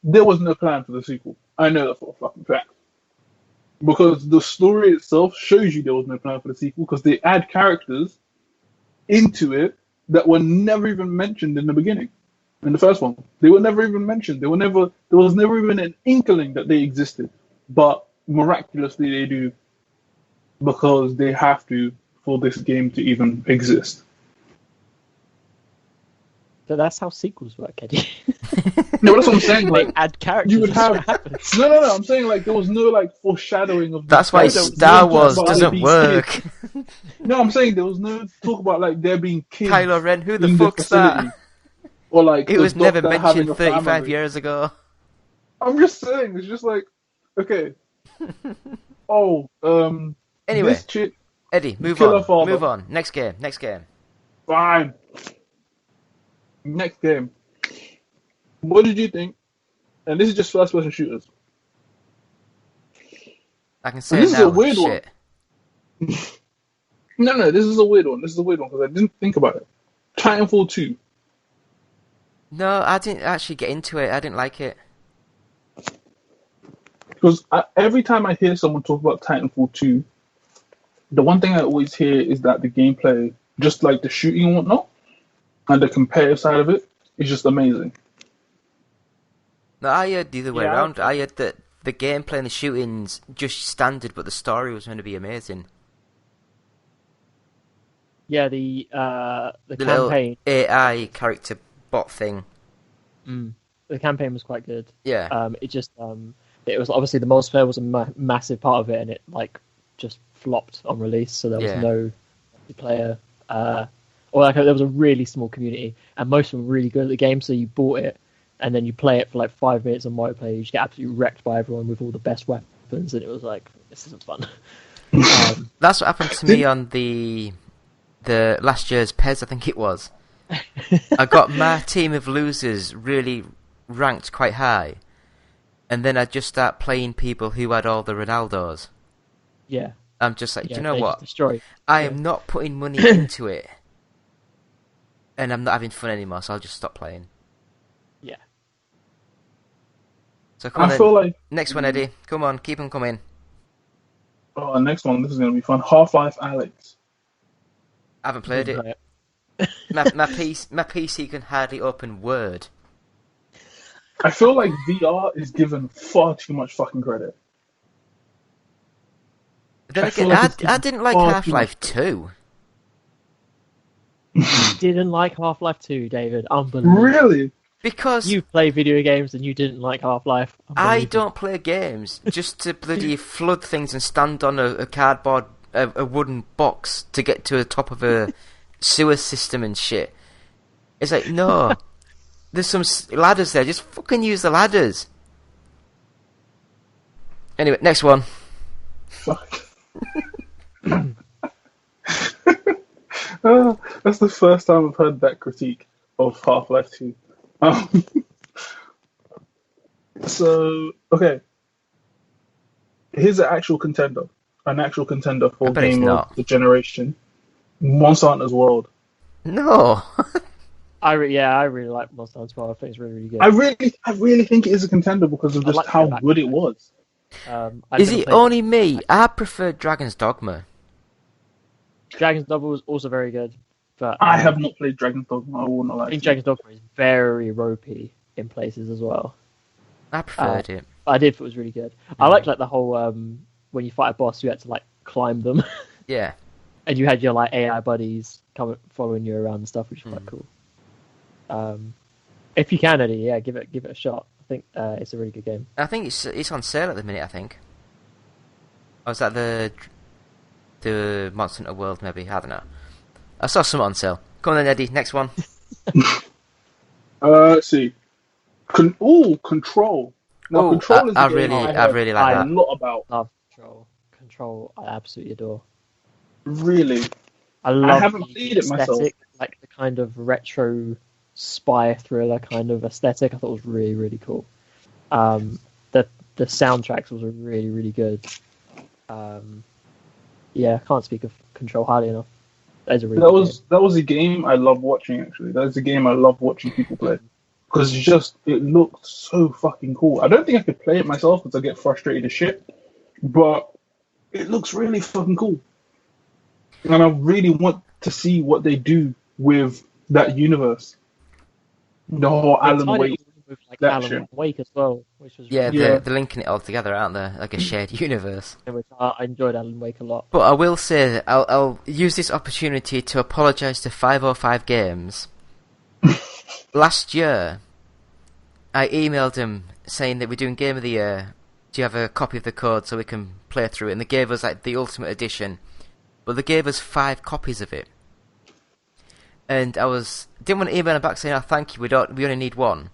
Speaker 7: There was no plan for the sequel. I know that for a fucking fact. Because the story itself shows you there was no plan for the sequel because they add characters into it that were never even mentioned in the beginning. In the first one. They were never even mentioned. There was never even an inkling that they existed. But miraculously they do because they have to for this game to even exist.
Speaker 6: So that's how sequels work, Eddie.
Speaker 7: No, that's what I'm saying.
Speaker 6: They
Speaker 7: Like,
Speaker 6: add characters.
Speaker 7: you would
Speaker 6: that's what
Speaker 7: have
Speaker 6: happens.
Speaker 7: no. I'm saying like there was no like foreshadowing of.
Speaker 5: That's why
Speaker 7: there was
Speaker 5: Star
Speaker 7: no talk
Speaker 5: Wars
Speaker 7: about
Speaker 5: doesn't
Speaker 7: these
Speaker 5: work.
Speaker 7: kids. No, I'm saying there was no talk about like there being kids.
Speaker 5: Kylo Ren, who the
Speaker 7: in
Speaker 5: fuck's
Speaker 7: facility.
Speaker 5: that?
Speaker 7: Or like
Speaker 5: It
Speaker 7: the
Speaker 5: was never
Speaker 7: doctor having
Speaker 5: mentioned
Speaker 7: a
Speaker 5: 35
Speaker 7: family.
Speaker 5: years ago.
Speaker 7: I'm just saying, it's just like, okay. Oh,
Speaker 5: Anyway,
Speaker 7: this chick,
Speaker 5: Eddie, move
Speaker 7: kill her
Speaker 5: on.
Speaker 7: father.
Speaker 5: Move on. Next game.
Speaker 7: Fine. Next game. What did you think? And this is just first-person shooters.
Speaker 5: I can say
Speaker 7: This
Speaker 5: it
Speaker 7: is a
Speaker 5: now.
Speaker 7: weird one.
Speaker 5: Shit.
Speaker 7: No, this is a weird one. This is a weird one because I didn't think about it. Titanfall 2.
Speaker 5: No, I didn't actually get into it. I didn't like it.
Speaker 7: Because every time I hear someone talk about Titanfall 2, the one thing I always hear is that the gameplay, just like the shooting and whatnot, and the competitive side of it, is just amazing.
Speaker 5: No, I heard the other way
Speaker 6: Yeah,
Speaker 5: around. I heard that the gameplay and the shooting's just standard, but the story was going to be amazing.
Speaker 6: Yeah, the
Speaker 5: Little
Speaker 6: campaign.
Speaker 5: AI character bot thing.
Speaker 6: The campaign was quite good.
Speaker 5: Yeah.
Speaker 6: It was obviously the multiplayer was a massive part of it, and it like just flopped on release, so there was no multiplayer. There was a really small community, and most of them were really good at the game. So you bought it, and then you play it for like 5 minutes on multiplayer. You just get absolutely wrecked by everyone with all the best weapons, and it was like, this isn't fun.
Speaker 5: That's what happened to me on the last year's PES, I think it was. I got my team of losers really ranked quite high, and then I just start playing people who had all the Ronaldos.
Speaker 6: Yeah.
Speaker 5: I'm just like, do you know what? I am not putting money into it, and I'm not having fun anymore, so I'll just stop playing.
Speaker 6: Yeah.
Speaker 5: So come on,
Speaker 7: I feel like
Speaker 5: next one, Eddie. Come on, keep them coming.
Speaker 7: oh, next one. This is gonna be fun. Half-Life Alyx.
Speaker 5: I haven't played
Speaker 6: Didn't
Speaker 5: it.
Speaker 6: play
Speaker 5: My PC can hardly open Word.
Speaker 7: I feel like VR is given far too much fucking credit.
Speaker 5: Then
Speaker 7: I feel
Speaker 5: again,
Speaker 7: like it's
Speaker 5: I didn't like
Speaker 7: far too
Speaker 5: Half-Life
Speaker 7: much.
Speaker 5: 2.
Speaker 6: You didn't like Half-Life 2, David. Unbelievable.
Speaker 7: Really?
Speaker 5: Because
Speaker 6: You play video games and you didn't like Half-Life.
Speaker 5: I don't play games just to bloody flood things and stand on a cardboard, a wooden box to get to the top of a sewer system and shit. It's like, no. There's some ladders there. Just fucking use the ladders. Anyway, next one.
Speaker 7: Fuck. That's the first time I've heard that critique of Half-Life 2. So, okay. Here's an actual contender. An actual contender for
Speaker 5: bet it's
Speaker 7: Game
Speaker 5: not.
Speaker 7: of the Generation. Monster Hunter's World.
Speaker 5: No.
Speaker 6: I really like Monster Hunter World. I think it's really, really good.
Speaker 7: I really think it is a contender because of
Speaker 6: I'd
Speaker 7: just
Speaker 6: like to
Speaker 7: how
Speaker 6: go back
Speaker 7: good
Speaker 6: to
Speaker 7: it
Speaker 6: it.
Speaker 7: was.
Speaker 6: I've
Speaker 5: Is
Speaker 6: never
Speaker 5: it
Speaker 6: played
Speaker 5: only me? I prefer Dragon's Dogma.
Speaker 6: Dragon's Dogma was also very good, but
Speaker 7: I have not played Dragon's Dogma. I will not
Speaker 6: I
Speaker 7: lie.
Speaker 6: think
Speaker 7: to you.
Speaker 6: Dragon's Dogma is very ropey in places as well.
Speaker 5: I preferred it.
Speaker 6: But I did. It was really good. I like the whole when you fight a boss, you had to like climb them,
Speaker 5: Yeah.
Speaker 6: and you had your like AI buddies following you around and stuff, which is quite cool. If you can, Eddie, yeah, give it a shot. I think it's a really good game.
Speaker 5: I think it's on sale at the minute, I think. Or is that the Monster Hunter World, maybe? I don't know. I saw some on sale. Come on then, Eddie, next one.
Speaker 7: Let's see. Control. Now,
Speaker 5: Ooh,
Speaker 7: Control is a
Speaker 5: I
Speaker 7: game
Speaker 5: really like
Speaker 7: I
Speaker 5: that.
Speaker 7: a lot about.
Speaker 6: Love Control. Control, I absolutely adore.
Speaker 7: Really.
Speaker 6: I love
Speaker 7: haven't
Speaker 6: the
Speaker 7: played it myself.
Speaker 6: aesthetic, like the kind of retro spy thriller kind of aesthetic. I thought was really, really cool. The soundtracks was really, really good. Yeah, I can't speak of Control highly enough. That
Speaker 7: was a game I love watching. Actually, that's a game I love watching people play because it looked so fucking cool. I don't think I could play it myself because I get frustrated as shit, but it looks really fucking cool, and I really want to see what they do with that universe. The whole Alan Wake.
Speaker 6: with like
Speaker 7: that
Speaker 6: Alan
Speaker 7: shit.
Speaker 6: Wake as well, which was
Speaker 5: Yeah,
Speaker 6: really
Speaker 7: Yeah.
Speaker 5: they're linking it all together, aren't they? Like a shared universe.
Speaker 6: good, which I enjoyed Alan Wake a lot.
Speaker 5: But I will say, I'll use this opportunity to apologise to 505 Games. Last year, I emailed them saying that we're doing Game of the Year. Do you have a copy of the code so we can play through it? And they gave us like the Ultimate Edition. But they gave us 5 copies of it. And didn't want to email them back saying, "Oh, thank you, we only need 1."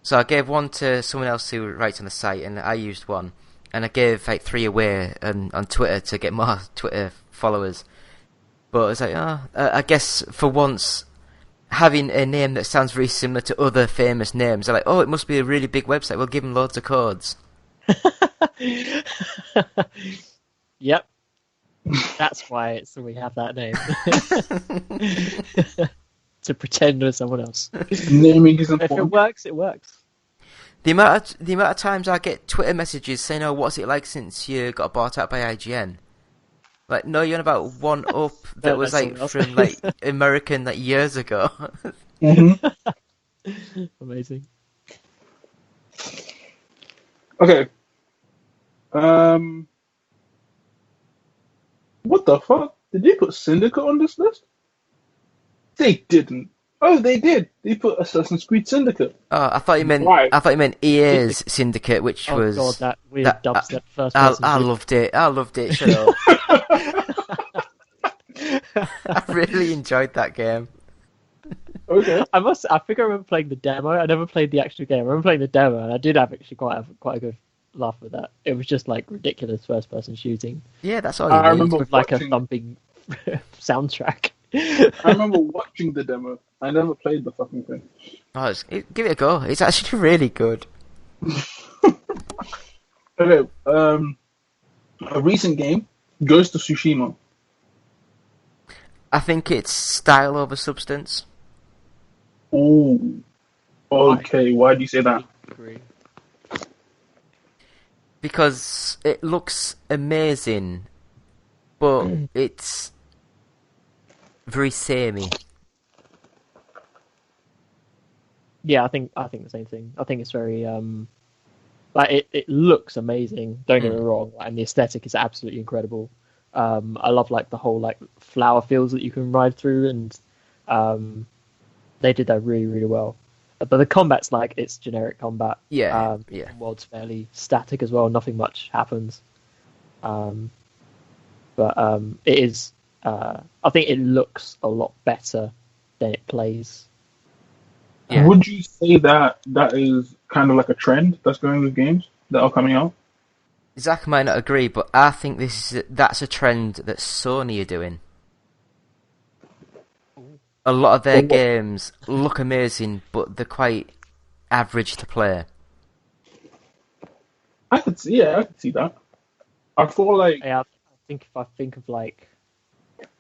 Speaker 5: So I gave 1 to someone else who writes on the site, and I used 1. And I gave like 3 away on Twitter to get more Twitter followers. But it's like, I guess for once, having a name that sounds very similar to other famous names, they're like, oh, it must be a really big website, we'll give them loads of codes.
Speaker 6: Yep. That's why we have that name. To pretend we're someone else.
Speaker 7: Naming is
Speaker 6: If it
Speaker 7: important.
Speaker 6: works, it works.
Speaker 5: The amount of times I get Twitter messages saying, "Oh, what's it like since you got bought out by IGN?" Like, no, you're on about one up that
Speaker 6: No,
Speaker 5: was
Speaker 6: that's
Speaker 5: like
Speaker 6: someone
Speaker 5: from like American like years ago.
Speaker 6: Amazing.
Speaker 7: Okay. What the fuck? Did they put Syndicate on this list? They didn't. Oh, they did. They put Assassin's Creed Syndicate.
Speaker 5: Oh, I thought you meant
Speaker 7: Why?
Speaker 5: EA's Syndicate, which
Speaker 6: Oh
Speaker 5: was
Speaker 6: god, that weird
Speaker 5: that-
Speaker 6: dubstep first
Speaker 5: I
Speaker 6: person.
Speaker 5: loved it. I loved it. Shut up. I really enjoyed that game.
Speaker 7: Okay.
Speaker 6: I think I remember playing the demo. I never played the actual game. I remember playing the demo, and I did have actually quite a good laugh with that. It was just like ridiculous first person shooting
Speaker 5: Yeah, that's all you
Speaker 7: I
Speaker 5: need.
Speaker 7: remember
Speaker 6: with like a
Speaker 7: watching-
Speaker 6: thumping soundtrack.
Speaker 7: I remember watching the demo. I never played the fucking thing.
Speaker 5: Oh, give it a go. It's actually really good.
Speaker 7: Okay. A recent game, Ghost of Tsushima.
Speaker 5: I think it's style over substance.
Speaker 7: Ooh. Okay. Why do you say that?
Speaker 6: Agree.
Speaker 5: Because it looks amazing, but it's very samey.
Speaker 6: Yeah, I think the same thing. I think it's very like it looks amazing. Don't get me wrong, and the aesthetic is absolutely incredible. I love like the whole like flower fields that you can ride through, and they did that really really well. But the combat's like it's generic combat.
Speaker 5: Yeah.
Speaker 6: The world's fairly static as well. Nothing much happens. But it is. I think it looks a lot better than it plays.
Speaker 5: Yeah.
Speaker 7: Would you say that is kind of like a trend that's going with games that are coming out?
Speaker 5: Zach might not agree, but I think that's a trend that Sony are doing. A lot of their games look amazing, but they're quite average to play.
Speaker 7: I could see that. I feel like
Speaker 6: Yeah, I think if I think of like,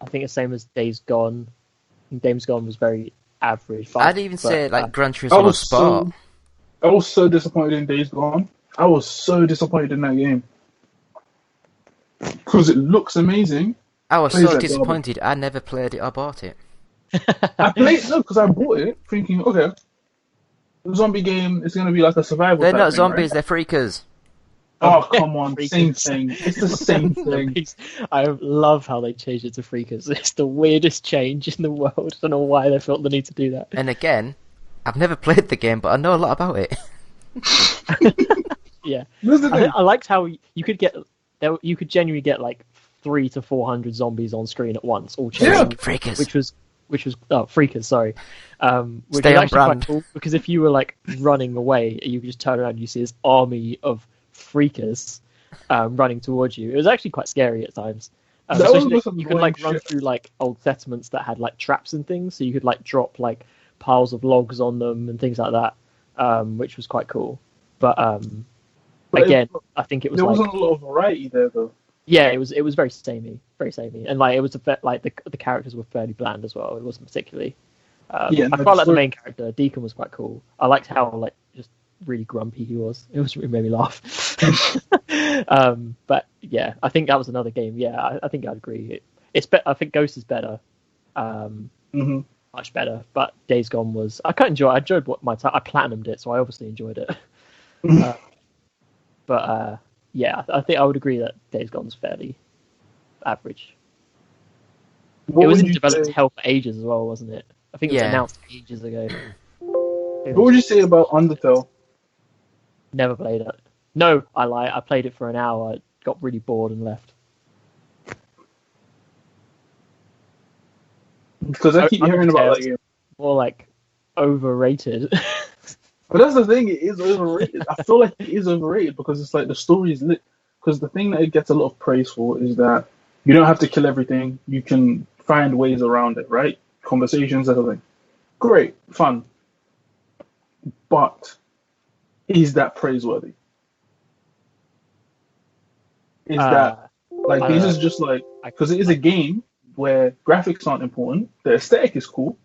Speaker 6: I think the same as Days Gone. Days Gone was very average.
Speaker 5: I'd even say like Gran
Speaker 7: I
Speaker 5: Turismo
Speaker 7: was
Speaker 5: Sport.
Speaker 7: I was so disappointed in Days Gone. I was so disappointed in that game because it looks amazing,
Speaker 5: I was
Speaker 7: Plays
Speaker 5: so
Speaker 7: like
Speaker 5: disappointed. I never played it or bought it.
Speaker 7: I played no because I bought it thinking, okay, the zombie game is gonna be like a survival.
Speaker 5: They're
Speaker 7: type
Speaker 5: not
Speaker 7: thing,
Speaker 5: zombies.
Speaker 7: right?
Speaker 5: They're freakers.
Speaker 7: Oh come on,
Speaker 6: Freakers.
Speaker 7: same thing. It's the same thing.
Speaker 6: I love how they changed it to freakers. It's the weirdest change in the world. I don't know why they felt the need to do that.
Speaker 5: And again, I've never played the game, but I know a lot about it.
Speaker 6: Yeah,
Speaker 7: This is the thing.
Speaker 6: I liked how you could genuinely get like 300 to 400 zombies on screen at once, all chasing,
Speaker 5: Freakers.
Speaker 6: which was freakers. Sorry, which
Speaker 5: Stay
Speaker 6: was
Speaker 5: on
Speaker 6: actually
Speaker 5: brand.
Speaker 6: quite cool because if you were like running away, you could just turn around and you see this army of freakers running towards you. It was actually quite scary at times.
Speaker 7: That was
Speaker 6: Especially
Speaker 7: most
Speaker 6: you could like
Speaker 7: annoying
Speaker 6: run
Speaker 7: shit.
Speaker 6: through like old settlements that had like traps and things, so you could like drop like piles of logs on them and things like that, which was quite cool. But
Speaker 7: But
Speaker 6: again, I think it was
Speaker 7: there
Speaker 6: like
Speaker 7: wasn't a lot of variety there though.
Speaker 6: yeah, it was very samey, and like it was like the characters were fairly bland as well. It wasn't particularly.
Speaker 7: Yeah,
Speaker 6: I
Speaker 7: no,
Speaker 6: quite like the
Speaker 7: the
Speaker 6: main character. Deacon was quite cool. I liked how like just really grumpy he was. It made me laugh. But yeah, I think that was another game. Yeah, I think I'd agree. I think Ghost is better,
Speaker 7: Mm-hmm.
Speaker 6: much better. But Days Gone was I enjoyed what my time. I platinumed it, so I obviously enjoyed it. But yeah, I think I would agree that Days Gone's fairly average. It was in development hell for ages as well, wasn't it? I think it was
Speaker 5: Yeah.
Speaker 6: announced ages ago.
Speaker 7: What would you say about Undertale?
Speaker 6: Never played it. No, I lie. I played it for an hour. I got really bored and left.
Speaker 7: Because I keep hearing about that game.
Speaker 6: More like overrated.
Speaker 7: But that's the thing, it is overrated. I feel like it is overrated because it's like the story is lit. Because the thing that it gets a lot of praise for is that you don't have to kill everything. You can find ways around it, right? Conversations, everything. Great, fun. But is that praiseworthy? Is that like
Speaker 6: I don't
Speaker 7: this
Speaker 6: know.
Speaker 7: is just like because it is a game where graphics aren't important. The aesthetic is cool.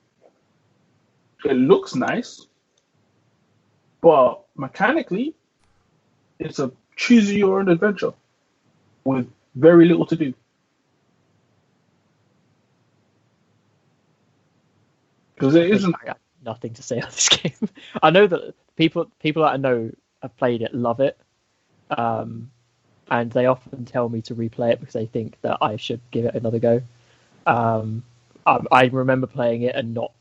Speaker 7: It looks nice. But mechanically, it's a choose your own adventure with very little to do. Because it isn't.
Speaker 6: I got nothing to say on this game. I know that people that I know have played it love it, and they often tell me to replay it because they think that I should give it another go. I remember playing it and not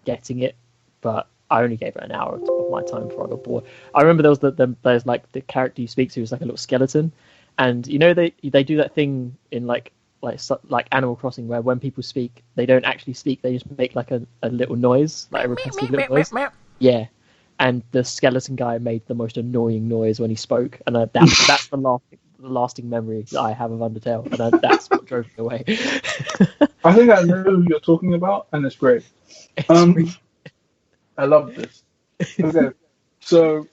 Speaker 6: getting it, but I only gave it an hour of my time before I got bored. I remember there was there's like the character you speak to is like a little skeleton, and you know they do that thing in like Animal Crossing where when people speak they don't actually speak, they just make like a little noise, like a repetitive little noise. Yeah, and the skeleton guy made the most annoying noise when he spoke, and that's the lasting memory that I have of Undertale, and that's what drove me away.
Speaker 7: I think I know who you're talking about, and it's great. I love this. Okay, so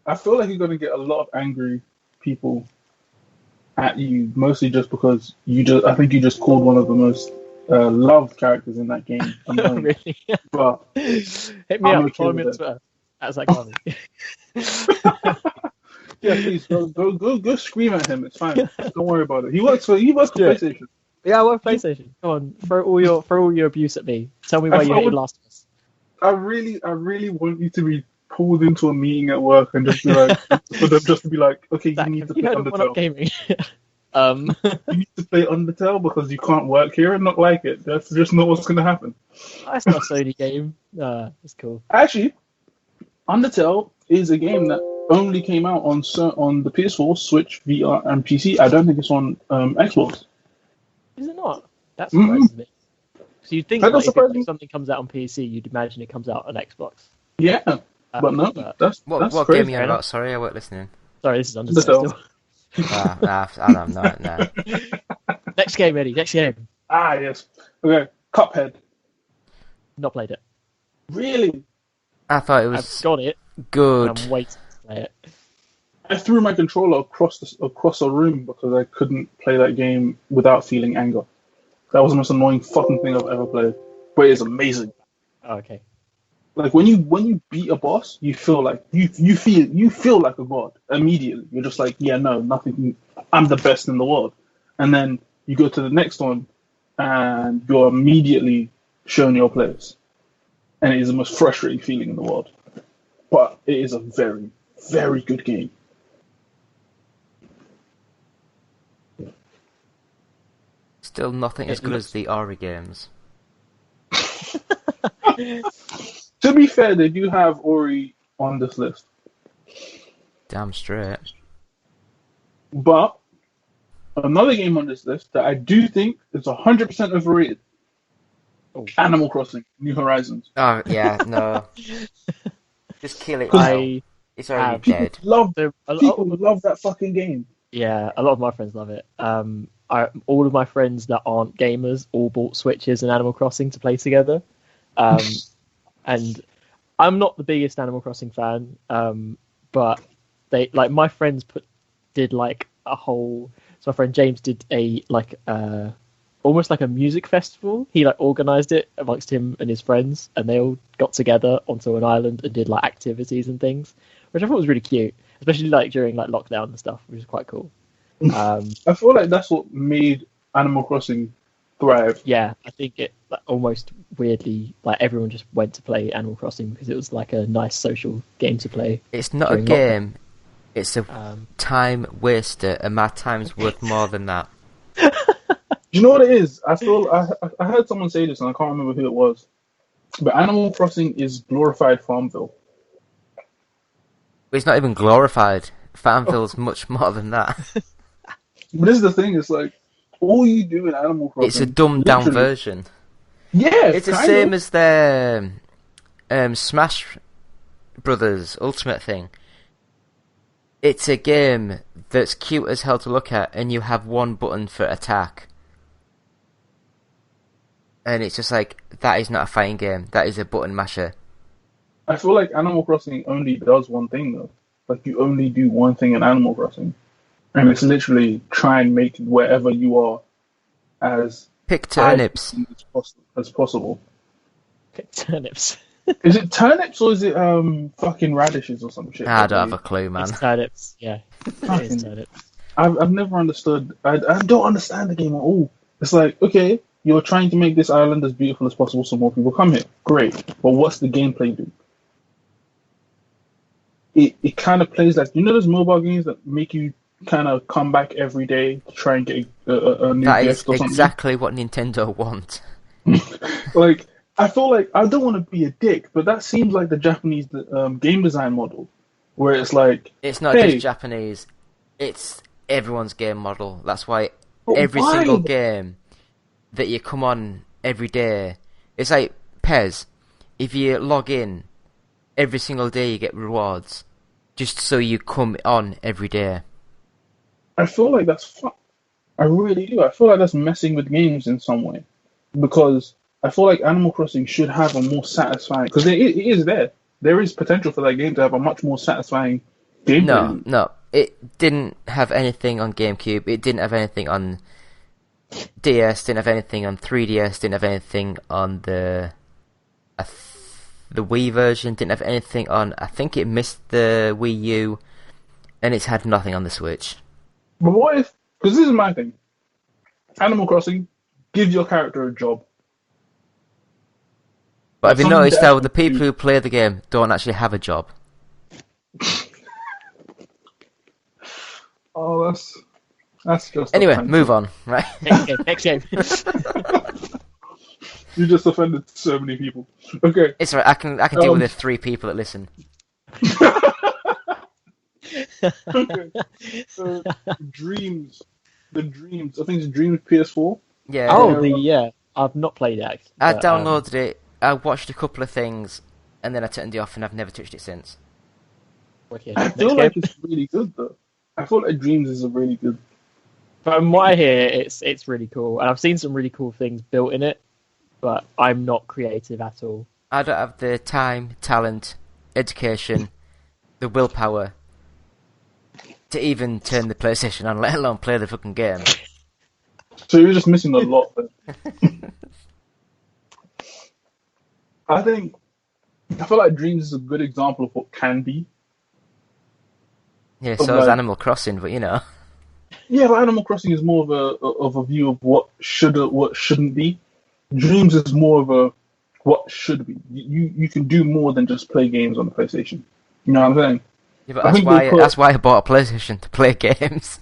Speaker 7: I feel like you're going to get a lot of angry people at you, mostly just because I think you just called one of the most loved characters in that game.
Speaker 6: Really?
Speaker 7: But
Speaker 6: Hit me
Speaker 7: I'm
Speaker 6: up.
Speaker 7: okay
Speaker 6: Follow me
Speaker 7: with
Speaker 6: on
Speaker 7: it.
Speaker 6: Twitter. That's like funny.
Speaker 7: yeah, please go scream at him. It's fine. Don't worry about it. He works for PlayStation.
Speaker 6: Yeah, I want PlayStation. Come on, throw all your abuse at me. Tell me why you hated Last of Us.
Speaker 7: I really want you to be pulled into a meeting at work and just be like, for them just to be like, okay,
Speaker 6: Zach,
Speaker 7: you need
Speaker 6: have
Speaker 7: to
Speaker 6: you
Speaker 7: play
Speaker 6: heard of One Up
Speaker 7: Undertale.
Speaker 6: Gaming?
Speaker 7: You need to play Undertale because you can't work here and not like it. That's just not what's going to happen.
Speaker 6: That's not a Sony game. It's cool.
Speaker 7: Actually, Undertale is a game that only came out on the PS4, Switch, VR, and PC. I don't think it's on Xbox.
Speaker 6: Is it not? That surprises me. So you'd think
Speaker 7: That
Speaker 6: like,
Speaker 7: does surprise me.
Speaker 6: if something comes out on PC, you'd imagine it comes out on Xbox.
Speaker 7: Yeah, but no, that's
Speaker 5: What
Speaker 7: crazy.
Speaker 5: game are you about? Sorry, I weren't listening.
Speaker 6: Sorry, this is Undertale.
Speaker 5: I don't know it now.
Speaker 6: Next game, Eddie. Next game.
Speaker 7: Ah, yes. Okay, Cuphead.
Speaker 6: Not played it.
Speaker 7: Really?
Speaker 5: I thought it
Speaker 6: I've
Speaker 5: was
Speaker 6: got it.
Speaker 5: good.
Speaker 6: And I'm waiting to play it.
Speaker 7: I threw my controller across a room because I couldn't play that game without feeling anger. That was the most annoying fucking thing I've ever played. But it's amazing.
Speaker 6: Oh, okay.
Speaker 7: Like when you beat a boss, you feel like you feel like a god immediately. You're just like, yeah, no, nothing. I'm the best in the world. And then you go to the next one, and you're immediately shown your place. And it is the most frustrating feeling in the world. But it is a very, very good game.
Speaker 5: Still nothing as good as the Ori games.
Speaker 7: To be fair, they do have Ori on this list.
Speaker 5: Damn straight.
Speaker 7: But another game on this list that I do think is 100% overrated. Animal Crossing: New Horizons.
Speaker 5: Oh yeah, no. Just kill it. It's already
Speaker 7: People
Speaker 5: dead.
Speaker 7: love that fucking game.
Speaker 6: Yeah, a lot of my friends love it. All of my friends that aren't gamers all bought Switches and Animal Crossing to play together. And I'm not the biggest Animal Crossing fan, but they my friends did like a whole. So my friend James did almost like a music festival. He organized it amongst him and his friends, and they all got together onto an island and did activities and things, which I thought was really cute, especially during lockdown and stuff, which is quite cool.
Speaker 7: I feel like that's what made Animal Crossing thrive.
Speaker 6: Yeah, I think it almost weirdly everyone just went to play Animal Crossing because it was a nice social game to play.
Speaker 5: It's not a game. It's a time waster, and my time's worth more than that.
Speaker 7: Do you know what it is? I heard someone say this, and I can't remember who it was. But Animal Crossing is glorified Farmville.
Speaker 5: It's not even glorified. Farmville's much more than that.
Speaker 7: But this is the thing, it's all you do in Animal Crossing...
Speaker 5: It's a dumbed-down version.
Speaker 7: Yeah,
Speaker 5: it's the same as the Smash Brothers Ultimate thing. It's a game that's cute as hell to look at, and you have one button for attack. And it's just that is not a fighting game. That is a button masher.
Speaker 7: I feel like Animal Crossing only does one thing, though. You only do one thing in Animal Crossing. And it's literally try and make wherever you are as...
Speaker 5: Pick turnips.
Speaker 7: As possible.
Speaker 6: Pick turnips.
Speaker 7: Is it turnips or is it fucking radishes or some shit?
Speaker 5: I don't have a clue, man.
Speaker 6: It's turnips, yeah. It is turnips.
Speaker 7: I've never understood... I don't understand the game at all. It's okay, you're trying to make this island as beautiful as possible so more people come here. Great. But what's the gameplay do? It kind of plays those mobile games that make you kind of come back every day to try and get a new
Speaker 5: that
Speaker 7: gift or something?
Speaker 5: That is exactly what Nintendo want.
Speaker 7: I feel I don't want to be a dick, but that seems like the Japanese game design model, where it's
Speaker 5: it's not just Japanese, it's everyone's game model. That's why every single game that you come on every day, it's like Pez. If you log in every single day, you get rewards, just so you come on every day.
Speaker 7: I feel like that's I really do. I feel like that's messing with games in some way, because I feel like Animal Crossing should have a more satisfying... Because it is there. There is potential for that game to have a much more satisfying gameplay.
Speaker 5: No. It didn't have anything on GameCube. It didn't have anything on DS. Didn't have anything on 3DS. Didn't have anything on the Wii version. Didn't have anything on... I think it missed the Wii U. And it's had nothing on the Switch.
Speaker 7: But what if... Because this is my thing. Animal Crossing, give your character a job.
Speaker 5: But have you noticed how the people who play the game don't actually have a job?
Speaker 7: Oh, that's just...
Speaker 5: Anyway, move on, right?
Speaker 6: Next game.
Speaker 7: You just offended so many people. Okay.
Speaker 5: It's alright, I can deal with the 3 people that listen.
Speaker 7: Okay. So, Dreams. The Dreams. I think it's Dreams PS4.
Speaker 5: Yeah.
Speaker 6: I've not played it.
Speaker 5: I downloaded it. I watched a couple of things, and then I turned it off, and I've never touched it since.
Speaker 7: I feel like it's really good, though. I feel like Dreams is a really good...
Speaker 6: From what I hear, it's really cool. And I've seen some really cool things built in it, but I'm not creative at all.
Speaker 5: I don't have the time, talent, education, the willpower to even turn the PlayStation on, let alone play the fucking game.
Speaker 7: So you're just missing a lot, then. I feel like Dreams is a good example of what can be.
Speaker 5: Yeah, so is Animal Crossing, but you know.
Speaker 7: Yeah, but Animal Crossing is more of a view of what shouldn't be. Dreams is more of a what should be. You can do more than just play games on the PlayStation. You know what I'm saying?
Speaker 5: Yeah, but
Speaker 7: I think they put-
Speaker 5: that's why I bought a PlayStation to play games.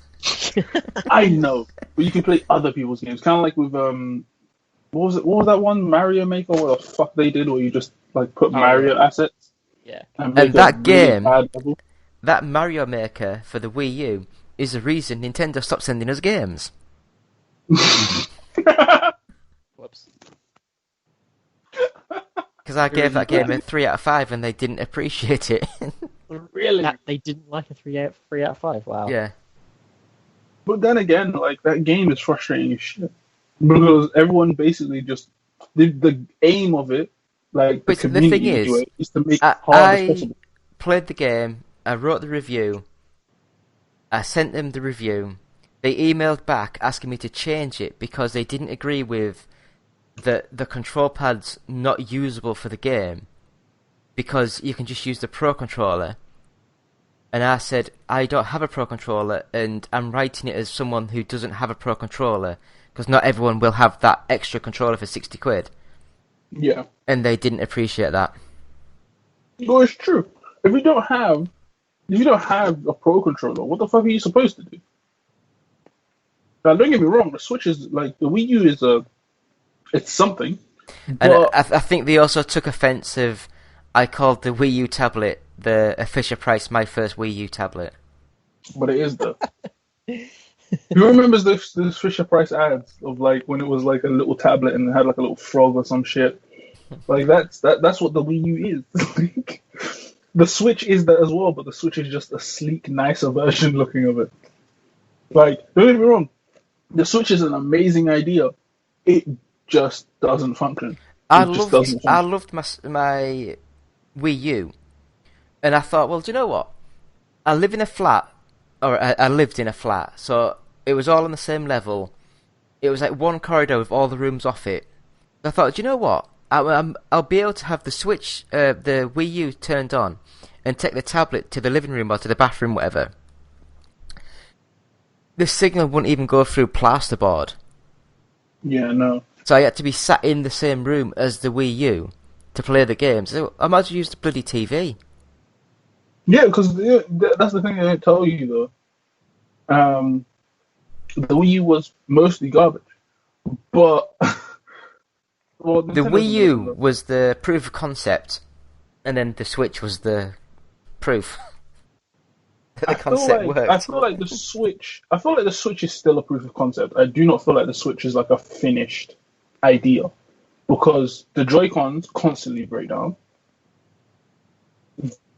Speaker 7: I know, but you can play other people's games. Kind of like with what was it? What was that one Mario Maker? What the fuck they did, where you just like put Mario assets
Speaker 6: Yeah.
Speaker 7: and make
Speaker 5: And that
Speaker 7: a really
Speaker 5: game-
Speaker 7: bad level.
Speaker 5: That Mario Maker for the Wii U is the reason Nintendo stopped sending us games.
Speaker 6: Whoops.
Speaker 5: Because I gave that game a 3 out of 5 and they didn't appreciate it.
Speaker 7: Really?
Speaker 6: They didn't like a 3 out of 5. Wow.
Speaker 5: Yeah.
Speaker 7: But then again, like that game is frustrating as shit because everyone basically just the aim of it, like
Speaker 5: But
Speaker 7: the
Speaker 5: the thing
Speaker 7: community
Speaker 5: is,
Speaker 7: do it, is to make it hard as possible.
Speaker 5: played the game, I wrote the review, I sent them the review, they emailed back asking me to change it because they didn't agree with the control pad's not usable for the game because you can just use the Pro Controller. And I said, I don't have a Pro Controller and I'm writing it as someone who doesn't have a Pro Controller because not everyone will have that extra controller for 60 quid.
Speaker 7: Yeah,
Speaker 5: And they didn't appreciate that.
Speaker 7: well, it's true. If you don't have a Pro Controller, what the fuck are you supposed to do? Now, don't get me wrong. The Switch is like the Wii U it's something.
Speaker 5: And
Speaker 7: But
Speaker 5: I think they also took offence of I called the Wii U tablet the Fisher Price My First Wii U tablet.
Speaker 7: But it is though. Who remembers those Fisher Price ads of like when it was like a little tablet and it had like a little frog or some shit? Like that's what the Wii U is. The Switch is that as well, but the Switch is just a sleek, nicer version looking of it. Like, don't get me wrong, the Switch is an amazing idea. It just doesn't function.
Speaker 5: I
Speaker 7: It just doesn't function.
Speaker 5: loved my Wii U, and I thought, well, do you know what? I live in a flat, or I lived in a flat, so it was all on the same level. It was like one corridor with all the rooms off it. I thought, do you know what? I'll be able to have the Switch, the Wii U turned on, and take the tablet to the living room or to the bathroom, whatever. The signal wouldn't even go through plasterboard.
Speaker 7: Yeah, no.
Speaker 5: So I had to be sat in the same room as the Wii U to play the games. So I might as well use the bloody TV.
Speaker 7: Yeah, because that's the thing they don't tell you though. The Wii U was mostly garbage, but well,
Speaker 5: The Wii U was the proof of concept, and then the Switch was the proof that the concept worked.
Speaker 7: I feel like the Switch. I feel like the Switch is still a proof of concept. I do not feel like the Switch is like a finished idea because the Joy-Cons constantly break down.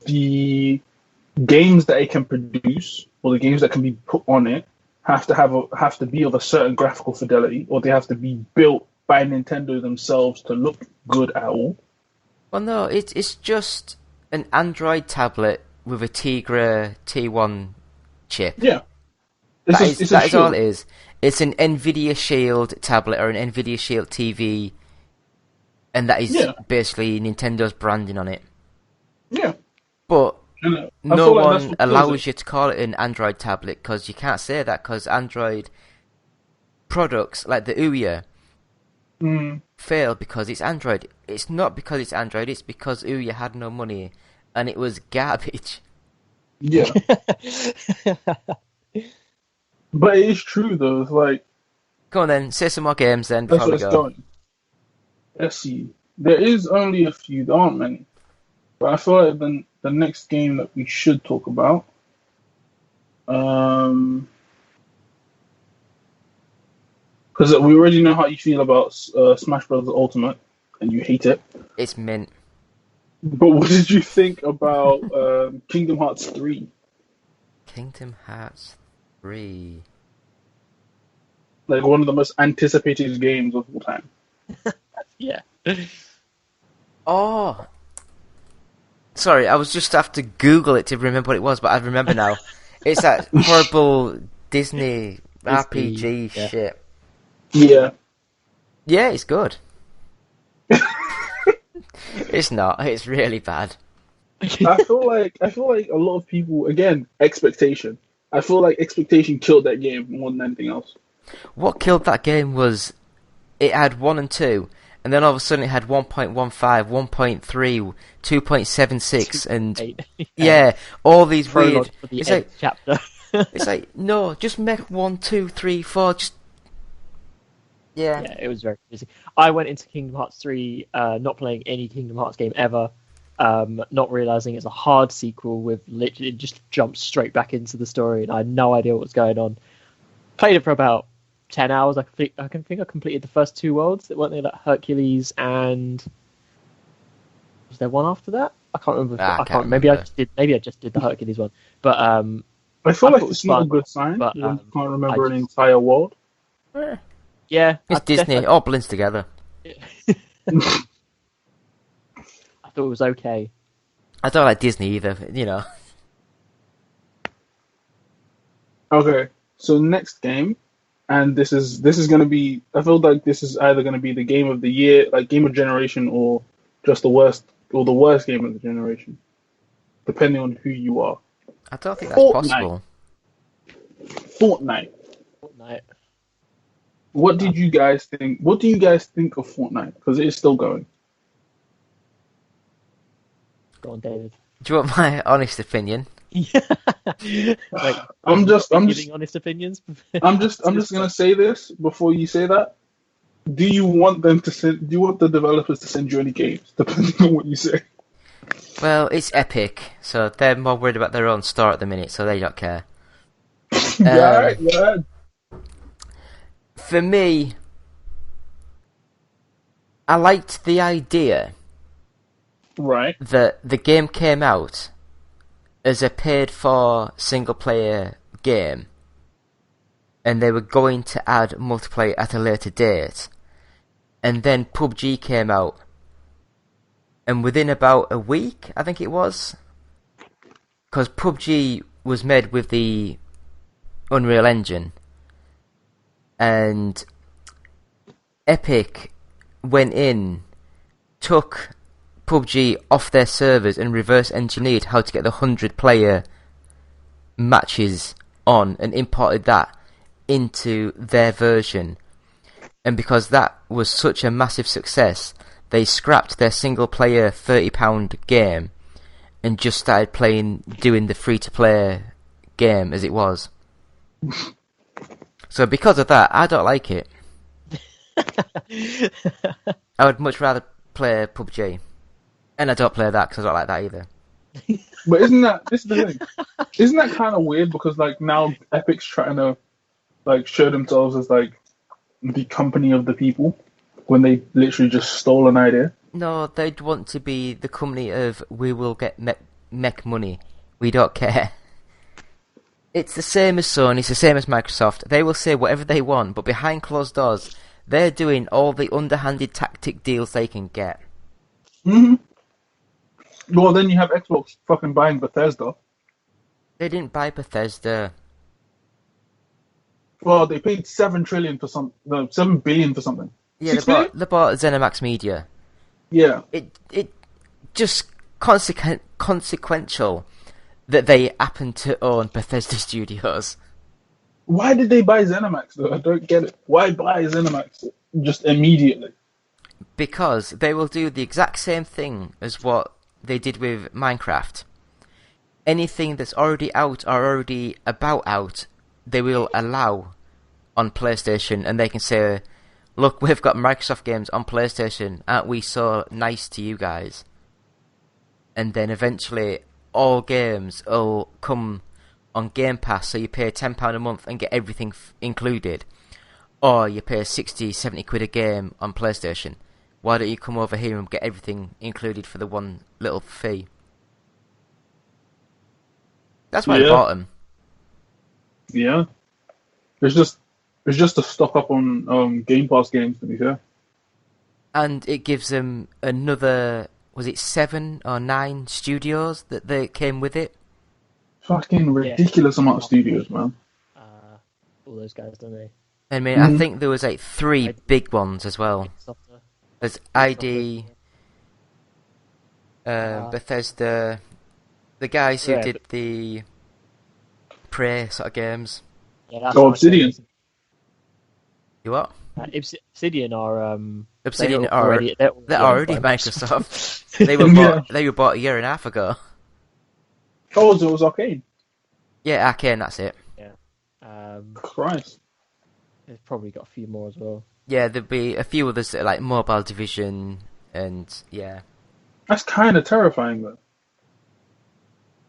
Speaker 7: The games that it can produce or the games that can be put on it have to be of a certain graphical fidelity, or they have to be built by Nintendo themselves to look good at all.
Speaker 5: Well, no, it's just an Android tablet with a Tegra T1 chip.
Speaker 7: Yeah,
Speaker 5: That is all
Speaker 7: shield.
Speaker 5: it is. It's an Nvidia Shield tablet or an Nvidia Shield TV, and that is
Speaker 7: Yeah.
Speaker 5: basically Nintendo's branding on it.
Speaker 7: Yeah,
Speaker 5: But
Speaker 7: and I
Speaker 5: no
Speaker 7: feel like that's
Speaker 5: one
Speaker 7: what kills
Speaker 5: allows
Speaker 7: it.
Speaker 5: you to call it an Android tablet because you can't say that because Android products like the Ouya fail because it's Android. It's not because it's Android, it's because Ouya had no money and it was garbage.
Speaker 7: Yeah, but it is true though. It's like
Speaker 5: Go on then, say some more games then
Speaker 7: that's
Speaker 5: before
Speaker 7: what
Speaker 5: we
Speaker 7: it's
Speaker 5: go.
Speaker 7: going. Let's see. There is only a few. There aren't many. But I feel like the next game that we should talk about, because we already know how you feel about Smash Bros. Ultimate, and you hate it.
Speaker 5: It's mint.
Speaker 7: But what did you think about Kingdom Hearts 3?
Speaker 5: Kingdom Hearts 3.
Speaker 7: Like one of the most anticipated games of all time.
Speaker 6: Yeah.
Speaker 5: Oh! Sorry, I was just have to Google it to remember what it was, but I remember now. It's that horrible Disney RPG
Speaker 6: yeah.
Speaker 5: shit.
Speaker 7: Yeah.
Speaker 5: Yeah, it's good. It's not. It's really bad.
Speaker 7: I feel like a lot of people, again, expectation. I feel like expectation killed that game more than anything else.
Speaker 5: What killed that game was it had 1 and 2, and then all of a sudden it had 1.15, 1.3, 2.76, and yeah, all these
Speaker 6: Prologue
Speaker 5: weird.
Speaker 6: for the
Speaker 5: It's like
Speaker 6: chapter.
Speaker 5: it's like no, just make 1, 2, 3, 4. Just yeah.
Speaker 6: Yeah, it was very busy. I went into Kingdom Hearts 3 not playing any Kingdom Hearts game ever, not realizing it's a hard sequel with literally it just jumped straight back into the story, and I had no idea what was going on. Played it for about 10 hours. I think I completed the first 2 worlds. Weren't they like Hercules and was there one after that? I can't remember. I can't remember. Maybe I just did the Hercules one. But
Speaker 7: I feel like it's not a good sign
Speaker 6: but,
Speaker 7: when you can't remember an entire world.
Speaker 6: Yeah,
Speaker 5: It's Disney. It all blends together.
Speaker 6: I thought it was okay.
Speaker 5: I don't like Disney either,
Speaker 7: Okay, so next game, and this is gonna be. I feel like this is either gonna be the game of the year, like game of generation, or just the worst game of the generation, depending on who you are.
Speaker 5: I don't think that's possible.
Speaker 7: Fortnite. What did you guys think? What do you guys think of Fortnite? Because it is still going.
Speaker 6: Go on, David.
Speaker 5: Do you want my honest opinion?
Speaker 6: Like,
Speaker 7: I'm just
Speaker 6: giving honest opinions.
Speaker 7: I'm just gonna say this before you say that. Do you want them to send? Do you want the developers to send you any games, depending on what you say?
Speaker 5: Well, it's Epic, so they're more worried about their own store at the minute, so they don't care.
Speaker 7: Yeah.
Speaker 5: For me, I liked the idea
Speaker 7: Right.
Speaker 5: that the game came out as a paid-for single-player game, and they were going to add multiplayer at a later date, and then PUBG came out, and within about a week, I think it was, because PUBG was made with the Unreal Engine, and Epic went in, took PUBG off their servers and reverse engineered how to get the 100-player matches on and imported that into their version. And because that was such a massive success, they scrapped their single-player £30 game and just started doing the free-to-play game as it was. So because of that, I don't like it. I would much rather play PUBG. And I don't play that because I don't like that either.
Speaker 7: But this is the thing. Isn't that kind of weird? Because like now Epic's trying to like show themselves as like the company of the people when they literally just stole an idea.
Speaker 5: No, they'd want to be the company of we will get make money. We don't care. It's the same as Sony, it's the same as Microsoft. They will say whatever they want, but behind closed doors, they're doing all the underhanded tactic deals they can get.
Speaker 7: Mm-hmm. Well, then you have Xbox fucking buying Bethesda.
Speaker 5: They didn't buy Bethesda.
Speaker 7: Well, they paid $7 billion for something.
Speaker 5: Yeah, they bought ZeniMax Media.
Speaker 7: Yeah.
Speaker 5: It just consequential that they happen to own Bethesda Studios.
Speaker 7: Why did they buy ZeniMax though? I don't get it. Why buy ZeniMax just immediately?
Speaker 5: Because they will do the exact same thing as what they did with Minecraft. Anything that's already out or already about out, they will allow on PlayStation, and they can say, look, we've got Microsoft games on PlayStation, aren't we so nice to you guys? And then eventually all games will come on Game Pass, so you pay £10 a month and get everything included. Or you pay 60, 70 quid a game on PlayStation. Why don't you come over here and get everything included for the one little fee? That's why I bought them.
Speaker 7: Yeah. It's just to stock up on Game Pass games, to be fair.
Speaker 5: And it gives them another, was it 7 or 9 studios that they came with it?
Speaker 7: Fucking ridiculous amount of studios, man.
Speaker 6: All those guys, don't they?
Speaker 5: I mean, I think there was like 3 big ones as well. There's ID, Bethesda, the guys who did the Prey sort of games.
Speaker 6: Yeah, that's
Speaker 7: Oh,
Speaker 6: what I said.
Speaker 7: Obsidian.
Speaker 5: You what?
Speaker 6: Obsidian are
Speaker 5: Obsidian
Speaker 6: they're
Speaker 5: are they're already
Speaker 6: by
Speaker 5: Microsoft. They were bought a year and a half ago.
Speaker 7: Oh, it was Arcane.
Speaker 5: Yeah, Arcane, that's it.
Speaker 7: Christ.
Speaker 6: They've probably got a few more as well.
Speaker 5: Yeah, there'd be a few others that are like Mobile Division and yeah.
Speaker 7: That's kind of terrifying, though.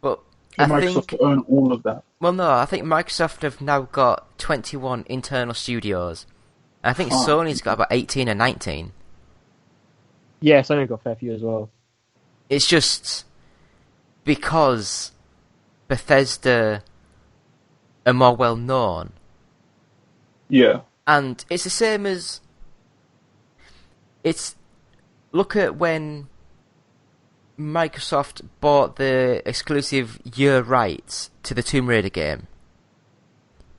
Speaker 5: But
Speaker 7: For
Speaker 5: I
Speaker 7: Microsoft
Speaker 5: think
Speaker 7: to own all of that.
Speaker 5: well, no, I think Microsoft have now got 21 internal studios. I think
Speaker 7: Huh.
Speaker 5: Sony's got about 18 or 19.
Speaker 6: Yeah, Sony got a fair few as well.
Speaker 5: It's just because Bethesda are more well known,
Speaker 7: Yeah.
Speaker 5: and it's the same as look at when Microsoft bought the exclusive year rights to the Tomb Raider game.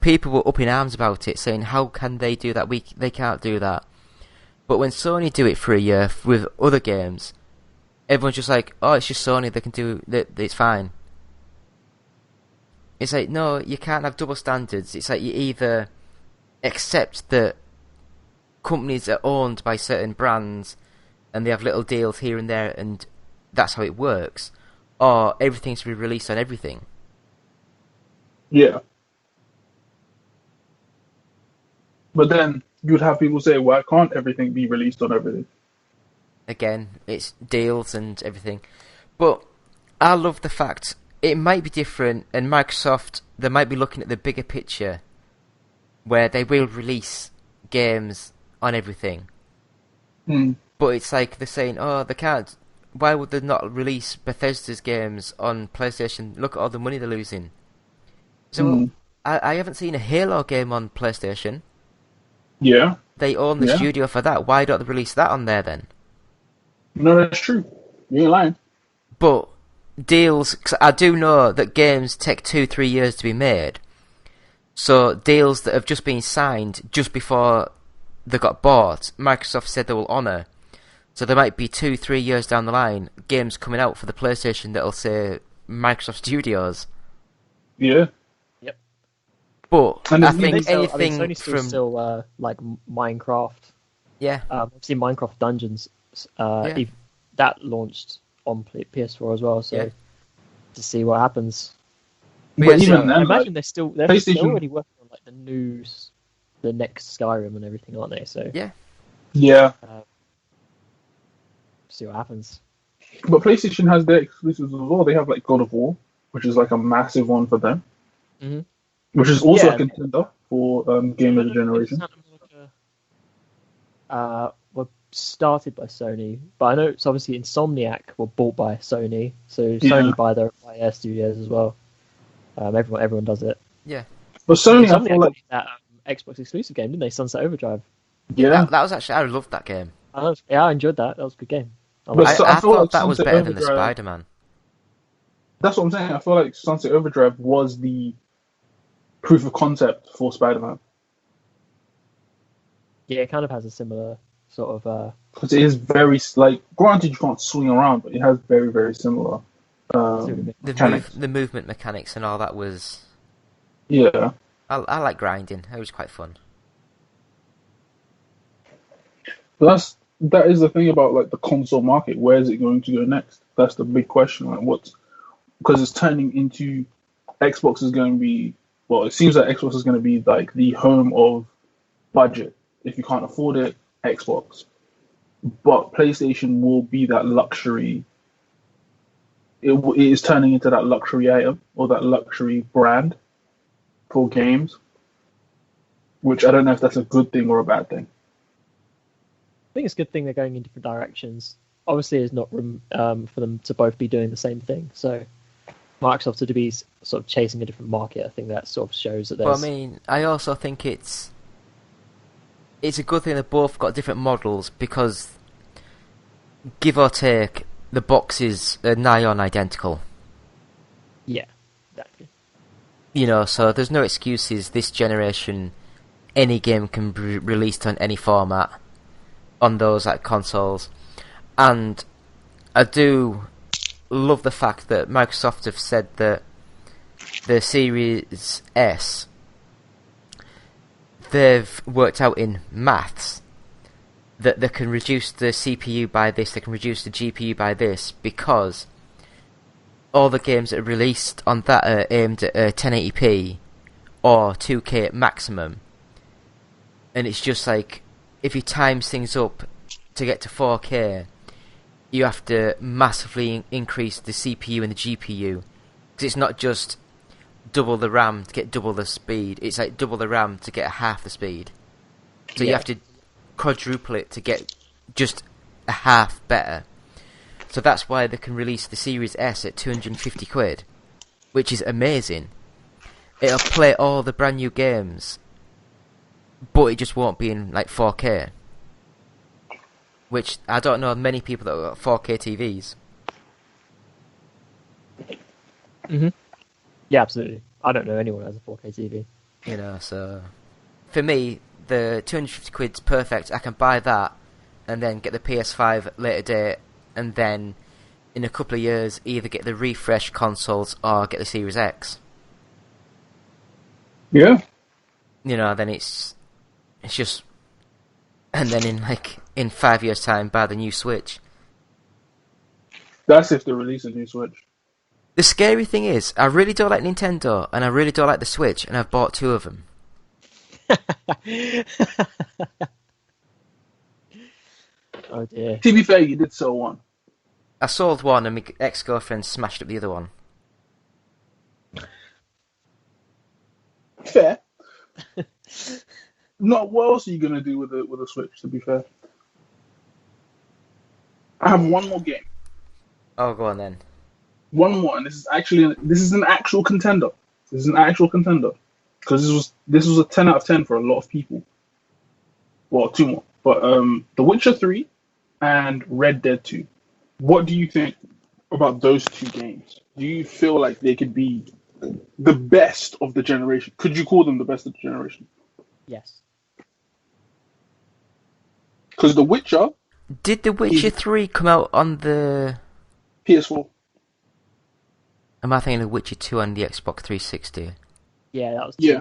Speaker 5: People were up in arms about it, saying how can they do that? They can't do that. But when Sony do it for a year with other games, everyone's just like, oh, it's just Sony, they can do it, it's fine. It's like, no, you can't have double standards. It's like you either accept that companies are owned by certain brands and they have little deals here and there and that's how it works, or everything's to be released on everything.
Speaker 7: Yeah. But then you'd have people say, why can't everything be released on everything?
Speaker 5: Again, it's deals and everything. But I love the fact it might be different, and Microsoft, they might be looking at the bigger picture where they will release games on everything. But it's like they're saying, oh, they can't. Why would they not release Bethesda's games on PlayStation? Look at all the money they're losing. So I haven't seen a Halo game on PlayStation.
Speaker 7: Yeah.
Speaker 5: They own the studio for that. Why don't they release that on there then?
Speaker 7: No, that's true. You ain't lying.
Speaker 5: But deals, cause I do know that games take 2-3 years to be made. So deals that have just been signed just before they got bought, Microsoft said they will honour. So there might be 2-3 years down the line, games coming out for the PlayStation that'll say Microsoft Studios.
Speaker 7: Yeah.
Speaker 6: Yep.
Speaker 5: But
Speaker 7: And
Speaker 5: I
Speaker 7: then
Speaker 5: think
Speaker 6: Sony's
Speaker 5: anything
Speaker 6: still,
Speaker 5: from
Speaker 6: like Minecraft.
Speaker 5: yeah,
Speaker 6: I've seen Minecraft Dungeons.
Speaker 5: Yeah.
Speaker 6: That launched on PS4 as well. So
Speaker 5: Yeah.
Speaker 6: to see what happens.
Speaker 7: But even then,
Speaker 6: I imagine
Speaker 7: like,
Speaker 6: they're still
Speaker 7: PlayStation-
Speaker 6: already working on like the next Skyrim and everything, aren't they? So
Speaker 5: yeah.
Speaker 7: yeah.
Speaker 6: see what happens.
Speaker 7: But PlayStation has their exclusives as well. They have like God of War, which is like a massive one for them.
Speaker 6: Mhm.
Speaker 7: Which is also
Speaker 6: Yeah.
Speaker 7: a contender for Game of the Generation.
Speaker 6: Were started by Sony, but I know it's obviously Insomniac were bought by Sony, so
Speaker 7: Yeah.
Speaker 6: Sony buy their studios as well. Everyone does it.
Speaker 5: Yeah.
Speaker 7: But Sony, I
Speaker 6: Insomniac
Speaker 7: feel like,
Speaker 6: did that Xbox exclusive game, didn't they? Sunset Overdrive.
Speaker 7: yeah.
Speaker 5: That was actually, I loved that game.
Speaker 6: I enjoyed that. That was a good game.
Speaker 7: But
Speaker 5: I
Speaker 7: I feel
Speaker 5: thought
Speaker 7: like
Speaker 5: that was
Speaker 7: Sunset
Speaker 5: better than the
Speaker 7: Overdrive-
Speaker 5: Spider-Man.
Speaker 7: That's what I'm saying. I feel like Sunset Overdrive was the proof of concept for Spider-Man.
Speaker 6: Yeah, it kind of has a similar sort of.
Speaker 7: Because it is very, like, granted you can't swing around, but it has very, very similar mechanics.
Speaker 5: The movement mechanics and all that was...
Speaker 7: Yeah.
Speaker 5: I like grinding. It was quite fun.
Speaker 7: But that is the thing about like the console market. Where is it going to go next? That's the big question. Like because it's turning into Xbox is going to be, well, it seems like Xbox is going to be like the home of budget. If you can't afford it, Xbox. But PlayStation will be that luxury. It is turning into that luxury item or that luxury brand for games, which I don't know if that's a good thing or a bad thing.
Speaker 6: I think it's a good thing they're going in different directions. Obviously, there's not room for them to both be doing the same thing. So, Microsoft to be sort of chasing a different market, I think that sort of shows that there's.
Speaker 5: But I mean, I also think it's a good thing they've both got different models because, give or take, the boxes are nigh on identical.
Speaker 6: Yeah, exactly.
Speaker 5: You know, so there's no excuses. This generation, any game can be released on any format on those like consoles, and I do love the fact that Microsoft have said that the Series S, they've worked out in maths that they can reduce the CPU by this, they can reduce the GPU by this, because all the games that are released on that are aimed at 1080p or 2K at maximum. And it's just like, if you times things up to get to 4K, you have to massively increase the CPU and the GPU. Because it's not just double the RAM to get double the speed, it's like double the RAM to get half the speed. So you have to quadruple it to get just a half better. So that's why they can release the Series S at 250 quid, which is amazing. It'll play all the brand new games, but it just won't be in like 4K. Which I don't know many people that have got 4K TVs.
Speaker 6: Mm-hmm. Yeah, absolutely. I don't know anyone who has a 4K TV.
Speaker 5: You know, so for me, the 250 quid's perfect. I can buy that and then get the PS5 at a later date, and then in a couple of years either get the refresh consoles or get the Series X.
Speaker 7: Yeah.
Speaker 5: You know, then it's just, and then in 5 years' time buy the new Switch.
Speaker 7: That's if they release a new Switch.
Speaker 5: The scary thing is, I really don't like Nintendo, and I really don't like the Switch, and I've bought 2 of them.
Speaker 6: Oh dear.
Speaker 7: To be fair, you did sell one.
Speaker 5: I sold one, and my ex-girlfriend smashed up the other one.
Speaker 7: Fair. Not what else are you gonna do with a Switch? To be fair, I have one more game.
Speaker 5: Oh, go on then.
Speaker 7: One more, and this is an actual contender. This is an actual contender because this was a 10 out of 10 for a lot of people. Well, 2 more, but The Witcher 3 and Red Dead 2. What do you think about those 2 games? Do you feel like they could be the best of the generation? Could you call them the best of the generation?
Speaker 6: Yes.
Speaker 7: Because The Witcher...
Speaker 5: Did The Witcher 3 come out on the...
Speaker 7: PS4.
Speaker 5: Am I thinking of Witcher 2 on the Xbox 360?
Speaker 6: Yeah, that was 2.
Speaker 7: Yeah.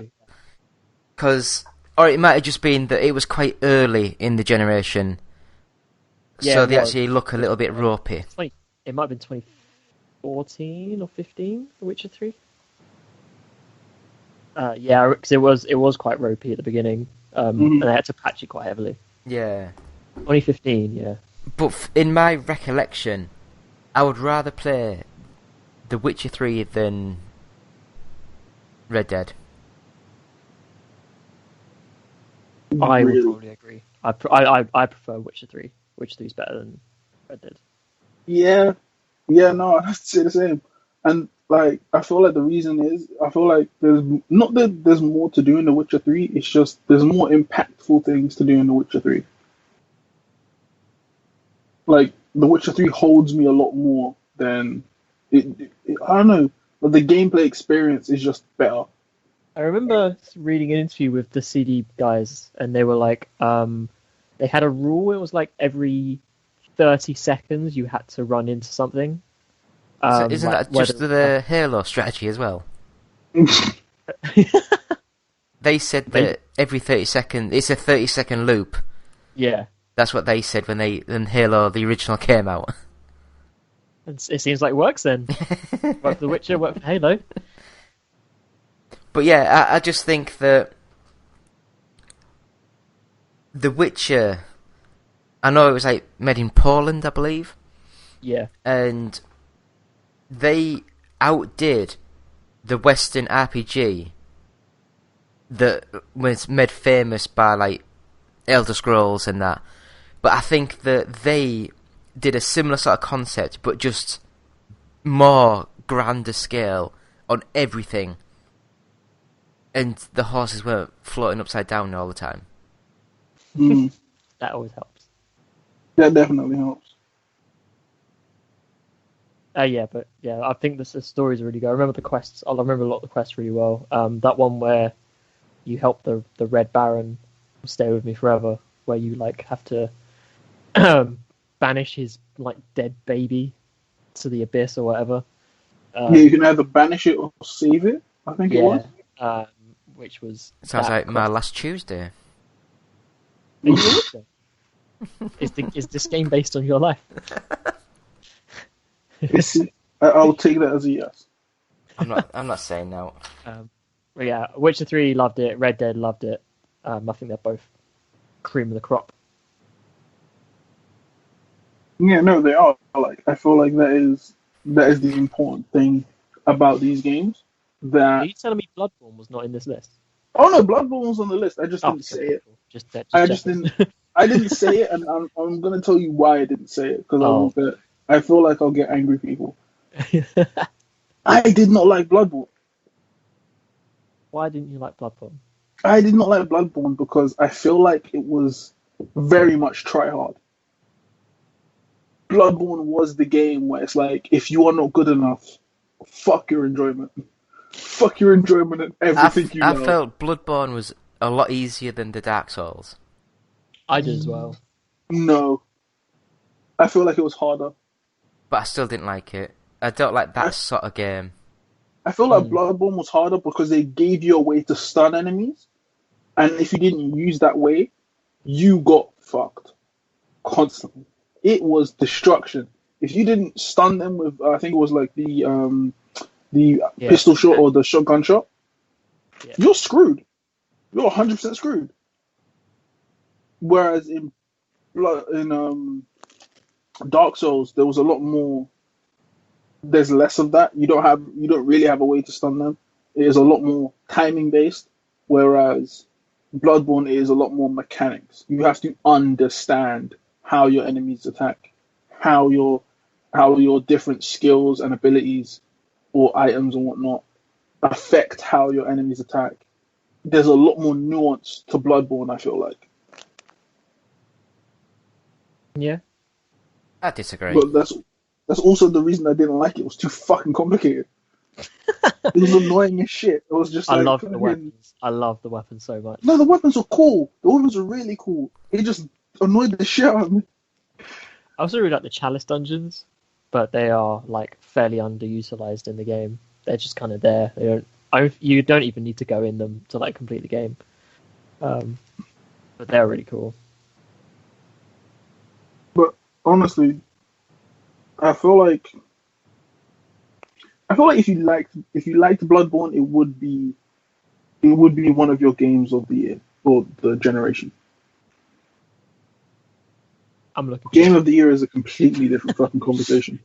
Speaker 5: Because, or it might have just been that it was quite early in the generation,
Speaker 6: Yeah,
Speaker 5: so
Speaker 6: it
Speaker 5: they
Speaker 6: was.
Speaker 5: actually look a little bit ropey.
Speaker 6: It might have been 2014 or 15, The Witcher 3. Yeah, because it was quite ropey at the beginning, and they had to patch it quite heavily.
Speaker 5: Yeah.
Speaker 6: 2015, yeah.
Speaker 5: But in my recollection, I would rather play The Witcher 3 than Red Dead.
Speaker 6: I would
Speaker 7: Really?
Speaker 6: probably agree. I prefer Witcher 3. Witcher 3 is better than Red Dead.
Speaker 7: Yeah, no, I have to say the same. And like, I feel like the reason is, I feel like there's not that there's more to do in The Witcher 3. It's just there's more impactful things to do in The Witcher 3. Like, The Witcher 3 holds me a lot more than I don't know. But the gameplay experience is just better.
Speaker 6: I remember reading an interview with the CD guys, and they were like, they had a rule. It was like every 30 seconds you had to run into something.
Speaker 5: So isn't
Speaker 6: like
Speaker 5: that just the Halo strategy as well? They said that every 30 seconds, it's a 30-second loop.
Speaker 6: Yeah.
Speaker 5: That's what they said when Halo, the original, came out.
Speaker 6: It seems like it works then. Worked for The Witcher, worked for Halo.
Speaker 5: But yeah, I just think that The Witcher, I know it was like made in Poland, I believe.
Speaker 6: Yeah.
Speaker 5: And they outdid the Western RPG that was made famous by like Elder Scrolls and that. But I think that they did a similar sort of concept, but just more grander scale on everything. And the horses weren't floating upside down all the time.
Speaker 6: That always helps.
Speaker 7: That definitely helps.
Speaker 6: I think the stories are really good. I remember the quests. I remember a lot of the quests really well. That one where you help the Red Baron stay with me forever, where you like have to banish his like dead baby to the abyss or whatever.
Speaker 7: you can either banish it or save it. I think it was.
Speaker 6: Which was
Speaker 5: Sounds like my last Tuesday.
Speaker 6: Is this game based on your life?
Speaker 7: I'll take that as a yes.
Speaker 5: I'm not saying no.
Speaker 6: But yeah, Witcher 3 loved it. Red Dead loved it. I think they're both cream of the crop.
Speaker 7: Yeah, no, they are. Like, I feel like that is the important thing about these games.
Speaker 6: Are you telling me Bloodborne was not in this list?
Speaker 7: Oh no, Bloodborne was on the list. I just didn't say it. I didn't say it, and I'm gonna tell you why I didn't say it because I feel like I'll get angry people. I did not like Bloodborne.
Speaker 6: Why didn't you like Bloodborne?
Speaker 7: I did not like Bloodborne because I feel like it was very much try hard. Bloodborne was the game where it's like, if you are not good enough, fuck your enjoyment. Fuck your enjoyment and everything you know.
Speaker 5: I felt Bloodborne was a lot easier than the Dark Souls.
Speaker 6: I did as well.
Speaker 7: No. I feel like it was harder.
Speaker 5: But I still didn't like it. I don't like that sort of game.
Speaker 7: I feel like Bloodborne was harder because they gave you a way to stun enemies. And if you didn't use that way, you got fucked. Constantly. It was destruction. If you didn't stun them with, I think it was like the pistol shot or the shotgun shot, you're screwed. You're 100% screwed. Whereas in Dark Souls, there was a lot more. There's less of that. You don't really have a way to stun them. It is a lot more timing based. Whereas Bloodborne is a lot more mechanics. You have to understand how your enemies attack, how your different skills and abilities or items and whatnot affect how your enemies attack. There's a lot more nuance to Bloodborne, I feel like.
Speaker 6: Yeah.
Speaker 5: I disagree.
Speaker 7: But that's also the reason I didn't like it. It was too fucking complicated. It was annoying as shit. It was just
Speaker 6: I love the weapons. I love the weapons so much.
Speaker 7: No, the weapons are cool. The weapons are really cool. It just annoyed the shit out of me.
Speaker 6: I also really like the Chalice dungeons, but they are like fairly underutilized in the game. They're just kind of there. You don't even need to go in them to like complete the game. But they're really cool.
Speaker 7: But honestly, I feel like if you liked Bloodborne, it would be one of your games of the year or the generation.
Speaker 6: I'm looking.
Speaker 7: Game of the year is a completely different fucking conversation.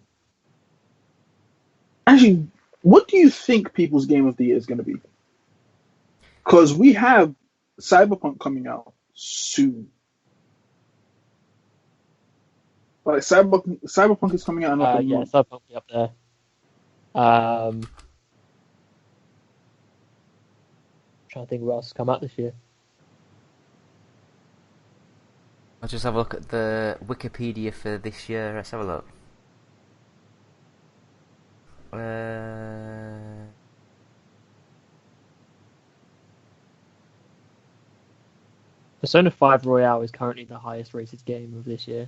Speaker 7: Actually, what do you think people's game of the year is going to be? Because we have Cyberpunk coming out soon. Like Cyberpunk is coming out in like a month.
Speaker 6: Cyberpunk will be up there. Trying to think what else has come out this year.
Speaker 5: I'll just have a look at the Wikipedia for this year. Let's have a look.
Speaker 6: Persona 5 Royale is currently the highest rated game of this year.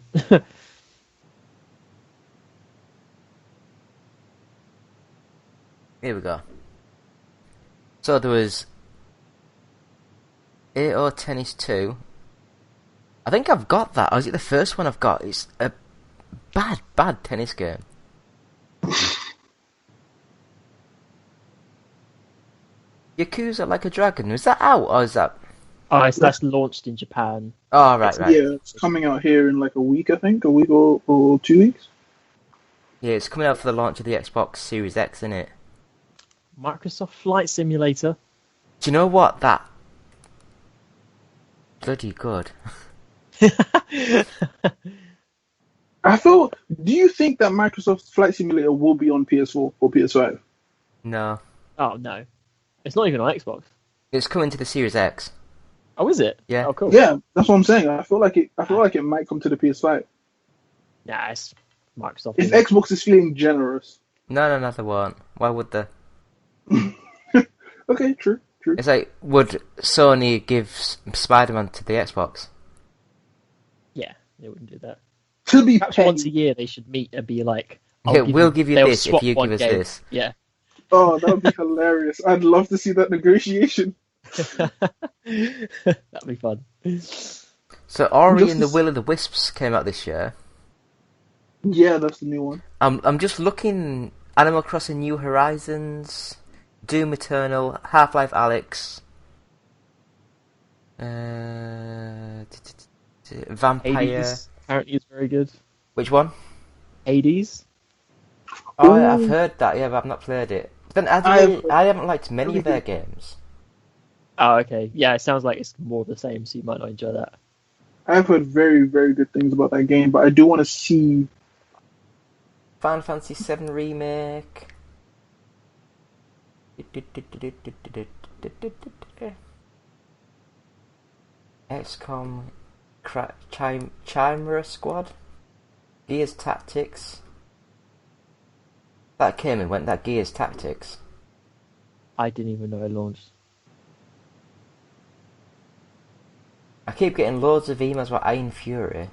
Speaker 5: Here we go. So there was AO Tennis 2. I think I've got that. Or is it the first one I've got? It's a bad tennis game. Yakuza Like a Dragon. Was that out or is that?
Speaker 6: Oh, that's launched in Japan.
Speaker 5: Oh, right.
Speaker 7: Yeah, it's coming out here in like a week, I think. A week or 2 weeks.
Speaker 5: Yeah, it's coming out for the launch of the Xbox Series X, isn't it?
Speaker 6: Microsoft Flight Simulator.
Speaker 5: Do you know what? That bloody good.
Speaker 7: Do you think that Microsoft Flight Simulator will be on PS4 or PS5?
Speaker 5: No.
Speaker 6: Oh, no. It's not even on Xbox.
Speaker 5: It's coming to the Series X.
Speaker 6: Oh, is it?
Speaker 5: Yeah.
Speaker 6: Oh, cool.
Speaker 7: Yeah, that's what I'm saying. I feel like it might come to the PS5.
Speaker 6: Nah, it's Microsoft.
Speaker 7: If Xbox is feeling generous.
Speaker 5: No, they won't. Why would they?
Speaker 7: Okay, true.
Speaker 5: It's like, would Sony give Spider-Man to the Xbox?
Speaker 6: Yeah, they wouldn't do that.
Speaker 7: To be
Speaker 6: Perhaps
Speaker 7: petty.
Speaker 6: once a year they should meet and be like,
Speaker 5: we'll give you
Speaker 6: they'll
Speaker 5: this if
Speaker 6: swap
Speaker 5: you
Speaker 6: one
Speaker 5: give us
Speaker 6: game.
Speaker 5: this.
Speaker 6: Yeah.
Speaker 7: Oh, that would be hilarious. I'd love to see that negotiation.
Speaker 6: That'd be fun.
Speaker 5: So Ori
Speaker 7: Just
Speaker 5: and the
Speaker 7: to
Speaker 5: Will of the Wisps came out this year.
Speaker 7: Yeah, that's the new one.
Speaker 5: I'm just looking. Animal Crossing New Horizons, Doom Eternal, Half-Life Alyx, Vampire.
Speaker 6: Hades apparently is very good.
Speaker 5: Which one?
Speaker 6: Hades.
Speaker 5: Oh, I've heard that. Yeah, but I've not played it. Then I haven't liked many of their games.
Speaker 6: Oh, okay. Yeah, it sounds like it's more the same, so you might not enjoy that.
Speaker 7: I've heard very, very good things about that game, but I do want to see.
Speaker 5: Final Fantasy VII Remake. XCOM Chimera Squad. Gears Tactics. That came and went, that Gears Tactics.
Speaker 6: I didn't even know it launched.
Speaker 5: I keep getting loads of emails about Iron Fury.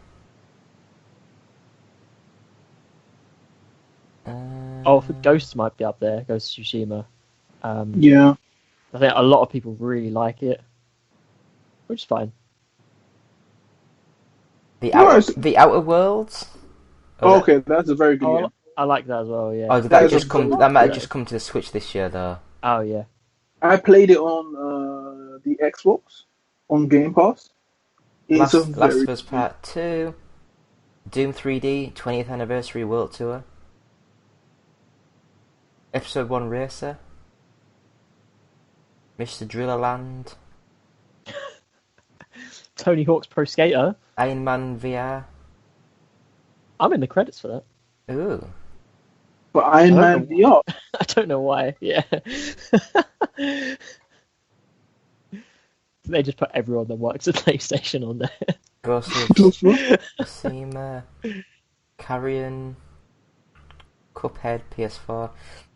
Speaker 6: Ghosts might be up there. Ghost of Tsushima.
Speaker 7: Yeah.
Speaker 6: I think a lot of people really like it, which is fine.
Speaker 5: The Outer Worlds.
Speaker 7: Oh, okay, that's a very good game.
Speaker 6: I like that as well. Yeah.
Speaker 5: Oh, did that just come? That might have just come to the Switch this year, though.
Speaker 6: Oh yeah.
Speaker 7: I played it on the Xbox on Game Pass.
Speaker 5: Last of Us Part 2, Doom 3D 20th Anniversary World Tour, Episode 1 Racer, Mr. Driller Land,
Speaker 6: Tony Hawk's Pro Skater.
Speaker 5: Iron Man VR.
Speaker 6: I'm in the credits for that.
Speaker 5: Ooh.
Speaker 7: But Iron Man VR.
Speaker 6: I don't know why. Yeah. They just put everyone that works at PlayStation on there.
Speaker 5: Ghost of Tsushima, Carrion, Cuphead, PS4.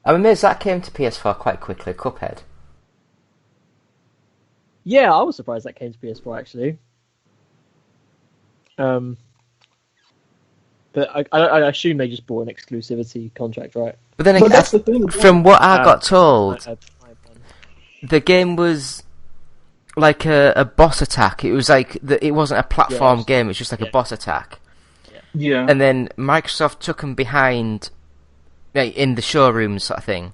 Speaker 5: I'm amazed that came to PS4 quite quickly, Cuphead.
Speaker 6: Yeah, I was surprised that came to PS4 actually. But I assume they just bought an exclusivity contract, right?
Speaker 5: But then again,
Speaker 7: that's the thing.
Speaker 5: from what I got told, the game was like a boss attack. It was like it wasn't a platform game. It was just like a boss attack.
Speaker 7: Yeah.
Speaker 5: And then Microsoft took them behind, like, in the showroom sort of thing,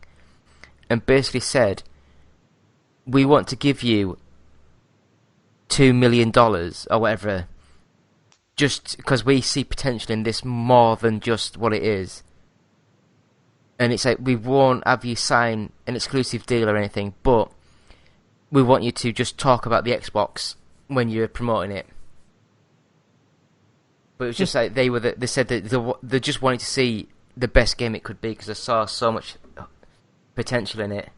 Speaker 5: and basically said, "We want to give you $2 million or whatever, just because we see potential in this more than just what it is." And it's like, we won't have you sign an exclusive deal or anything, but we want you to just talk about the Xbox when you're promoting it. But it was just like they said that they just wanted to see the best game it could be because they saw so much potential in it.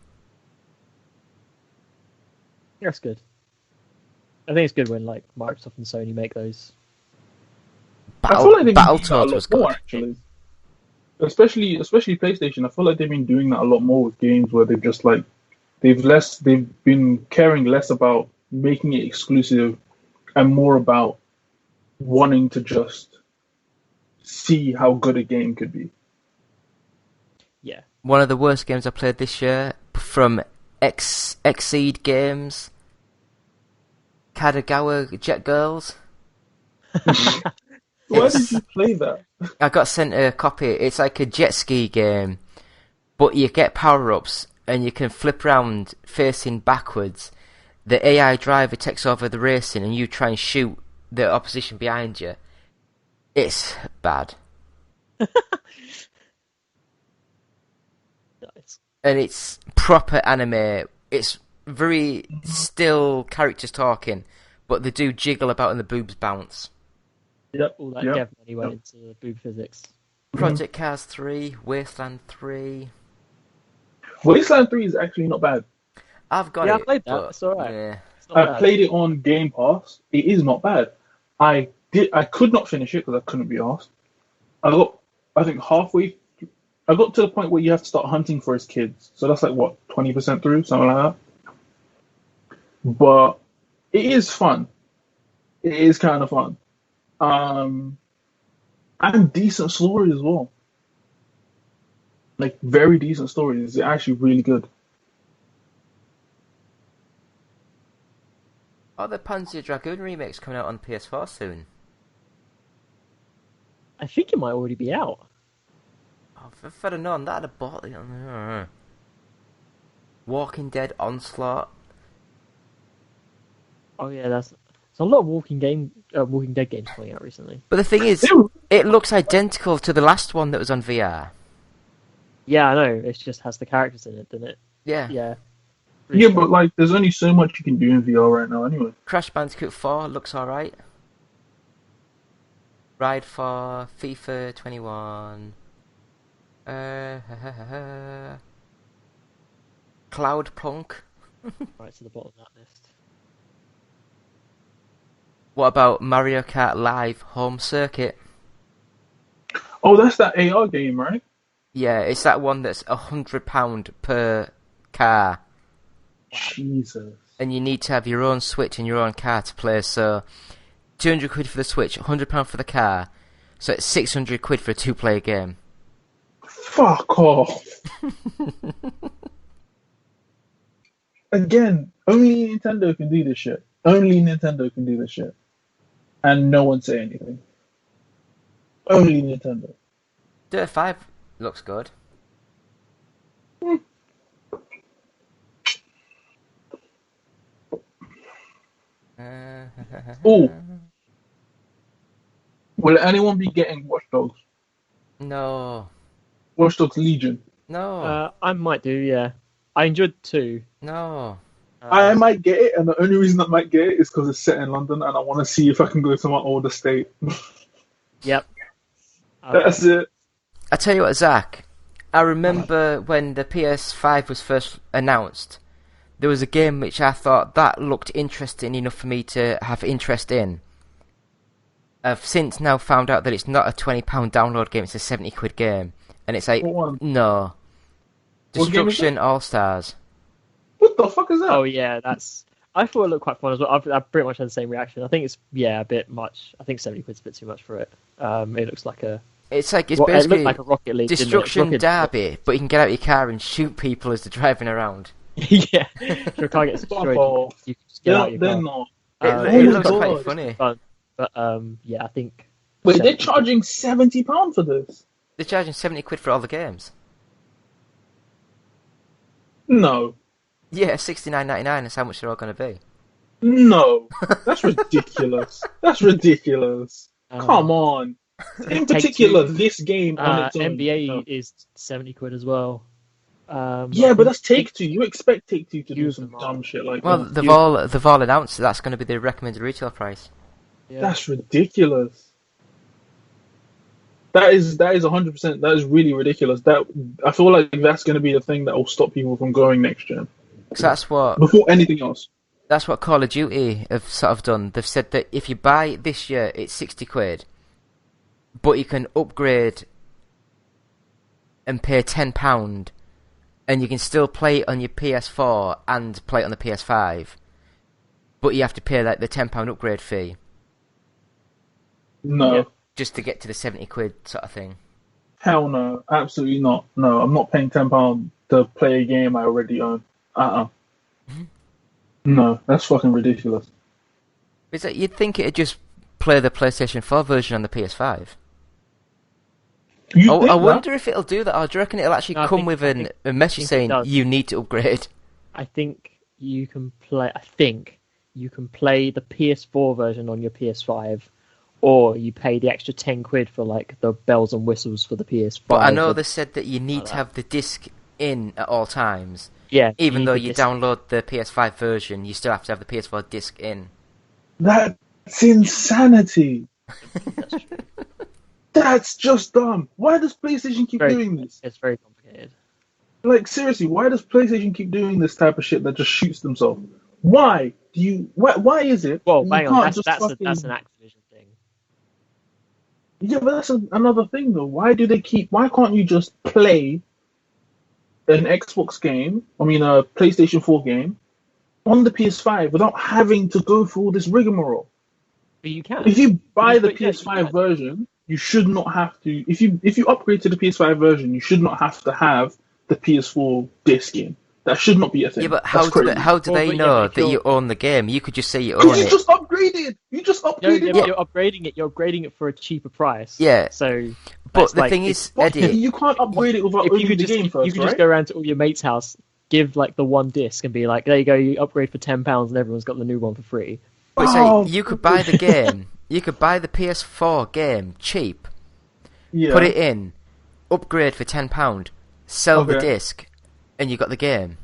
Speaker 6: That's good. I think it's good when like Microsoft and Sony make those.
Speaker 7: I feel like they've been doing that a
Speaker 5: Battletoads
Speaker 7: lot
Speaker 5: was
Speaker 7: more,
Speaker 5: good.
Speaker 7: actually. Especially PlayStation. I feel like they've been doing that a lot more with games where they've just like they've been caring less about making it exclusive and more about wanting to just see how good a game could be.
Speaker 6: Yeah.
Speaker 5: One of the worst games I played this year from Exceed Games, Kadagawa Jet Girls.
Speaker 7: Why did you play that?
Speaker 5: I got sent a copy. It's like a jet ski game, but you get power-ups and you can flip around facing backwards. The AI driver takes over the racing and you try and shoot the opposition behind you. It's bad.
Speaker 6: Nice.
Speaker 5: And it's proper anime. It's very still characters talking, but they do jiggle about and the boobs bounce.
Speaker 7: Yep.
Speaker 6: All that dev money went into the boob physics.
Speaker 5: Project Cars 3, Wasteland 3.
Speaker 7: Wasteland 3 is actually not bad.
Speaker 5: I've got
Speaker 6: Yeah,
Speaker 5: it.
Speaker 6: I played that.
Speaker 5: but,
Speaker 6: It's alright.
Speaker 5: Yeah.
Speaker 6: It's not
Speaker 7: I
Speaker 6: bad.
Speaker 7: played it on Game Pass. It is not bad. I could not finish it because I couldn't be asked. I think halfway. I got to the point where you have to start hunting for his kids. So that's like what 20% through, something like that. But it is fun. It is kind of fun. And decent story as well. Like very decent stories. They're actually really good.
Speaker 5: Oh, the Panzer Dragoon remake's coming out on PS4 soon.
Speaker 6: I think it might already be out.
Speaker 5: Oh, if I'd have known that, I'd have bought it. Walking Dead Onslaught.
Speaker 6: Oh yeah, there's a lot of Walking Dead games coming out recently.
Speaker 5: But the thing is, it looks identical to the last one that was on VR.
Speaker 6: Yeah, I know. It just has the characters in it, doesn't it?
Speaker 5: Yeah.
Speaker 6: Yeah.
Speaker 7: Yeah, but like, there's only so much you can do in VR right now, anyway.
Speaker 5: Crash Bandicoot 4 looks alright. Ride for FIFA 21. Cloudpunk.
Speaker 6: Right to the bottom of that list.
Speaker 5: What about Mario Kart Live Home Circuit?
Speaker 7: Oh, that's that AR game, right?
Speaker 5: Yeah, it's that one that's £100 per car.
Speaker 7: Jesus.
Speaker 5: And you need to have your own Switch and your own car to play, so £200 for the Switch, £100 for the car, so it's £600 for a two-player game.
Speaker 7: Fuck off. Again, only Nintendo can do this shit. Only Nintendo can do this shit. And no one say anything. Only Nintendo.
Speaker 5: Dirt 5 looks good.
Speaker 7: Oh. Will anyone be getting Watch Dogs?
Speaker 5: No.
Speaker 7: Watch Dogs Legion.
Speaker 5: No.
Speaker 6: I might do, yeah. I enjoyed 2.
Speaker 5: No.
Speaker 7: I might get it, and the only reason I might get it is because it's set in London, and I want to see if I can go to my old estate.
Speaker 6: Yep.
Speaker 7: That's it.
Speaker 5: I tell you what, Zach, I remember when the PS5 was first announced, there was a game which I thought that looked interesting enough for me to have interest in. I've since now found out that it's not a £20 download game, it's a £70 game. And it's like,
Speaker 7: What one?
Speaker 5: no.
Speaker 7: What game is
Speaker 5: Destruction All-Stars.
Speaker 7: What the fuck is that?
Speaker 6: Oh yeah, I thought it looked quite fun as well. I've pretty much had the same reaction. I think it's a bit much. I think £70's a bit too much for it. It looks like
Speaker 5: It's
Speaker 6: it
Speaker 5: basically
Speaker 6: looked like a Rocket League.
Speaker 5: Destruction
Speaker 6: didn't it?
Speaker 5: Derby, but you can get out your car and shoot people as they're driving around.
Speaker 6: Yeah, if your car gets destroyed,
Speaker 7: off.
Speaker 6: you can just get out
Speaker 7: Yeah,
Speaker 6: your
Speaker 7: they're
Speaker 6: car.
Speaker 7: not.
Speaker 5: It
Speaker 7: my
Speaker 5: looks
Speaker 7: God.
Speaker 5: quite funny.
Speaker 6: Fun. But yeah, I think.
Speaker 7: Wait, they're
Speaker 6: 70.
Speaker 7: charging £70 for this?
Speaker 5: They're charging £70 for all the games.
Speaker 7: No.
Speaker 5: Yeah, $69.99 is how much they're all going to be.
Speaker 7: No. That's ridiculous. That's ridiculous.
Speaker 6: Um,
Speaker 7: Come on. In particular, this game on its own.
Speaker 6: NBA is £70 as well.
Speaker 7: Yeah, but that's Take-Two. You expect Take-Two to do
Speaker 6: Use
Speaker 7: some
Speaker 6: them
Speaker 7: dumb shit like
Speaker 5: Well,
Speaker 7: that.
Speaker 5: they've all announced that that's going to be the recommended retail price.
Speaker 6: Yeah.
Speaker 7: That's ridiculous. That is 100%. That is really ridiculous. That I feel like that's going to be the thing that will stop people from going next gen.
Speaker 5: So that's what
Speaker 7: Before anything else.
Speaker 5: Call of Duty have sort of done. They've said that if you buy this year, it's £60, but you can upgrade and pay £10, and you can still play it on your PS4 and play it on the PS5, but you have to pay like the £10 upgrade fee
Speaker 7: No.
Speaker 6: Yeah.
Speaker 5: just to get to the £70 sort of thing.
Speaker 7: Hell no. Absolutely not. No, I'm not paying £10 to play a game I already own. No, that's fucking ridiculous.
Speaker 5: Is that you'd think it'd just play the PlayStation 4 version on the PS5?
Speaker 7: You think
Speaker 5: I
Speaker 7: that?
Speaker 5: wonder if it'll do that, or do you reckon it'll actually
Speaker 6: No, I
Speaker 5: come
Speaker 6: think-
Speaker 5: with
Speaker 6: I
Speaker 5: a
Speaker 6: think
Speaker 5: message
Speaker 6: it
Speaker 5: saying
Speaker 6: does.
Speaker 5: you need to upgrade?
Speaker 6: I think you can play. I think you can play the PS4 version on your PS5, or you pay the extra £10 for like the bells and whistles for the PS5.
Speaker 5: But I know they said that you need
Speaker 6: like
Speaker 5: to
Speaker 6: that.
Speaker 5: have the disc in at all times.
Speaker 6: Yeah,
Speaker 5: Even
Speaker 6: need
Speaker 5: though
Speaker 6: the
Speaker 5: you
Speaker 6: disc.
Speaker 5: download the PS5 version, you still have to have the PS4 disc in.
Speaker 7: That's insanity.
Speaker 6: That's true.
Speaker 7: That's just dumb. Why does PlayStation keep
Speaker 6: Very-
Speaker 7: doing this?
Speaker 6: It's very complicated.
Speaker 7: Like, seriously, why does PlayStation keep doing this type of shit that just shoots themselves? Why do you? Why is it?
Speaker 6: Well,
Speaker 7: you
Speaker 6: hang
Speaker 7: can't
Speaker 6: on, that's
Speaker 7: just
Speaker 6: that's
Speaker 7: fucking-
Speaker 6: an Activision thing.
Speaker 7: Yeah, but that's another thing though. Why do they keep? Why can't you just play an Xbox game? I mean, a PlayStation 4 game on the PS5 without having to go through all this rigmarole?
Speaker 6: But you can.
Speaker 7: If you buy the
Speaker 6: But yeah, you
Speaker 7: PS5
Speaker 6: can.
Speaker 7: version, you should not have to. If you upgrade to the PS5 version, you should not have to have the PS4 disc in. That should not be a thing.
Speaker 5: Yeah, but
Speaker 7: That's crazy.
Speaker 5: how do they
Speaker 6: but
Speaker 5: know
Speaker 6: if
Speaker 5: that
Speaker 6: you're-
Speaker 5: you own the game? You could just say you own
Speaker 7: Because you
Speaker 5: it.
Speaker 7: just upgraded. You just
Speaker 6: No,
Speaker 7: upgraded.
Speaker 6: but you're upgrading it. You're upgrading it for a cheaper price.
Speaker 5: Yeah.
Speaker 6: So,
Speaker 5: But
Speaker 6: that's
Speaker 5: the
Speaker 6: like,
Speaker 5: thing
Speaker 6: it's-
Speaker 5: is,
Speaker 7: But
Speaker 5: Eddie,
Speaker 7: you can't upgrade it without
Speaker 6: if you
Speaker 7: owning
Speaker 6: could
Speaker 7: the
Speaker 6: just
Speaker 7: game first,
Speaker 6: you could
Speaker 7: right?
Speaker 6: just go around to all your mates' house, give like the one disc, and be like, "There you go, you upgrade for £10, and everyone's got the new one for free."
Speaker 5: but
Speaker 7: Oh,
Speaker 5: say you could buy the game. You could buy the PS4 game cheap,
Speaker 7: yeah.
Speaker 5: put it in, upgrade for £10, sell the
Speaker 7: Okay.
Speaker 5: disc, and you got the game.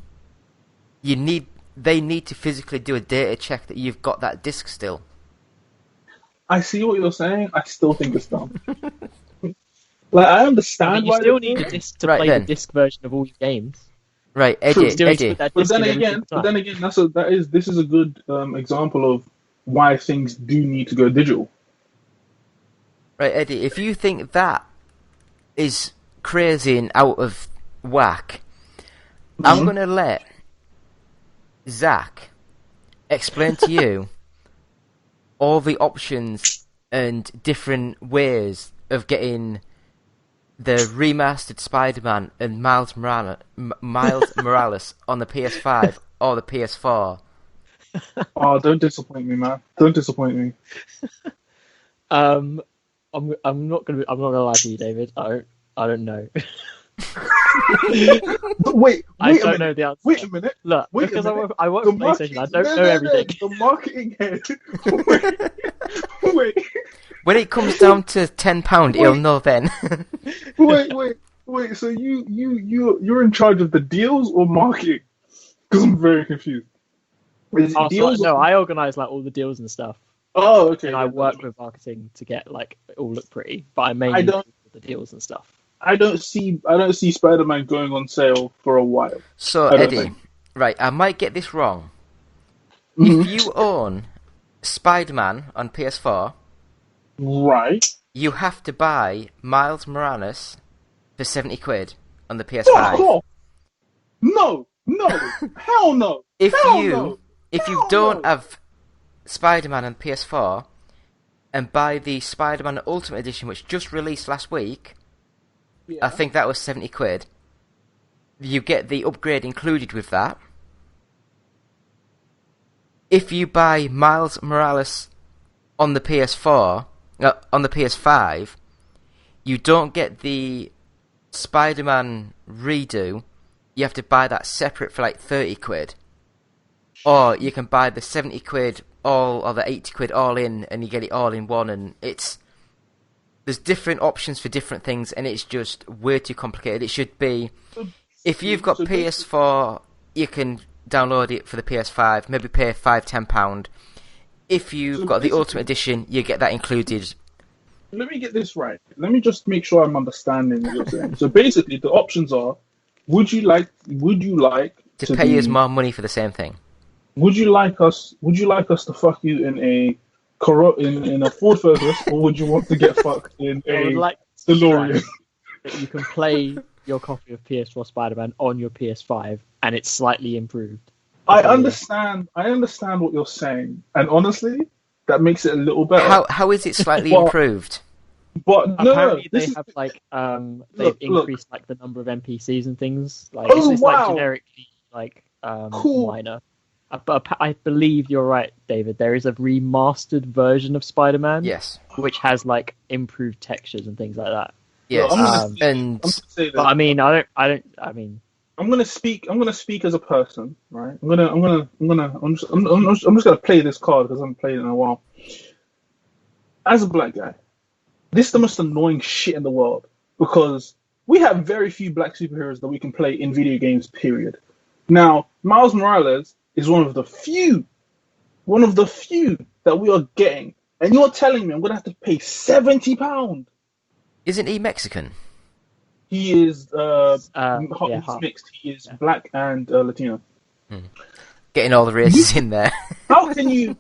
Speaker 5: They need to physically do a data check that you've got that disc still.
Speaker 7: I see what you're saying. I still think it's dumb. Like I understand
Speaker 6: But you
Speaker 7: why
Speaker 6: still
Speaker 7: they
Speaker 6: need
Speaker 7: do
Speaker 6: a
Speaker 7: it,
Speaker 6: disc to
Speaker 5: Right
Speaker 6: play
Speaker 5: then.
Speaker 6: the disc version of all your games.
Speaker 5: Right,
Speaker 7: True.
Speaker 5: Eddie,
Speaker 6: Still need to
Speaker 5: Eddie.
Speaker 6: put that
Speaker 7: but
Speaker 6: disc
Speaker 7: then
Speaker 6: in every
Speaker 7: again,
Speaker 6: single time.
Speaker 7: this is a good example of why things do need to go digital.
Speaker 5: Right, Eddie, if you think that is crazy and out of whack, I'm going to let Zach explain to you all the options and different ways of getting the remastered Spider-Man and Miles Morales on the PS5 or the PS4.
Speaker 7: Oh, don't disappoint me, man. Don't disappoint me.
Speaker 6: I'm not gonna lie to you, David. I don't know.
Speaker 7: But wait
Speaker 6: I
Speaker 7: a
Speaker 6: don't
Speaker 7: minute.
Speaker 6: know the answer.
Speaker 7: Wait a minute.
Speaker 6: Look,
Speaker 7: Wait a
Speaker 6: because
Speaker 7: minute.
Speaker 6: I work for PlayStation, I don't know everything.
Speaker 7: The marketing head. Wait,
Speaker 5: When it comes down to £10, he'll know then.
Speaker 7: wait. So you're in charge of the deals or marketing? Because I'm very confused. Is it
Speaker 6: Oh, so,
Speaker 7: deals?
Speaker 6: no, I organise like all the deals and stuff,
Speaker 7: Oh, okay.
Speaker 6: and I work with marketing to get like it all look pretty. But I mainly
Speaker 7: don't-
Speaker 6: do the deals and stuff.
Speaker 7: I don't see Spider-Man going on sale for a while.
Speaker 5: So,
Speaker 7: I don't
Speaker 5: Eddie,
Speaker 7: think.
Speaker 5: right, I might get this wrong.
Speaker 7: Mhm.
Speaker 5: If you own Spider-Man on PS4,
Speaker 7: Right.
Speaker 5: you have to buy Miles Morales for £70 on the
Speaker 7: Fuck
Speaker 5: PS5.
Speaker 7: off! No, hell no.
Speaker 5: If
Speaker 7: Hell
Speaker 5: you
Speaker 7: no.
Speaker 5: if you
Speaker 7: Hell
Speaker 5: don't
Speaker 7: no.
Speaker 5: have Spider-Man on PS4 and buy the Spider-Man Ultimate Edition, which just released last week,
Speaker 7: Yeah.
Speaker 5: I think that was £70. You get the upgrade included with that. If you buy Miles Morales on the PS4, on the PS5, you don't get the Spider-Man redo. You have to buy that separate for like £30. Or you can buy the £70 all, or the £80 all in, and you get it all in one, and there's different options for different things, and it's just way too complicated. It should be, if you've got
Speaker 7: so
Speaker 5: PS4, you can download it for the PS5, maybe pay £5-10. If you've
Speaker 7: So
Speaker 5: got the
Speaker 7: basically-
Speaker 5: Ultimate Edition, you get that included.
Speaker 7: Let me get this right. Let me just make sure I'm understanding what you're saying. So basically, the options are: would you like
Speaker 5: To pay us more money for the same thing.
Speaker 7: Would you like us to fuck you in a in a Ford Focus, or would you want to get fucked in
Speaker 6: I would
Speaker 7: a
Speaker 6: like to
Speaker 7: DeLorean?
Speaker 6: stress that you can play your copy of PS4 Spider-Man on your PS5, and it's slightly improved.
Speaker 7: I understand what you're saying, and honestly, that makes it a little better.
Speaker 5: How is it slightly
Speaker 7: Well,
Speaker 5: improved?
Speaker 7: But no,
Speaker 6: Apparently,
Speaker 7: this
Speaker 6: they
Speaker 7: is-
Speaker 6: have like they've
Speaker 7: Look.
Speaker 6: increased like the number of NPCs and things. Like
Speaker 7: Oh,
Speaker 6: it's like
Speaker 7: wow.
Speaker 6: generically like
Speaker 7: Cool.
Speaker 6: minor. But I believe you're right, David. There is a remastered version of Spider-Man,
Speaker 5: Yes.
Speaker 6: which has like improved textures and things like that.
Speaker 5: Yes.
Speaker 7: I'm gonna
Speaker 5: and
Speaker 7: I'm gonna say
Speaker 6: But
Speaker 7: this.
Speaker 6: I mean, I mean,
Speaker 7: I'm gonna speak as a person, right? I'm just gonna play this card because I haven't played it in a while. As a black guy, this is the most annoying shit in the world because we have very few black superheroes that we can play in video games. Period. Now, Miles Morales is one of the few that we are getting, and you're telling me I'm gonna have to pay £70?
Speaker 5: isn't he Mexican?
Speaker 7: He is
Speaker 6: yeah,
Speaker 7: he's
Speaker 6: half.
Speaker 7: mixed. He is black and Latino.
Speaker 5: Getting all the races in there.
Speaker 7: How can you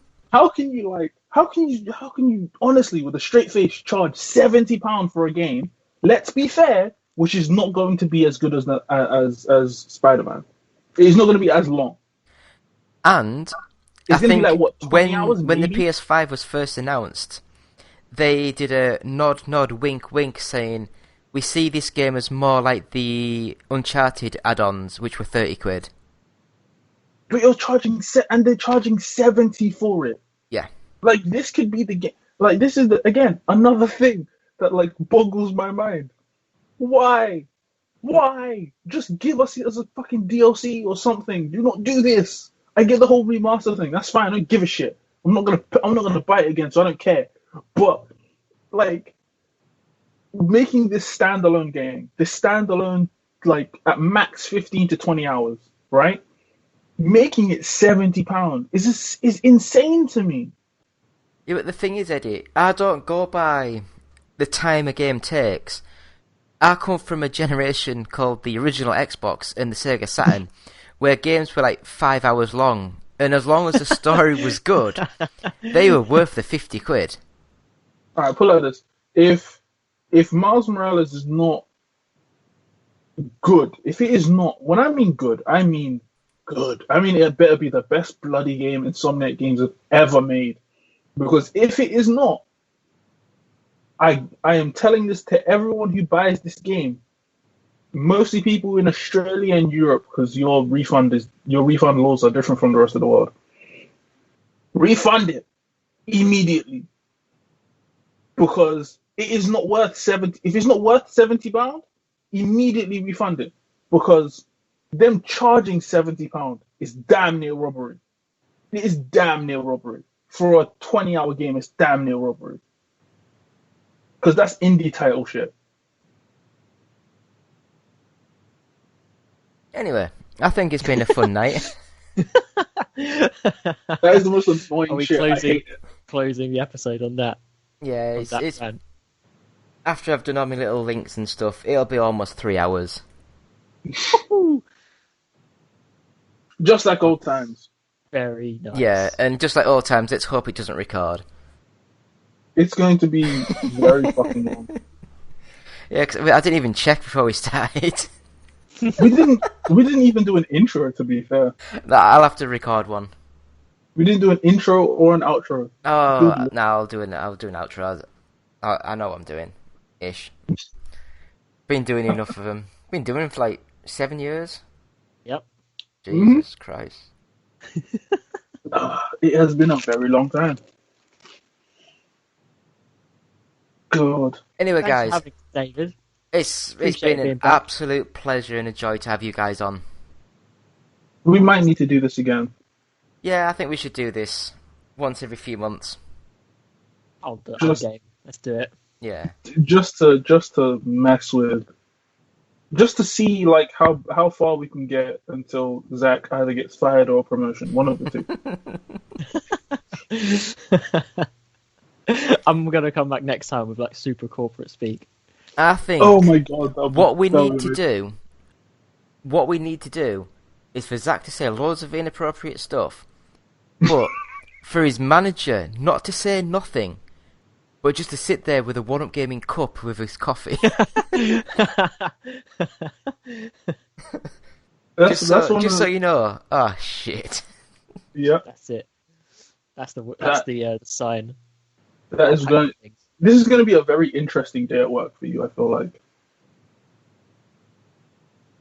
Speaker 7: honestly, with a straight face, charge £70 for a game? Let's be fair, which is not going to be as good as Spider-Man. It's not going to be as long.
Speaker 5: And
Speaker 7: It's
Speaker 5: I
Speaker 7: going to
Speaker 5: think
Speaker 7: be like what 20 hours,
Speaker 5: when the
Speaker 7: maybe?
Speaker 5: PS5 was first announced, they did a nod, wink, wink, saying, we see this game as more like the Uncharted add-ons, which were 30 quid.
Speaker 7: But you're charging, and they're charging 70 for it.
Speaker 5: Yeah.
Speaker 7: Like, this could be the game. Like, this is, again, another thing that, like, boggles my mind. Why? Why? Just give us it as a fucking DLC or something. Do not do this. I get the whole remaster thing. That's fine. I don't give a shit. I'm not gonna buy it again, so I don't care. But, like, making this standalone game, like, at max 15 to 20 hours, right? Making it £70 is insane to me.
Speaker 5: Yeah, but the thing is, Eddie, I don't go by the time a game takes. I come from a generation called the original Xbox and the Sega Saturn, where games were like 5 hours long, and as long as the story was good, they were worth the 50 quid.
Speaker 7: Alright, put it like this. If Miles Morales is not good, if it is not, when I mean good, I mean good. I mean it better be the best bloody game Insomniac Games have ever made. Because if it is not, I am telling this to everyone who buys this game, mostly people in Australia and Europe, because your refund laws are different from the rest of the world. Refund it immediately, because it is not worth 70. If it's not worth £70, immediately refund it, because them charging £70 is damn near robbery. It is damn near robbery. For a 20-hour game, it's damn near robbery. Because that's indie title shit.
Speaker 5: Anyway, I think it's been a fun night.
Speaker 7: That is the most annoying
Speaker 6: Are we
Speaker 7: shit.
Speaker 6: closing the episode on that?
Speaker 5: Yeah,
Speaker 6: On that
Speaker 5: it's
Speaker 6: rant?
Speaker 5: after I've done all my little links and stuff, it'll be almost 3 hours.
Speaker 7: Just like old times.
Speaker 6: Very nice.
Speaker 5: Yeah, and just like all times, let's hope it doesn't record.
Speaker 7: It's going to be very fucking long.
Speaker 5: Yeah, 'cause I didn't even check before we started.
Speaker 7: We didn't even do an intro, to be fair.
Speaker 5: I'll have to record one.
Speaker 7: We didn't do an intro or an outro.
Speaker 5: Oh, no, I'll do an outro. I know what I'm doing, ish. Been doing enough of them. Been doing them for like 7 years.
Speaker 6: Yep.
Speaker 5: Jesus Christ.
Speaker 7: It has been a very long time. God.
Speaker 5: Anyway,
Speaker 6: Thanks for
Speaker 5: guys,
Speaker 6: having us, David.
Speaker 5: it's
Speaker 6: Appreciate
Speaker 5: been
Speaker 6: being
Speaker 5: an
Speaker 6: back.
Speaker 5: absolute pleasure and a joy to have you guys on.
Speaker 7: We might need to do this again.
Speaker 5: Yeah, I think we should do this once every few months.
Speaker 6: I'll do it.
Speaker 7: Just-
Speaker 6: Okay, let's do it.
Speaker 5: Yeah.
Speaker 7: Just to mess with, just to see like how far we can get until Zach either gets fired or promotion. One of the two.
Speaker 6: I'm gonna come back next time with like super corporate speak.
Speaker 5: I think
Speaker 7: Oh my god!
Speaker 5: what we need to do is for Zach to say loads of inappropriate stuff, but for his manager not to say nothing, but just to sit there with a one-up gaming cup with his coffee.
Speaker 7: That's
Speaker 5: so you know. Oh shit.
Speaker 7: Yeah,
Speaker 6: That's it. That's the sign.
Speaker 7: that is going. This is going to be a very interesting day at work for you. I feel like.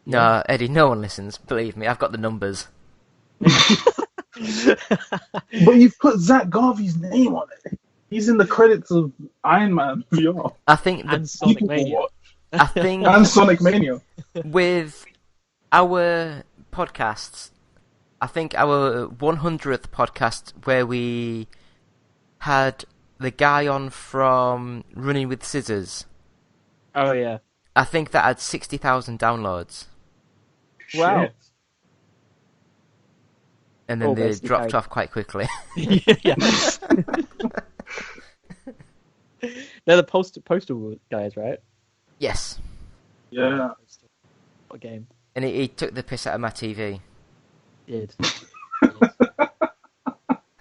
Speaker 5: No, Eddie, no one listens. Believe me, I've got the numbers.
Speaker 7: But you've put Zach Garvey's name on it. He's in the credits of Iron Man VR.
Speaker 5: I think
Speaker 6: And Sonic
Speaker 7: People will
Speaker 6: Mania.
Speaker 7: watch.
Speaker 5: I think
Speaker 7: And Sonic Mania.
Speaker 5: with our podcasts, I think our 100th podcast where we had the guy on from Running with Scissors,
Speaker 6: Oh yeah.
Speaker 5: I think that had 60,000 downloads.
Speaker 6: Wow.
Speaker 7: Shit.
Speaker 5: And then
Speaker 6: Oh,
Speaker 5: they
Speaker 6: basically
Speaker 5: dropped
Speaker 6: carried-
Speaker 5: off quite quickly.
Speaker 6: Yeah. They're the postal guys, right?
Speaker 5: Yes.
Speaker 7: Yeah.
Speaker 6: What game?
Speaker 5: And he took the piss out of my TV.
Speaker 6: Did.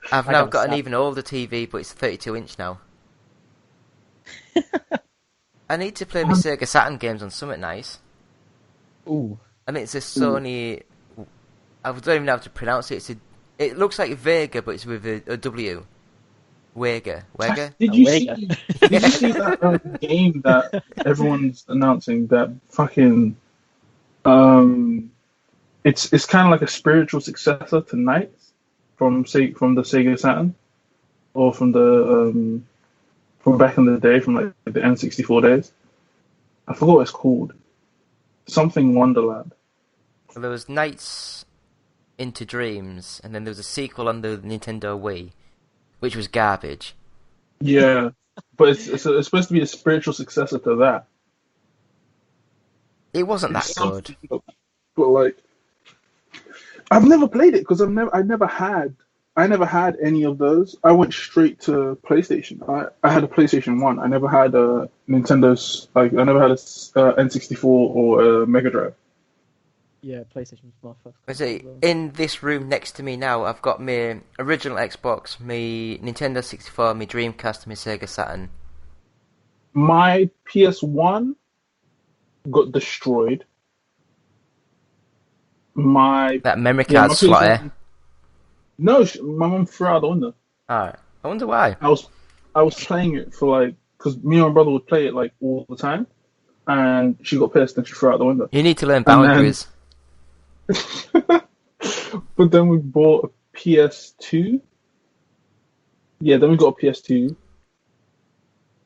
Speaker 5: I've
Speaker 6: I
Speaker 5: now
Speaker 6: got
Speaker 5: got an
Speaker 6: sad.
Speaker 5: even older TV, but it's 32-inch now. I need to play my Sega Saturn games on something nice.
Speaker 6: Ooh.
Speaker 5: And it's a Sony... I don't even know how to pronounce it. It looks like Vega, but it's with a W. Wega.
Speaker 7: Did you
Speaker 6: Wega.
Speaker 7: see? Did you see that game that everyone's announcing? That fucking it's kind of like a spiritual successor to Knights from the Sega Saturn, or from back in the day, from like the N64 days. I forgot what it's called. Something Wonderland.
Speaker 5: Well, there was Nights into Dreams, and then there was a sequel on the Nintendo Wii, which was garbage.
Speaker 7: Yeah, but it's supposed to be a spiritual successor to that.
Speaker 5: It wasn't that good.
Speaker 7: But like, I've never played it because I never had any of those. I went straight to PlayStation. I had a PlayStation 1. I never had a Nintendo's, like, I never had a N64 or a Mega Drive.
Speaker 6: Yeah, PlayStation was my first.
Speaker 5: I say, in this room next to me now, I've got my original Xbox, my Nintendo 64, my Dreamcast, and my Sega Saturn.
Speaker 7: My PS1 got destroyed.
Speaker 5: That memory card slot, eh?
Speaker 7: No, my mum threw it out the window.
Speaker 5: Alright. I wonder why.
Speaker 7: I was playing it for like, because me and my brother would play it like all the time, and she got pissed and she threw it out the window.
Speaker 5: You need to learn boundaries.
Speaker 7: But then we bought a PS2. Yeah, then we got a PS2.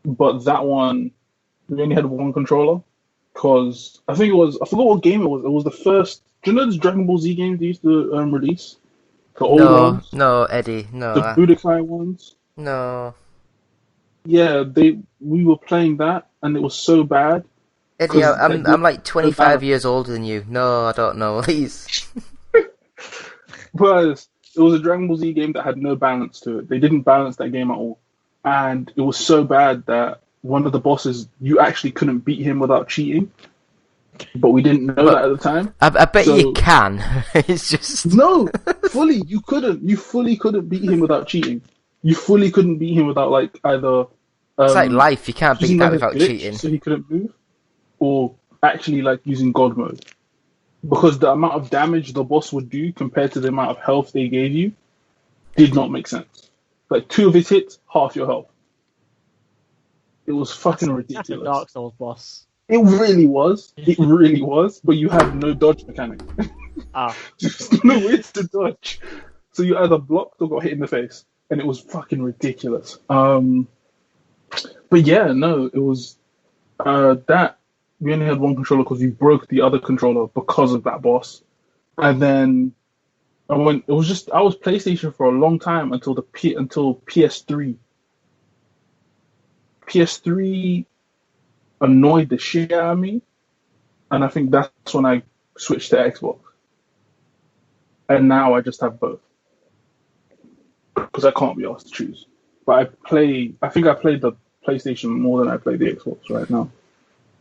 Speaker 7: But that one, we only had one controller. Because I forgot what game it was. It was the first. Do you know those Dragon Ball Z games they used to release? The old ones?
Speaker 5: No, Eddie, no.
Speaker 7: The Budokai ones?
Speaker 5: No.
Speaker 7: Yeah, we were playing that, and it was so bad.
Speaker 5: Eddie, I'm like 25 years older than you. No, I don't know, please.
Speaker 7: But it was a Dragon Ball Z game that had no balance to it. They didn't balance that game at all. And it was so bad that one of the bosses, you actually couldn't beat him without cheating. But we didn't know that at the time.
Speaker 5: I bet you can. It's just...
Speaker 7: No! Fully, you couldn't. You fully couldn't beat him without cheating. You fully couldn't beat him without, like, either...
Speaker 5: it's like life, you can't beat that without cheating.
Speaker 7: So he couldn't move. Or actually, like, using God mode. Because the amount of damage the boss would do compared to the amount of health they gave you did not make sense. Like, 2 of his hits, half your health. It was fucking ridiculous.
Speaker 6: That's a Dark Souls boss.
Speaker 7: It really was. It really was. But you had no dodge mechanic. Just no ways to dodge. So you either blocked or got hit in the face. And it was fucking ridiculous. But yeah, no, it was that. We only had one controller because we broke the other controller because of that boss. And then I was PlayStation for a long time until PS3. PS3 annoyed the shit out of me, and I think that's when I switched to Xbox. And now I just have both because I can't be asked to choose. But I think I played the PlayStation more than I play the Xbox right now.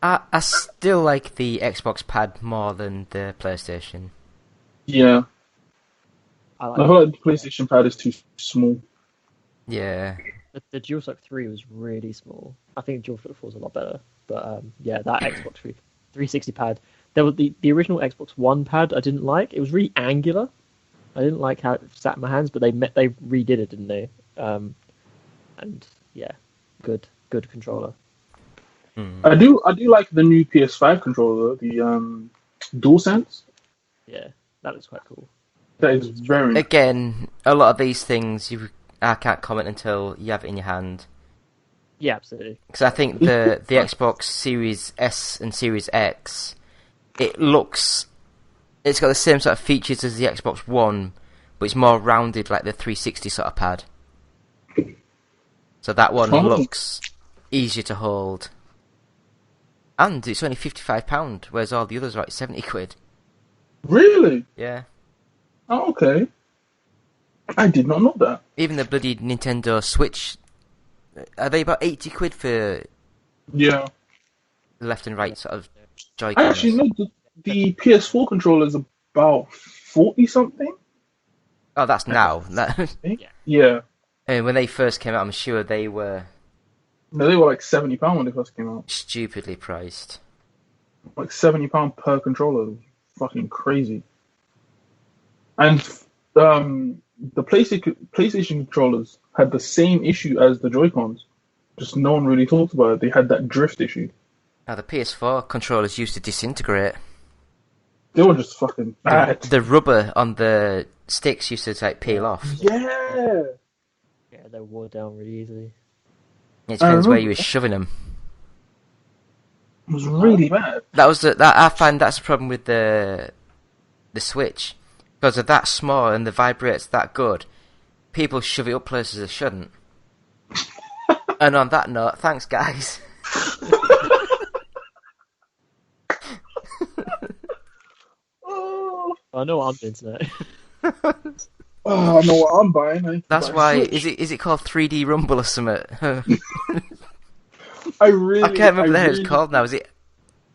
Speaker 5: I still like the Xbox pad more than the PlayStation.
Speaker 7: Yeah.
Speaker 6: I
Speaker 7: feel like the PlayStation pad is too small.
Speaker 5: Yeah.
Speaker 6: The DualShock 3 was really small. I think DualShock 4 is a lot better. But yeah, that Xbox 360 pad. There was the original Xbox One pad I didn't like. It was really angular. I didn't like how it sat in my hands, but they redid it, didn't they? And yeah, good controller.
Speaker 7: I do like the new PS5 controller, the DualSense.
Speaker 6: Yeah, that looks quite cool.
Speaker 7: That is very...
Speaker 5: Again, a lot of these things I can't comment until you have it in your hand.
Speaker 6: Yeah, absolutely.
Speaker 5: Because I think the Xbox Series S and Series X, it's got the same sort of features as the Xbox One, but it's more rounded, like the 360 sort of pad. So that one looks easier to hold. And it's only £55, whereas all the others are like £70.
Speaker 7: Really?
Speaker 5: Yeah.
Speaker 7: Oh, okay. I did not know that.
Speaker 5: Even the bloody Nintendo Switch, are they about £80 for
Speaker 7: the
Speaker 5: left and right sort of Joy-Cons?
Speaker 7: I actually know the PS4 controller is about 40 something.
Speaker 5: Oh, that's now.
Speaker 7: Yeah.
Speaker 5: And when they first came out, I'm sure they were...
Speaker 7: No, they were like £70 when they first came out.
Speaker 5: Stupidly priced.
Speaker 7: Like £70 per controller. It was fucking crazy. And the PlayStation controllers had the same issue as the Joy-Cons. Just no one really talked about it. They had that drift issue.
Speaker 5: Now, the PS4 controllers used to disintegrate.
Speaker 7: They were just fucking bad.
Speaker 5: The rubber on the sticks used to like peel off.
Speaker 7: Yeah.
Speaker 6: Yeah, they wore down really easily.
Speaker 5: It depends where you were shoving them.
Speaker 7: It was really bad.
Speaker 5: I find that's the problem with the Switch, because they're that small and the vibrates that good. People shove it up places they shouldn't. And on that note, thanks guys.
Speaker 6: I know what I'm doing tonight.
Speaker 7: Oh, I know what I'm buying.
Speaker 5: That's why is it called 3D Rumble or something?
Speaker 7: I
Speaker 5: can't remember what it's called now. Is it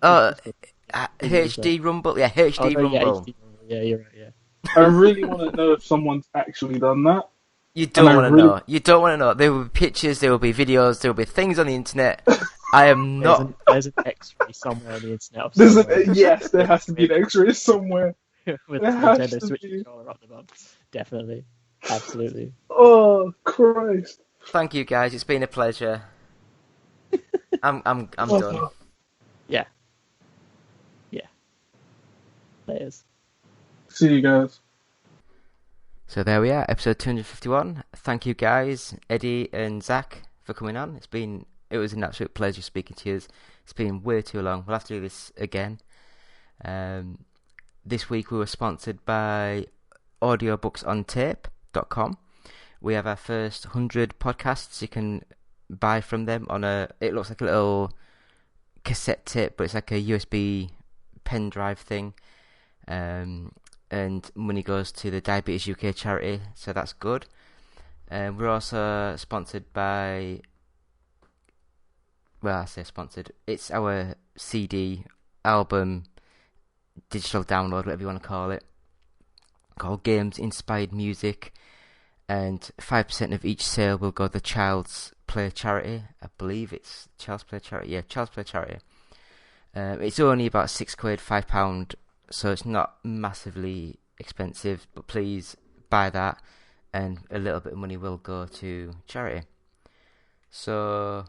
Speaker 5: HD Rumble? Yeah, HD Rumble.
Speaker 6: Yeah, you're right. Yeah.
Speaker 7: I really want to know if someone's actually done that.
Speaker 5: You don't want to know. You don't want to know. There will be pictures, there will be videos, there will be things on the internet. I am not.
Speaker 6: There's an X-ray somewhere on the internet.
Speaker 7: Yes, there has to be an X-ray somewhere.
Speaker 6: With the Nintendo Switch controller up the bum. Definitely. Absolutely.
Speaker 7: Oh, Christ.
Speaker 5: Thank you guys, it's been a pleasure. I'm done.
Speaker 6: Yeah. Yeah. Layers.
Speaker 7: See you guys.
Speaker 5: So there we are, episode 251. Thank you guys, Eddie and Zach, for coming on. It was an absolute pleasure speaking to you. It's been way too long. We'll have to do this again. This week we were sponsored by audiobooksontape.com. We have our first 100 podcasts you can buy from them on it looks like a little cassette tape, but it's like a USB pen drive thing. And money goes to the Diabetes UK charity, so that's good. We're also sponsored by, well, I say sponsored, it's our CD, album, digital download, whatever you want to call it, called Games Inspired Music, and 5% of each sale will go to the Child's Play charity. I believe it's Child's Play charity. Yeah, Child's Play charity. It's only about £6, £5, so it's not massively expensive, but please buy that, and a little bit of money will go to charity. So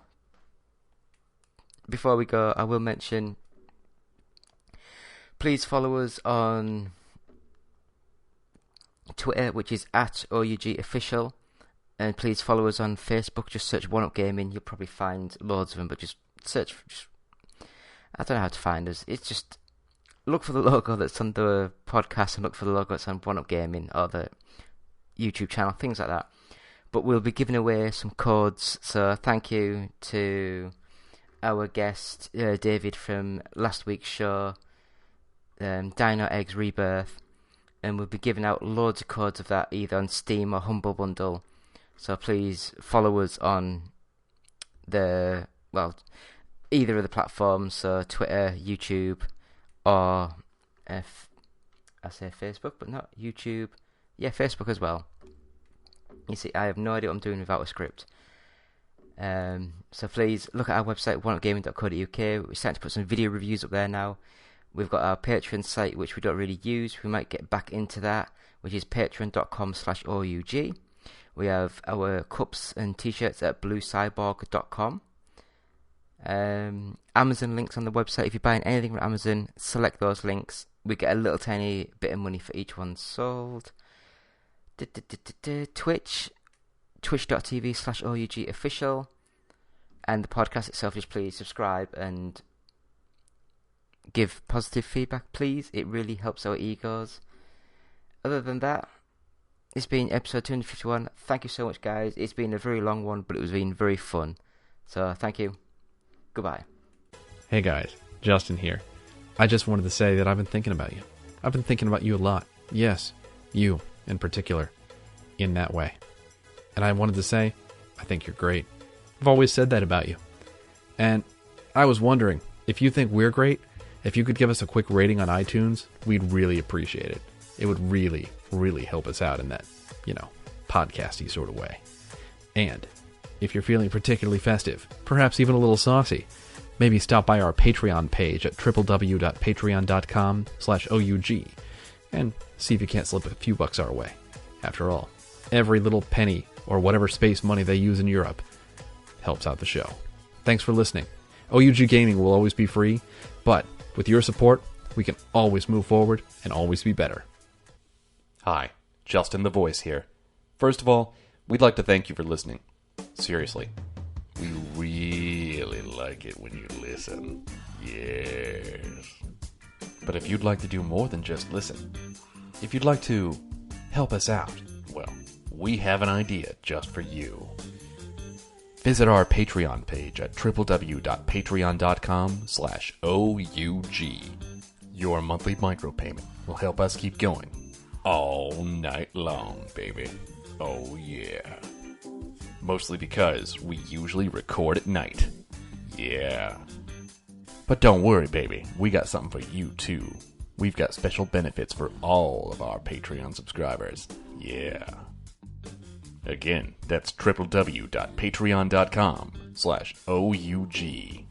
Speaker 5: before we go, I will mention, please follow us on Twitter, which is @OUGofficial, and please follow us on Facebook. Just search One Up Gaming. You'll probably find loads of them, but just search. I don't know how to find us. It's just look for the logo that's on the podcast and look for the logo that's on One Up Gaming or the YouTube channel, things like that. But we'll be giving away some codes, so thank you to our guest David from last week's show, Dino Eggs Rebirth, and we'll be giving out loads of codes of that either on Steam or Humble Bundle. So please follow us on either of the platforms, so Twitter, YouTube, or I say Facebook, but not YouTube. Yeah, Facebook as well. You see, I have no idea what I'm doing without a script. So please look at our website, oneupgaming.co.uk. We're starting to put some video reviews up there now. We've got our Patreon site, which we don't really use. We might get back into that, which is patreon.com/OUG. We have our cups and t-shirts at bluecyborg.com. Amazon links on the website. If you're buying anything from Amazon, select those links. We get a little tiny bit of money for each one sold. Twitch, twitch.tv/OUGofficial. And the podcast itself, just please subscribe and give positive feedback, please. It really helps our egos. Other than that, it's been episode 251. Thank you so much, guys. It's been a very long one, but it was been very fun. So thank you. Goodbye.
Speaker 8: Hey guys, Justin here. I just wanted to say that I've been thinking about you. I've been thinking about you a lot. Yes, you in particular, in that way. And I wanted to say, I think you're great. I've always said that about you. And I was wondering, if you think we're great, if you could give us a quick rating on iTunes, we'd really appreciate it. It would really, really help us out in that, podcasty sort of way. And if you're feeling particularly festive, perhaps even a little saucy, maybe stop by our Patreon page at www.patreon.com/OUG and see if you can't slip a few bucks our way. After all, every little penny or whatever space money they use in Europe helps out the show. Thanks for listening. OUG Gaming will always be free, but with your support, we can always move forward and always be better.
Speaker 9: Hi, Justin the Voice here. First of all, we'd like to thank you for listening. Seriously. We really like it when you listen. Yes. But if you'd like to do more than just listen, if you'd like to help us out, well, we have an idea just for you. Visit our Patreon page at www.patreon.com/OUG. Your monthly micropayment will help us keep going all night long, baby. Oh yeah. Mostly because we usually record at night. Yeah. But don't worry, baby. We got something for you, too. We've got special benefits for all of our Patreon subscribers. Yeah. Again, that's www.patreon.com/OUG.